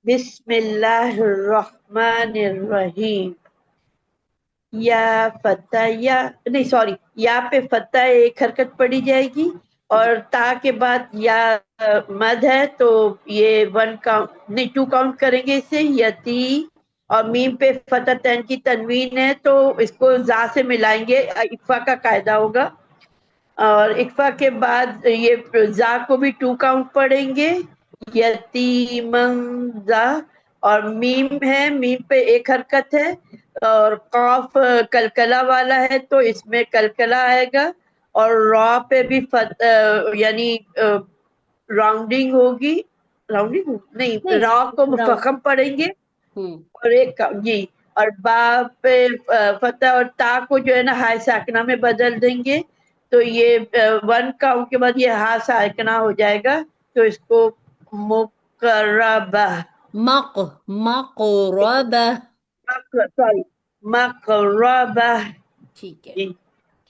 बिस्मिल्लाहिर्रहमानिर्रहीम। या फतह, या नहीं सॉरी, या पे फतह एक हरकत पड़ी जाएगी जी, और ता के बाद या मद है, तो ये 1 काउंट नहीं 2 काउंट करेंगे इसे, यती। और मीम पे फतह तैन की तनवीन है, तो इसको जा से मिलाएंगे, इक्फा का कायदा होगा। और इक्फा के बाद ये जा को भी 2 काउंट पढ़ेंगे, यतीमन जा। और मीम है, मीम पे एक हरकत है। और कॉफ कलकला वाला है, तो इसमें कलकला आएगा। और रॉ पे भी यानी राउंडिंग होगी, राउंडिंग नहीं, नहीं रॉ को राउंड। मुफखम पढ़ेंगे। हम्म। और एक जी, और बा पे फतह और ता को जो है ना हाय साकिना में बदल देंगे, तो ये 1 काउंट के बाद ये हा साकिना हो जाएगा, तो इसको मुकर्रबा, मक़रबा। सॉरी, मकरबा। ठीक है, जी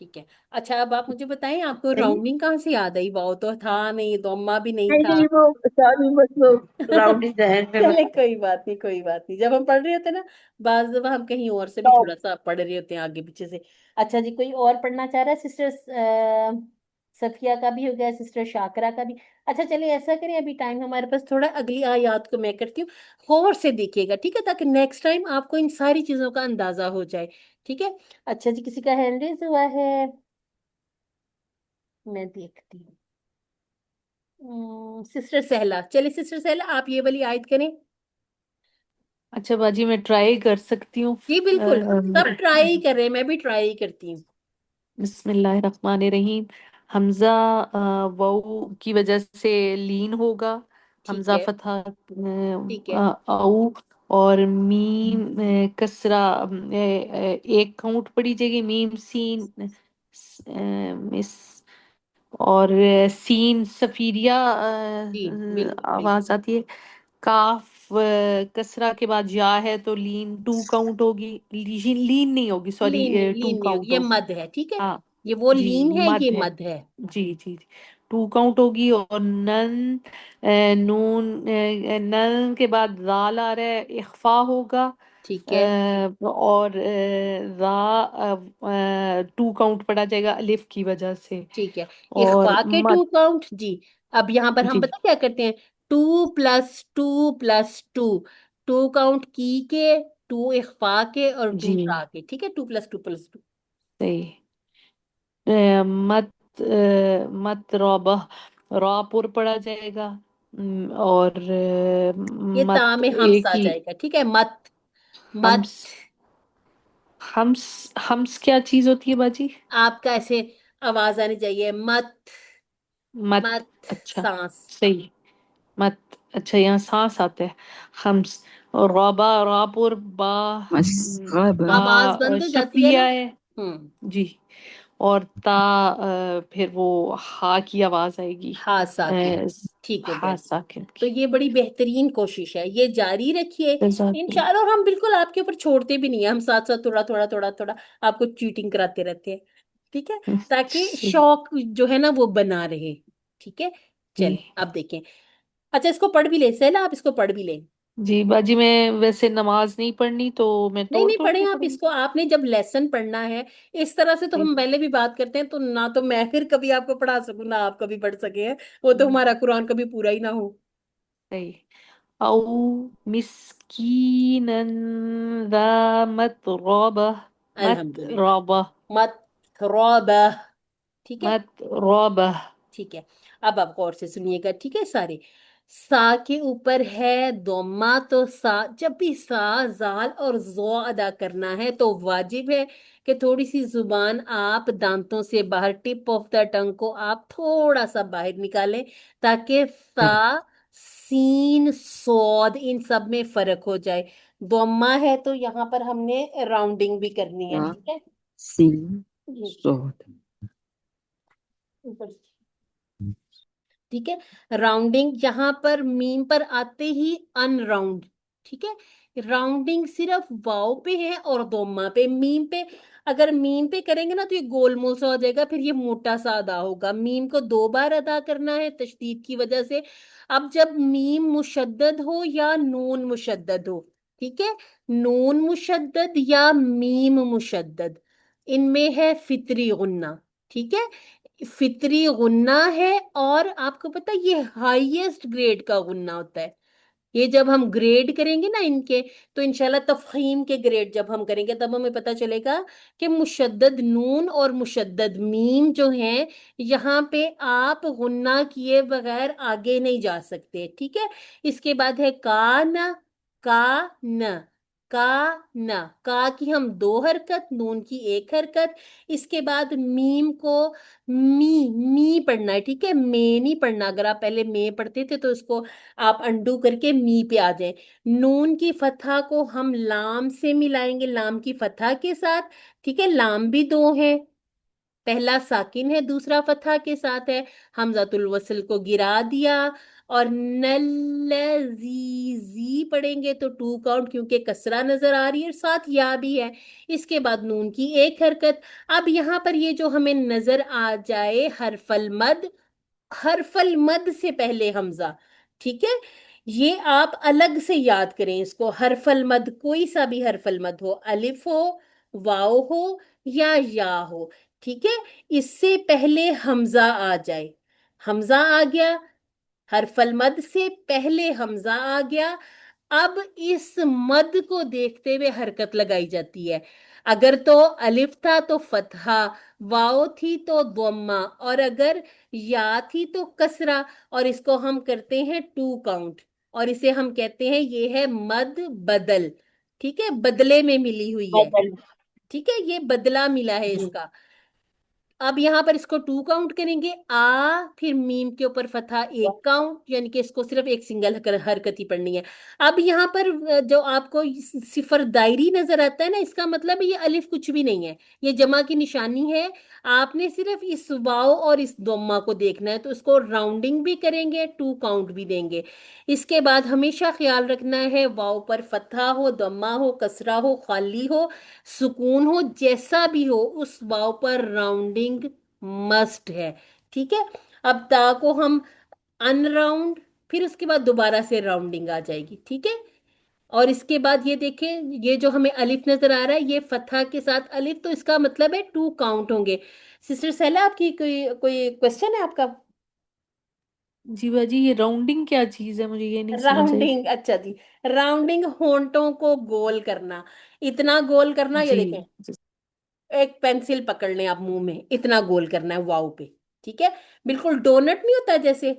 ठीक है। अच्छा, अब आप मुझे बताएं, आपको सही। राउंडिंग कहाँ से याद आई? वाव तो था नहीं, दोम्मा भी नहीं नहीं था। नहीं, वो सॉरी, बस वो राउंड जहन में चले, मतलब। कोई बात नहीं, कोई बात नहीं। जब हम पढ़ रहे होते हैं ना, बाज दफा हम कहीं और से भी तो थोड़ा सा पढ़ रहे होते हैं, आगे पीछे से। अच्छा जी, कोई और पढ़ना चाह रहा है? सिस्टर सफिया का भी हो गया, सिस्टर शाकरा का भी। अच्छा चलिए, ऐसा करें, अभी टाइम हमारे पास थोड़ा, अगली आयत को मैं करती हूँ। गौर से देखिएगा, ठीक है, ताकि नेक्स्ट टाइम आपको इन सारी चीजों का अंदाजा हो जाए। ठीक है। अच्छा जी, किसी का हैंड रेज हुआ है? मैं देखती हूँ। सिस्टर सहला, चलिए सिस्टर सहला, आप ये वाली आयत करें। अच्छा बाजी, मैं ट्राई कर सकती हूँ। जी बिल्कुल, सब ट्राई कर रहे हैं, मैं भी ट्राई करती हूँ। बिस्मिल्लाहिर्रहमानिर्रहीम। हमजा वाऊ की वजह से लीन होगा। ठीक हमजा है, फतहा ठीक है, औ, और मीम कसरा एक काउंट पड़ी जाएगी। मीम सीन मिस, और सीन सफीरिया जी बिल्कुल बिल्कुल। आवाज आती है। काफ कसरा के बाद या है तो लीन टू काउंट होगी। लीन नहीं होगी, लीन नहीं, सॉरी, टू लीन नहीं होगी, काउंट ये होगी। मद है, ठीक है। हाँ ये वो जी, लीन है, ये मद है। मद है। जी जी जी, टू काउंट होगी। और नन नून नन के बाद दाल आ रहा है, इख्फा होगा। ठीक है, और रा टू काउंट पड़ा जाएगा अलिफ की वजह से। ठीक है। और इख्फा के मत 2 काउंट जी। अब यहाँ पर हम जी पता क्या करते हैं? 2 + 2 + 2। 2 काउंट की के, 2 इख्फा के, और जी 2 रा के, ठीक है, 2 + 2 + 2। सही। मत मत रौबा, रॉपुर पढ़ा जाएगा। और ये ता मत में हम्स एक आ ही। जाएगा, ठीक है, मत। मत। हम्स, हम्स, हम्स क्या चीज होती है बाजी? आपका ऐसे आवाज आनी चाहिए, मत। मत, मत। अच्छा, सांस। सही। मत, अच्छा, यहाँ सांस आता है। हम्स। और रौबा, रॉपुर, बा, मस्गब। आवाज बंद हो जाती है ना। शफिया है। हम्म। जी। और ता फिर वो हा की आवाज आएगी। हा साकिन। ठीक हो हा गया। साकिन तो की। ये बड़ी बेहतरीन कोशिश है, ये जारी रखिए जज़ाकल्लाह। इंशाल्लाह। और हम बिल्कुल आपके ऊपर छोड़ते भी नहीं है, हम साथ साथ थोड़ा थोड़ा थोड़ा थोड़ा आपको चीटिंग कराते रहते हैं, ठीक है, ताकि सही। शौक जो है ना वो बना रहे। ठीक है। जी चल अब देखें। अच्छा, इसको पढ़ भी ले सहला, आप इसको पढ़ भी ले। जी बाजी, मैं वैसे नमाज नहीं पढ़नी, तो मैं नहीं तोड़ नहीं, तोड़ पढ़े के आप पढ़ूंगी। इसको, आपने जब लेसन पढ़ना है इस तरह से, तो सही। हम पहले भी बात करते हैं, तो ना तो मैं फिर कभी आपको पढ़ा सकूं, ना आप कभी पढ़ सके हैं, वो तो हमारा कुरान कभी पूरा ही ना हो। सही। औ मिस्कीनन ذا मतरबा। अल्हम्दुलिल्लाह। मतरबा। मत रौबा। ठीक है। मतरबा। ठीक है। अब आप गौर से सुनिएगा, ठीक है सारे। सा के ऊपर है दोमा, तो सा, जब भी सा, जाल और जो अदा करना है तो वाजिब है कि थोड़ी सी जुबान आप दांतों से बाहर, टिप ऑफ द टंग को आप थोड़ा सा बाहर निकालें, ताकि सा, सीन, सोद, इन सब में फर्क हो जाए। दोमा है तो यहाँ पर हमने राउंडिंग भी करनी है, ठीक है। सीन जी, सोद। ऊपर। ठीक है। राउंडिंग यहाँ पर मीम पर आते ही अनराउंड, ठीक है। राउंडिंग सिर्फ वाव पे है और दोमा पे। मीम पे, अगर मीम पे करेंगे ना तो ये गोलमोल सा हो जाएगा, फिर ये मोटा सा अदा होगा। मीम को 2 बार अदा करना है तशदीद की वजह से। अब जब मीम मुशद्दद हो या नून मुशद्दद हो, ठीक है, नून मुशद्दद या मीम मुशद्दद, इनमें है फितरी गुन्ना, ठीक है। फितरी गुन्ना है, और आपको पता है ये हाईएस्ट ग्रेड का गुन्ना होता है। ये जब हम ग्रेड करेंगे ना इनके, तो इंशाल्लाह तफहीम के ग्रेड जब हम करेंगे तब हमें पता चलेगा कि मुशद्दद नून और मुशद्दद मीम जो हैं, यहाँ पे आप गुन्ना किए बगैर आगे नहीं जा सकते, ठीक है। इसके बाद है का न, का न, का ना, का की हम 2 हरकत, नून की 1 हरकत, इसके बाद मीम को मी पढ़ना है, ठीक है, मे नहीं पढ़ना। अगर आप पहले मे पढ़ते थे तो इसको आप अंडू करके मी पे आ जाए। नून की फतहा को हम लाम से मिलाएंगे, लाम की फतहा के साथ, ठीक है। लाम भी 2 है, पहला साकिन है, दूसरा फतहा के साथ है। हमजातुल वसल को गिरा दिया और जी पढ़ेंगे तो 2 काउंट, क्योंकि कसरा नजर आ रही है और साथ या भी है। इसके बाद नून की 1 हरकत। अब यहाँ पर ये जो हमें नजर आ जाए हरफल मद, हरफल मद से पहले हमजा, ठीक है, ये आप अलग से याद करें इसको। हरफल मद, कोई सा भी हरफल मद हो, अलिफ हो, वाव हो या हो, ठीक है, इससे पहले हमजा आ जाए। हमजा आ गया, हरफल मद से पहले हमजा आ गया। अब इस मद को देखते हुए हरकत लगाई जाती है। अगर तो अलिफ था तो फतहा, वाओ थी तो द्वम्मा, और अगर या थी तो कसरा। और इसको हम करते हैं 2 काउंट, और इसे हम कहते हैं ये है मद बदल, ठीक है, बदले में मिली हुई है, बदल। ठीक है, ये बदला मिला है जी इसका। अब यहाँ पर इसको 2 काउंट करेंगे, आ फिर मीम के ऊपर फतहा 1 काउंट, यानी कि इसको सिर्फ एक सिंगल हरकत ही पढ़नी है। अब यहाँ पर जो आपको सिफर दायरी नजर आता है ना, इसका मतलब ये अलिफ कुछ भी नहीं है, ये जमा की निशानी है। आपने सिर्फ इस वाव और इस दोम्मा को देखना है, तो इसको राउंडिंग भी करेंगे, 2 काउंट भी देंगे। इसके बाद हमेशा ख्याल रखना है, वाव पर फतहा हो, दम्मा हो, कसरा हो, खाली हो, सुकून हो, जैसा भी हो, उस वाव पर राउंडिंग मस्ट है, ठीक है। अब ता को हम अनराउंड, फिर उसके बाद दोबारा से राउंडिंग आ जाएगी, ठीक है। और इसके बाद ये देखें, ये जो हमें अलिफ नजर आ रहा है, ये फतहा के साथ अलिफ, तो इसका मतलब है 2 काउंट होंगे। सिस्टर सहला, आपकी कोई कोई क्वेश्चन है आपका? जी बाजी, ये राउंडिंग क्या चीज है, मुझे ये नहीं समझ आई। राउंडिंग, अच्छा जी, राउंडिंग होंठों को गोल करना, इतना गोल करना, ये जी देखें, एक पेंसिल पकड़ लें आप मुंह में, इतना गोल करना है वाव पे, ठीक है, बिल्कुल डोनट नहीं होता जैसे,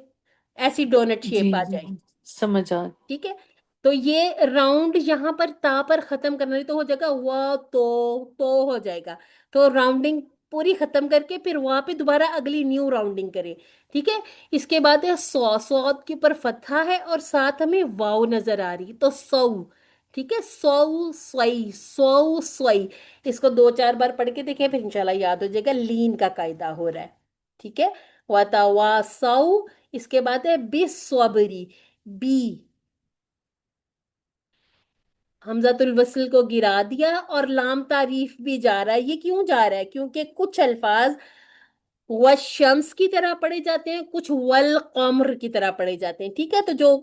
ऐसी डोनट जी शेप आ जी जाए, समझ आ। ठीक है। तो ये राउंड यहाँ पर ता पर खत्म करना, नहीं तो हो जाएगा वाह, तो हो जाएगा। तो राउंडिंग पूरी खत्म करके फिर वहां पे दोबारा अगली न्यू राउंडिंग करें, ठीक है। इसके बाद है सौ, सौद के ऊपर फतहा है और साथ हमें वाव नजर आ रही, तो सौ, ठीक है, सौ स्वई, सौ स्वई। इसको 2-4 बार पढ़ के देखें, फिर इंशाल्लाह याद हो जाएगा, लीन का कायदा हो रहा है, ठीक है। वाता सौ। इसके बाद है बिस्वबरी, बी, हमजातुल वसल को गिरा दिया और लाम तारीफ भी जा रहा है। ये क्यों जा रहा है? क्योंकि कुछ अल्फाज व शम्स की तरह पढ़े जाते हैं, कुछ वल कमर की तरह पढ़े जाते हैं, ठीक है। तो जो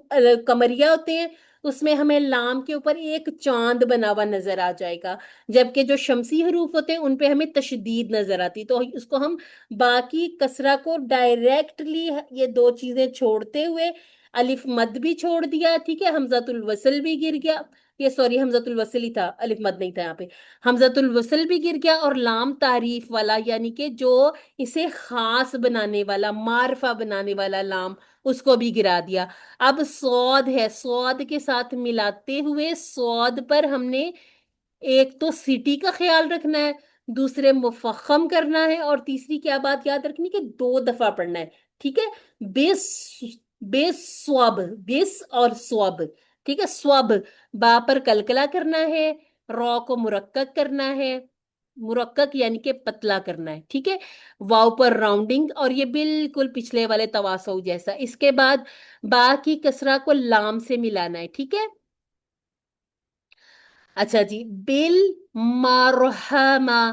कमरिया होते हैं उसमें हमें लाम के ऊपर एक चांद बना हुआ नजर आ जाएगा, जबकि जो शमसी हरूफ होते हैं उन पे हमें तशदीद नजर आती, तो उसको हम बाकी कसरा को डायरेक्टली, ये 2 चीजें छोड़ते हुए, अलिफ मद भी छोड़ दिया, ठीक है, हमजातुल वसल भी गिर गया, ये सॉरी हमजातुल वसल ही था, अलिफ मद नहीं था यहाँ पे, हमजातुल वसल भी गिर गया, और लाम तारीफ वाला, यानी कि जो इसे खास बनाने वाला, मारफा बनाने वाला लाम, उसको भी गिरा दिया। अब सौद है, सौद के साथ मिलाते हुए सौद पर हमने एक तो सिटी का ख्याल रखना है, दूसरे मुफख्खम करना है, और तीसरी क्या बात याद रखनी कि 2 दफा पढ़ना है, ठीक है। बेस, बेस स्वब, बेस और स्वब, ठीक है, स्वब, बा पर कलकला करना है, रॉ को मुरक्कक करना है, मुरक्कक यानी कि पतला करना है, ठीक है। वाव पर राउंडिंग, और ये बिल्कुल पिछले वाले तवासौ जैसा। इसके बाद बा की कसरा को लाम से मिलाना है, ठीक है। अच्छा जी, बिल मारहमा,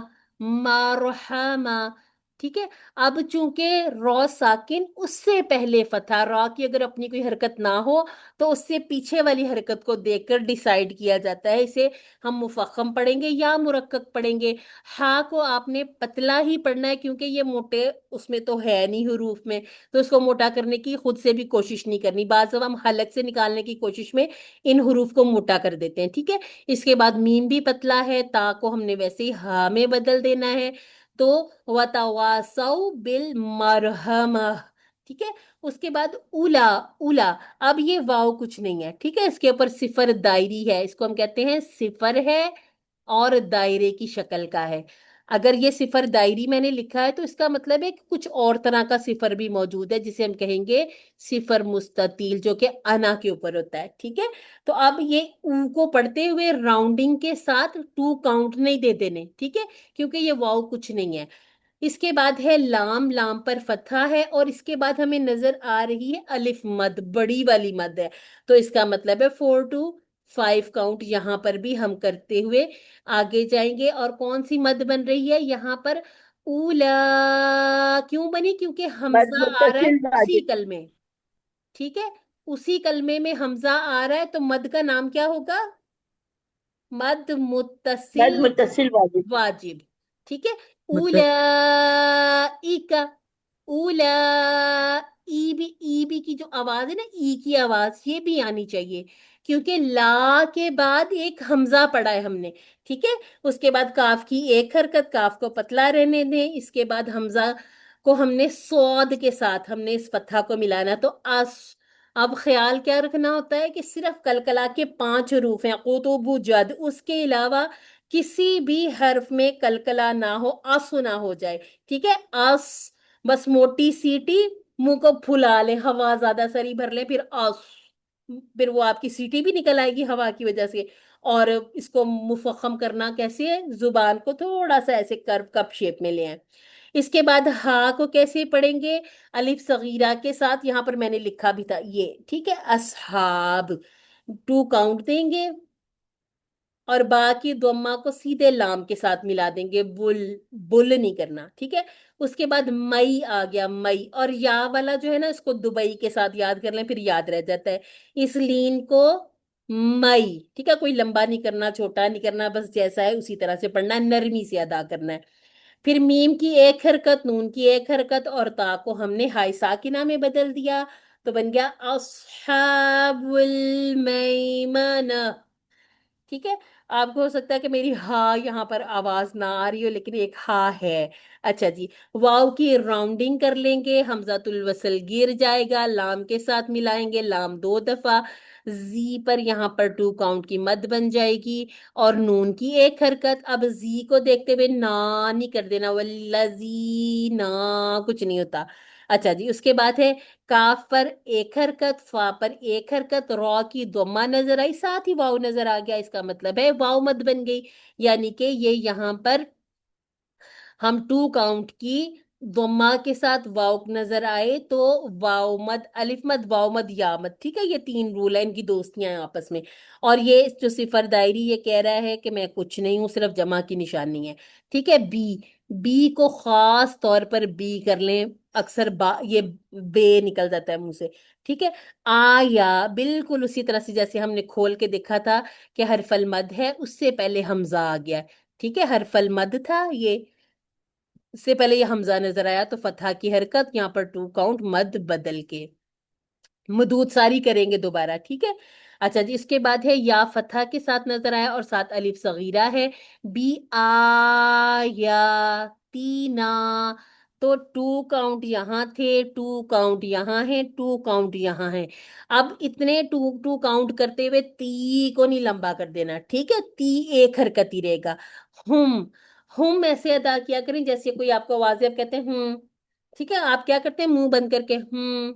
मारहमा, ठीक है। अब चूंकि रॉ साकिन, उससे पहले फतहा, रॉ की अगर अपनी कोई हरकत ना हो तो उससे पीछे वाली हरकत को देखकर डिसाइड किया जाता है, इसे हम मुफख्खम पढ़ेंगे या मुरक्कक पढ़ेंगे। हा को आपने पतला ही पढ़ना है, क्योंकि ये मोटे उसमें तो है नहीं हरूफ में, तो उसको मोटा करने की खुद से भी कोशिश नहीं करनी, बाज़ हम हलक से निकालने की कोशिश में इन हरूफ को मोटा कर देते हैं, ठीक है। इसके बाद मीम भी पतला है, ता को हमने वैसे ही हा में बदल देना है, तो वतवासौ बिल मरहमा, ٹھیک ہے. اس کے بعد اولا. اولا. اب یہ واو کچھ نہیں ہے, ٹھیک ہے, اس کے اوپر صفر دائری ہے, اس کو ہم کہتے ہیں صفر ہے اور دائرے کی شکل کا ہے. اگر یہ صفر دائری میں نے لکھا ہے تو اس کا مطلب ہے کہ کچھ اور طرح کا صفر بھی موجود ہے جسے ہم کہیں گے صفر مستطیل, جو کہ انا کے اوپر ہوتا ہے. ٹھیک ہے, تو اب یہ او کو پڑھتے ہوئے راؤنڈنگ کے ساتھ 2 کاؤنٹ نہیں دے دینے, ٹھیک ہے, کیونکہ یہ واو کچھ نہیں ہے. اس کے بعد ہے لام. لام پر فتحہ ہے اور اس کے بعد ہمیں نظر آ رہی ہے الف مد, بڑی والی مد ہے, تو اس کا مطلب ہے 4 to 5 کاؤنٹ یہاں پر بھی ہم کرتے ہوئے آگے جائیں گے. اور کون سی مد بن رہی ہے یہاں پر؟ اولا. کیوں بنی؟ کیونکہ مد حمزہ آ رہا ہے متصل اسی واجب. کلمے. ٹھیک ہے, اسی کلمے میں حمزہ آ رہا ہے تو مد کا نام کیا ہوگا؟ مد مد متصل متصل واجب. واجب. ٹھیک ہے, مطلب اولائک. اولا. ای بھی کی جو آواز ہے نا, ای کی آواز, یہ بھی آنی چاہیے کیونکہ لا کے بعد ایک حمزہ پڑا ہے ہم نے. ٹھیک ہے, اس کے بعد کاف کی ایک حرکت, کاف کو پتلا رہنے دیں. اس کے بعد حمزہ کو ہم نے سود کے ساتھ ہم نے اس فتحہ کو ملانا, تو اس. اب خیال کیا رکھنا ہوتا ہے کہ صرف کلکلا کے 5 حروف ہیں, قطب جد, اس کے علاوہ کسی بھی حرف میں کلکلا نہ ہو, اس نہ ہو جائے. ٹھیک ہے, اس. بس موٹی سیٹی, منہ کو پھلا لیں, ہوا زیادہ سری بھر لیں, پھر اس, پھر وہ آپ کی سیٹی بھی نکل آئے گی ہوا کی وجہ سے. اور اس کو مفخم کرنا کیسے ہے؟ زبان کو تھوڑا سا ایسے کپ شیپ میں لے آئیں. اس کے بعد ہا کو کیسے پڑھیں گے؟ الف صغیرہ کے ساتھ, یہاں پر میں نے لکھا بھی تھا یہ. ٹھیک ہے, اصحاب. 2 کاؤنٹ دیں گے اور باقی ضمہ کو سیدھے لام کے ساتھ ملا دیں گے, بل. بل نہیں کرنا. ٹھیک ہے, اس کے بعد مئی آ گیا, مئی. اور یا والا جو ہے نا, اس کو دبئی کے ساتھ یاد کر لیں, پھر یاد رہ جاتا ہے. اس لین کو مئی. ٹھیک ہے, کوئی لمبا نہیں کرنا, چھوٹا نہیں کرنا, بس جیسا ہے اسی طرح سے پڑھنا ہے, نرمی سے ادا کرنا ہے. پھر میم کی ایک حرکت, نون کی ایک حرکت, اور تا کو ہم نے ہائی ساکنہ میں بدل دیا, تو بن گیا اصحاب المیمنہ. ٹھیک ہے, آپ کو ہو سکتا ہے کہ میری ہا یہاں پر آواز نہ آ رہی ہو, لیکن ایک ہا ہے. اچھا جی, واو کی راؤنڈنگ کر لیں گے, حمزۃ الوصل گر جائے گا, لام کے ساتھ ملائیں گے, لام 2 دفعہ. زی پر یہاں پر 2 کاؤنٹ کی مد بن جائے گی, اور نون کی ایک حرکت. اب زی کو دیکھتے ہوئے نا نہیں کر دینا, والذی نا کچھ نہیں ہوتا. اچھا جی, اس کے بعد ہے کاف پر ایک حرکت, فا پر ایک حرکت, را کی ضمہ نظر آئی, ساتھ ہی واؤ نظر آ گیا, اس کا مطلب ہے واؤ مد بن گئی. یعنی کہ یہ یہاں پر ہم 2 کاؤنٹ کی ضمہ کے ساتھ واؤ نظر آئے تو واؤ مد, الف مد, واؤ مد, یا مد. ٹھیک ہے, یہ 3 رول ہیں, ان کی دوستیاں ہیں آپس میں. اور یہ جو صفر دائری یہ کہہ رہا ہے کہ میں کچھ نہیں ہوں, صرف جمع کی نشانی ہے. ٹھیک ہے, بی. بی کو خاص طور پر بی کر لیں, اکثر یہ بے نکل جاتا ہے منہ سے. ٹھیک ہے, یا بالکل اسی طرح سے جیسے ہم نے کھول کے دیکھا تھا کہ حرف المد ہے, اس سے پہلے حمزہ آ گیا. ٹھیک ہے, حرف المد تھا یہ, اس سے پہلے یہ حمزہ نظر آیا, تو فتحہ کی حرکت, یہاں پر 2 کاؤنٹ مد بدل کے مدود ساری کریں گے دوبارہ. ٹھیک ہے, اچھا جی, اس کے بعد ہے یا فتحہ کے ساتھ نظر آیا اور ساتھ الف صغیرہ ہے, بی یا تینا, تو 2 کاؤنٹ یہاں تھے, 2 کاؤنٹ یہاں ہیں, 2 کاؤنٹ یہاں ہیں. اب اتنے 2 کاؤنٹ کرتے ہوئے تی کو نہیں لمبا کر دینا. ٹھیک ہے, تی ایک حرکت ہی رہے گا. ہم ایسے ادا کیا کریں جیسے کوئی آپ کو آواز آپ کہتے ہیں ہم. ٹھیک ہے, آپ کیا کرتے ہیں؟ منہ بند کر کے ہم.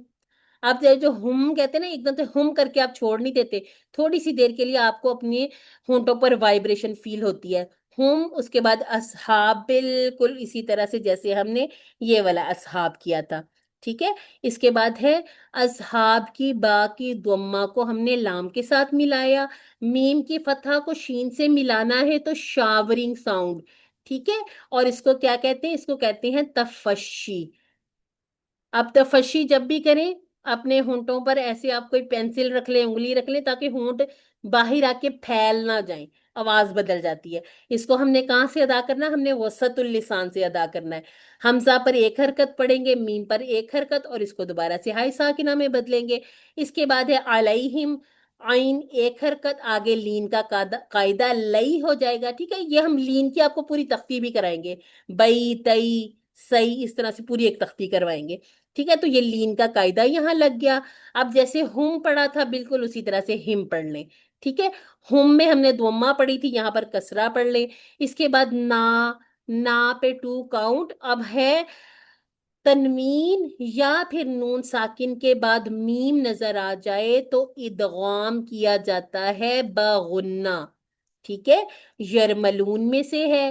آپ جو ہم کہتے ہیں نا, ایک دم سے ہم کر کے آپ چھوڑ نہیں دیتے, تھوڑی سی دیر کے لیے آپ کو اپنے ہونٹوں پر وائبریشن فیل ہوتی ہے. ہم, اس کے بعد اصحاب, بالکل اسی طرح سے جیسے ہم نے یہ والا اصحاب کیا تھا. ٹھیک ہے, اس کے بعد ہے اصحاب کی با کی ضمہ کو ہم نے لام کے ساتھ ملایا, میم کی فتحہ کو شین سے ملانا ہے تو شاورنگ ساؤنڈ. ٹھیک ہے, اور اس کو کیا کہتے ہیں؟ اس کو کہتے ہیں تفشی. اب تفشی جب بھی کریں, اپنے ہونٹوں پر ایسے آپ کوئی پینسل رکھ لیں, انگلی رکھ لیں, تاکہ ہونٹ باہر آ کے پھیل نہ جائیں, آواز بدل جاتی ہے. اس کو ہم نے کہاں سے ادا کرنا ہے؟ ہم نے وسط اللسان سے ادا کرنا ہے. حمزہ پر ایک حرکت پڑیں گے, میم پر ایک حرکت, اور اس کو دوبارہ سے ہائی ساکنہ میں بدلیں گے. اس کے بعد ہے علیہم, عین ایک حرکت, آگے لین کا قاعدہ لئی ہو جائے گا. ٹھیک ہے, یہ ہم لین کی آپ کو پوری تختی بھی کرائیں گے, بئی تئی سی, اس طرح سے پوری ایک تختی کروائیں گے. ٹھیک ہے، تو یہ لین کا قاعدہ یہاں لگ گیا۔ اب جیسے ہم پڑھا تھا بالکل اسی طرح سے ہم پڑھ لیں، ٹھیک ہے۔ ہم میں ہم نے دوما پڑھی تھی، یہاں پر کسرہ پڑھ لیں۔ اس کے بعد نا پہ 2 کاؤنٹ، اب ہے تنوین یا پھر نون ساکن کے بعد میم نظر آ جائے تو ادغام کیا جاتا ہے بغنہ، ٹھیک ہے۔ یرملون میں سے ہے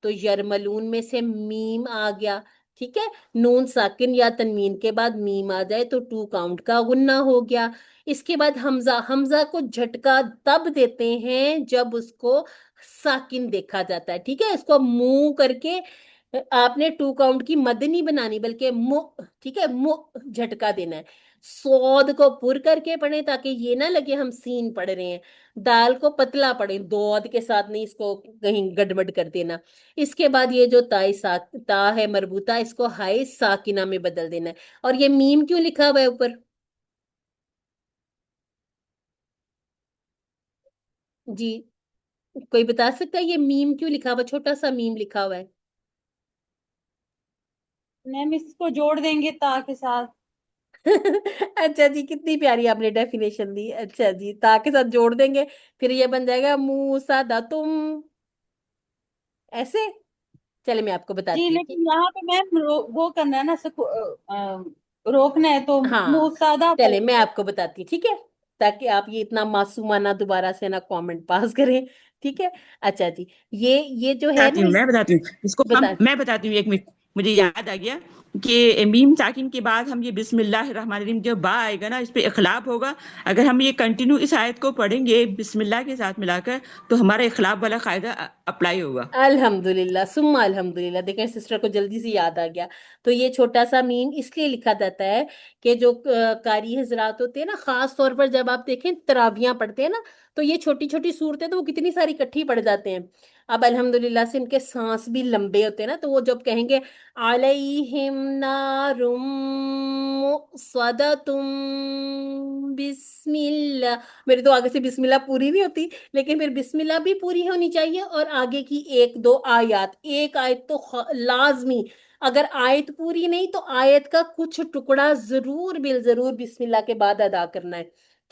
تو یرملون میں سے میم آ گیا، ٹھیک ہے۔ نون ساکن یا تنوین کے بعد میم آ جائے تو 2 کاؤنٹ کا غنہ ہو گیا۔ اس کے بعد حمزہ کو جھٹکا تب دیتے ہیں جب اس کو ساکن دیکھا جاتا ہے، ٹھیک ہے۔ اس کو منہ کر کے آپ نے 2 کاؤنٹ کی مد نہیں بنانی بلکہ ٹھیک ہے، جھٹکا دینا ہے۔ سود کو پر کر کے پڑھیں تاکہ یہ نہ لگے ہم سین پڑھ رہے ہیں۔ دال کو پتلا پڑھیں، دود کے ساتھ نہیں، اس کو کہیں گڑبڑ کر دینا۔ اس کے بعد یہ جو تا ہے مربوطہ، اس کو ہائے ساکنہ میں بدل دینا ہے۔ اور یہ میم کیوں لکھا ہوا ہے اوپر؟ جی کوئی بتا سکتا ہے یہ میم کیوں لکھا ہوا، چھوٹا سا میم لکھا ہوا ہے؟ میم اس کو جوڑ دیں گے تا کے ساتھ۔ اچھا جی، کتنی پیاری آپ نے ڈیفینیشن دی۔ اچھا جی، تا کے ساتھ جوڑ دیں گے، پھر یہ بن جائے گا موسیٰ تم، ایسے۔ چلے میں آپ کو جی بتاتی ہوں۔ لیکن یہاں پہ میم وہ کرنا ہے نا، روکنا ہے تو ہاں مسادہ چلے پڑھیں میں گے۔ آپ کو بتاتی ہوں، ٹھیک ہے، تاکہ آپ یہ اتنا معصومانہ دوبارہ سے نہ کامنٹ پاس کریں، ٹھیک ہے۔ اچھا جی، یہ جو ہے نا، میں بتاتی ہوں اس کو بتا میں بتاتی ہوں، 1 منٹ، مجھے یاد آ گیا کہ میم ساکن کے بعد ہم یہ بسم اللہ الرحمن الرحیم جو با آئے گا نا، اس پہ اخلاف ہوگا۔ اگر ہم یہ کنٹینیو اس آیت کو پڑھیں گے بسم اللہ کے ساتھ ملا کر تو ہمارا اخلاف والا قاعدہ اپلائی ہوگا۔ الحمدللہ ثم الحمدللہ، دیکھیں سسٹر کو جلدی سے یاد آ گیا۔ تو یہ چھوٹا سا میم اس لیے لکھا جاتا ہے کہ جو قاری حضرات ہوتے ہیں نا، خاص طور پر جب آپ دیکھیں تراویاں پڑھتے ہیں نا، تو یہ چھوٹی چھوٹی صورتیں تو وہ کتنی ساری کٹھی پڑھ جاتے ہیں۔ اب الحمدللہ سے ان کے سانس بھی لمبے ہوتے ہیں نا، تو وہ جب کہیں گے علیہم نار مؤصدۃ بسم اللہ، میرے تو آگے سے بسم اللہ پوری نہیں ہوتی، لیکن پھر بسم اللہ بھی پوری ہونی چاہیے اور آگے کی 1-2 آیات، ایک آیت تو لازمی، اگر آیت پوری نہیں تو آیت کا کچھ ٹکڑا ضرور ضرور بسم اللہ کے بعد ادا کرنا ہے،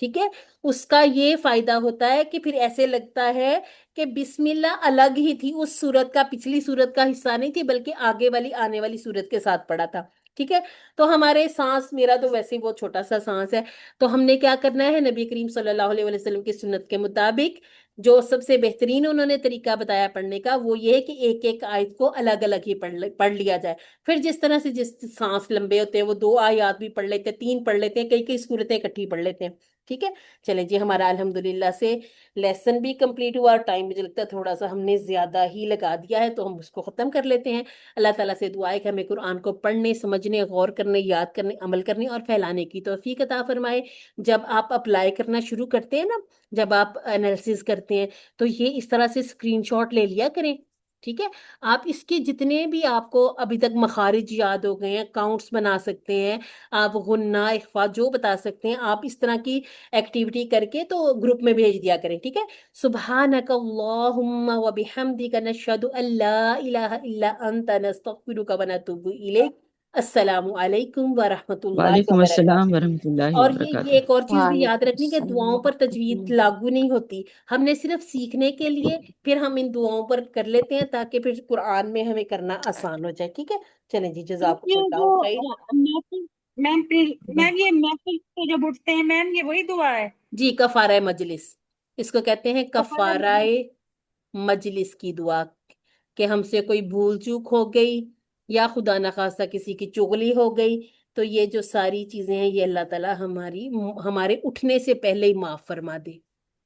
ٹھیک ہے۔ اس کا یہ فائدہ ہوتا ہے کہ پھر ایسے لگتا ہے کہ بسم اللہ الگ ہی تھی، اس سورت کا، پچھلی سورت کا حصہ نہیں تھی، بلکہ آگے والی آنے والی سورت کے ساتھ پڑھا تھا، ٹھیک ہے۔ تو ہمارے سانس، میرا تو ویسے ہی بہت چھوٹا سا سانس ہے، تو ہم نے کیا کرنا ہے، نبی کریم صلی اللہ علیہ وسلم کی سنت کے مطابق جو سب سے بہترین انہوں نے طریقہ بتایا پڑھنے کا، وہ یہ ہے کہ ایک ایک آیت کو الگ الگ ہی پڑھ لیا جائے۔ پھر جس طرح سے جس سانس لمبے ہوتے ہیں، وہ 2 آیات بھی پڑھ لیتے ہیں، 3 پڑھ لیتے ہیں، کئی صورتیں اکٹھی پڑھ لیتے ہیں، ٹھیک ہے۔ چلیں جی، ہمارا الحمدللہ سے لیسن بھی کمپلیٹ ہوا، اور ٹائم مجھے لگتا ہے تھوڑا سا ہم نے زیادہ ہی لگا دیا ہے، تو ہم اس کو ختم کر لیتے ہیں۔ اللہ تعالیٰ سے دعا ہے کہ ہمیں قرآن کو پڑھنے، سمجھنے، غور کرنے، یاد کرنے، عمل کرنے اور پھیلانے کی توفیق عطا فرمائے۔ جب آپ اپلائی کرنا شروع کرتے ہیں نا، جب آپ انالیسز کرتے ہیں، تو یہ اس طرح سے اسکرین شاٹ لے لیا کریں، ٹھیک ہے۔ آپ اس کے جتنے بھی آپ کو ابھی تک مخارج یاد ہو گئے ہیں، کاؤنٹس بنا سکتے ہیں آپ، غنہ، اخفا جو بتا سکتے ہیں آپ، اس طرح کی ایکٹیویٹی کر کے تو گروپ میں بھیج دیا کریں، ٹھیک ہے۔ سبحانک اللہم و بحمدک نشہد ان لا الہ الا انت نستغفرک و نتوب الیک۔ السلام علیکم ورحمۃ اللہ وعلیکم السلام وبرکاتہ۔ ورحمۃ اللہ اور یہ وبرکاتہ۔ ایک اور چیز بھی یاد وعلیکم رکھنی کہ دعاؤں پر تجوید السلام۔ لاگو نہیں ہوتی، ہم نے صرف سیکھنے کے لیے پھر ہم ان دعاؤں پر کر لیتے ہیں تاکہ پھر قرآن میں ہمیں کرنا آسان ہو جائے، ٹھیک ہے۔ چلیں جی، جزاکم یہ اللہ جو خیر۔ محفل، میم پلیز میم، یہ محفل سے جب اٹھتے ہیں میم، یہ وہی دعا ہے؟ جی، کفارہ مجلس، اس کو کہتے ہیں کفارہ کفارہ مجلس کی دعا، کہ ہم سے کوئی بھول چوک ہو گئی یا خدا نخواستہ کسی کی چغلی ہو گئی، تو یہ جو ساری چیزیں ہیں، یہ اللہ تعالیٰ ہمارے اٹھنے سے پہلے ہی معاف فرما دے۔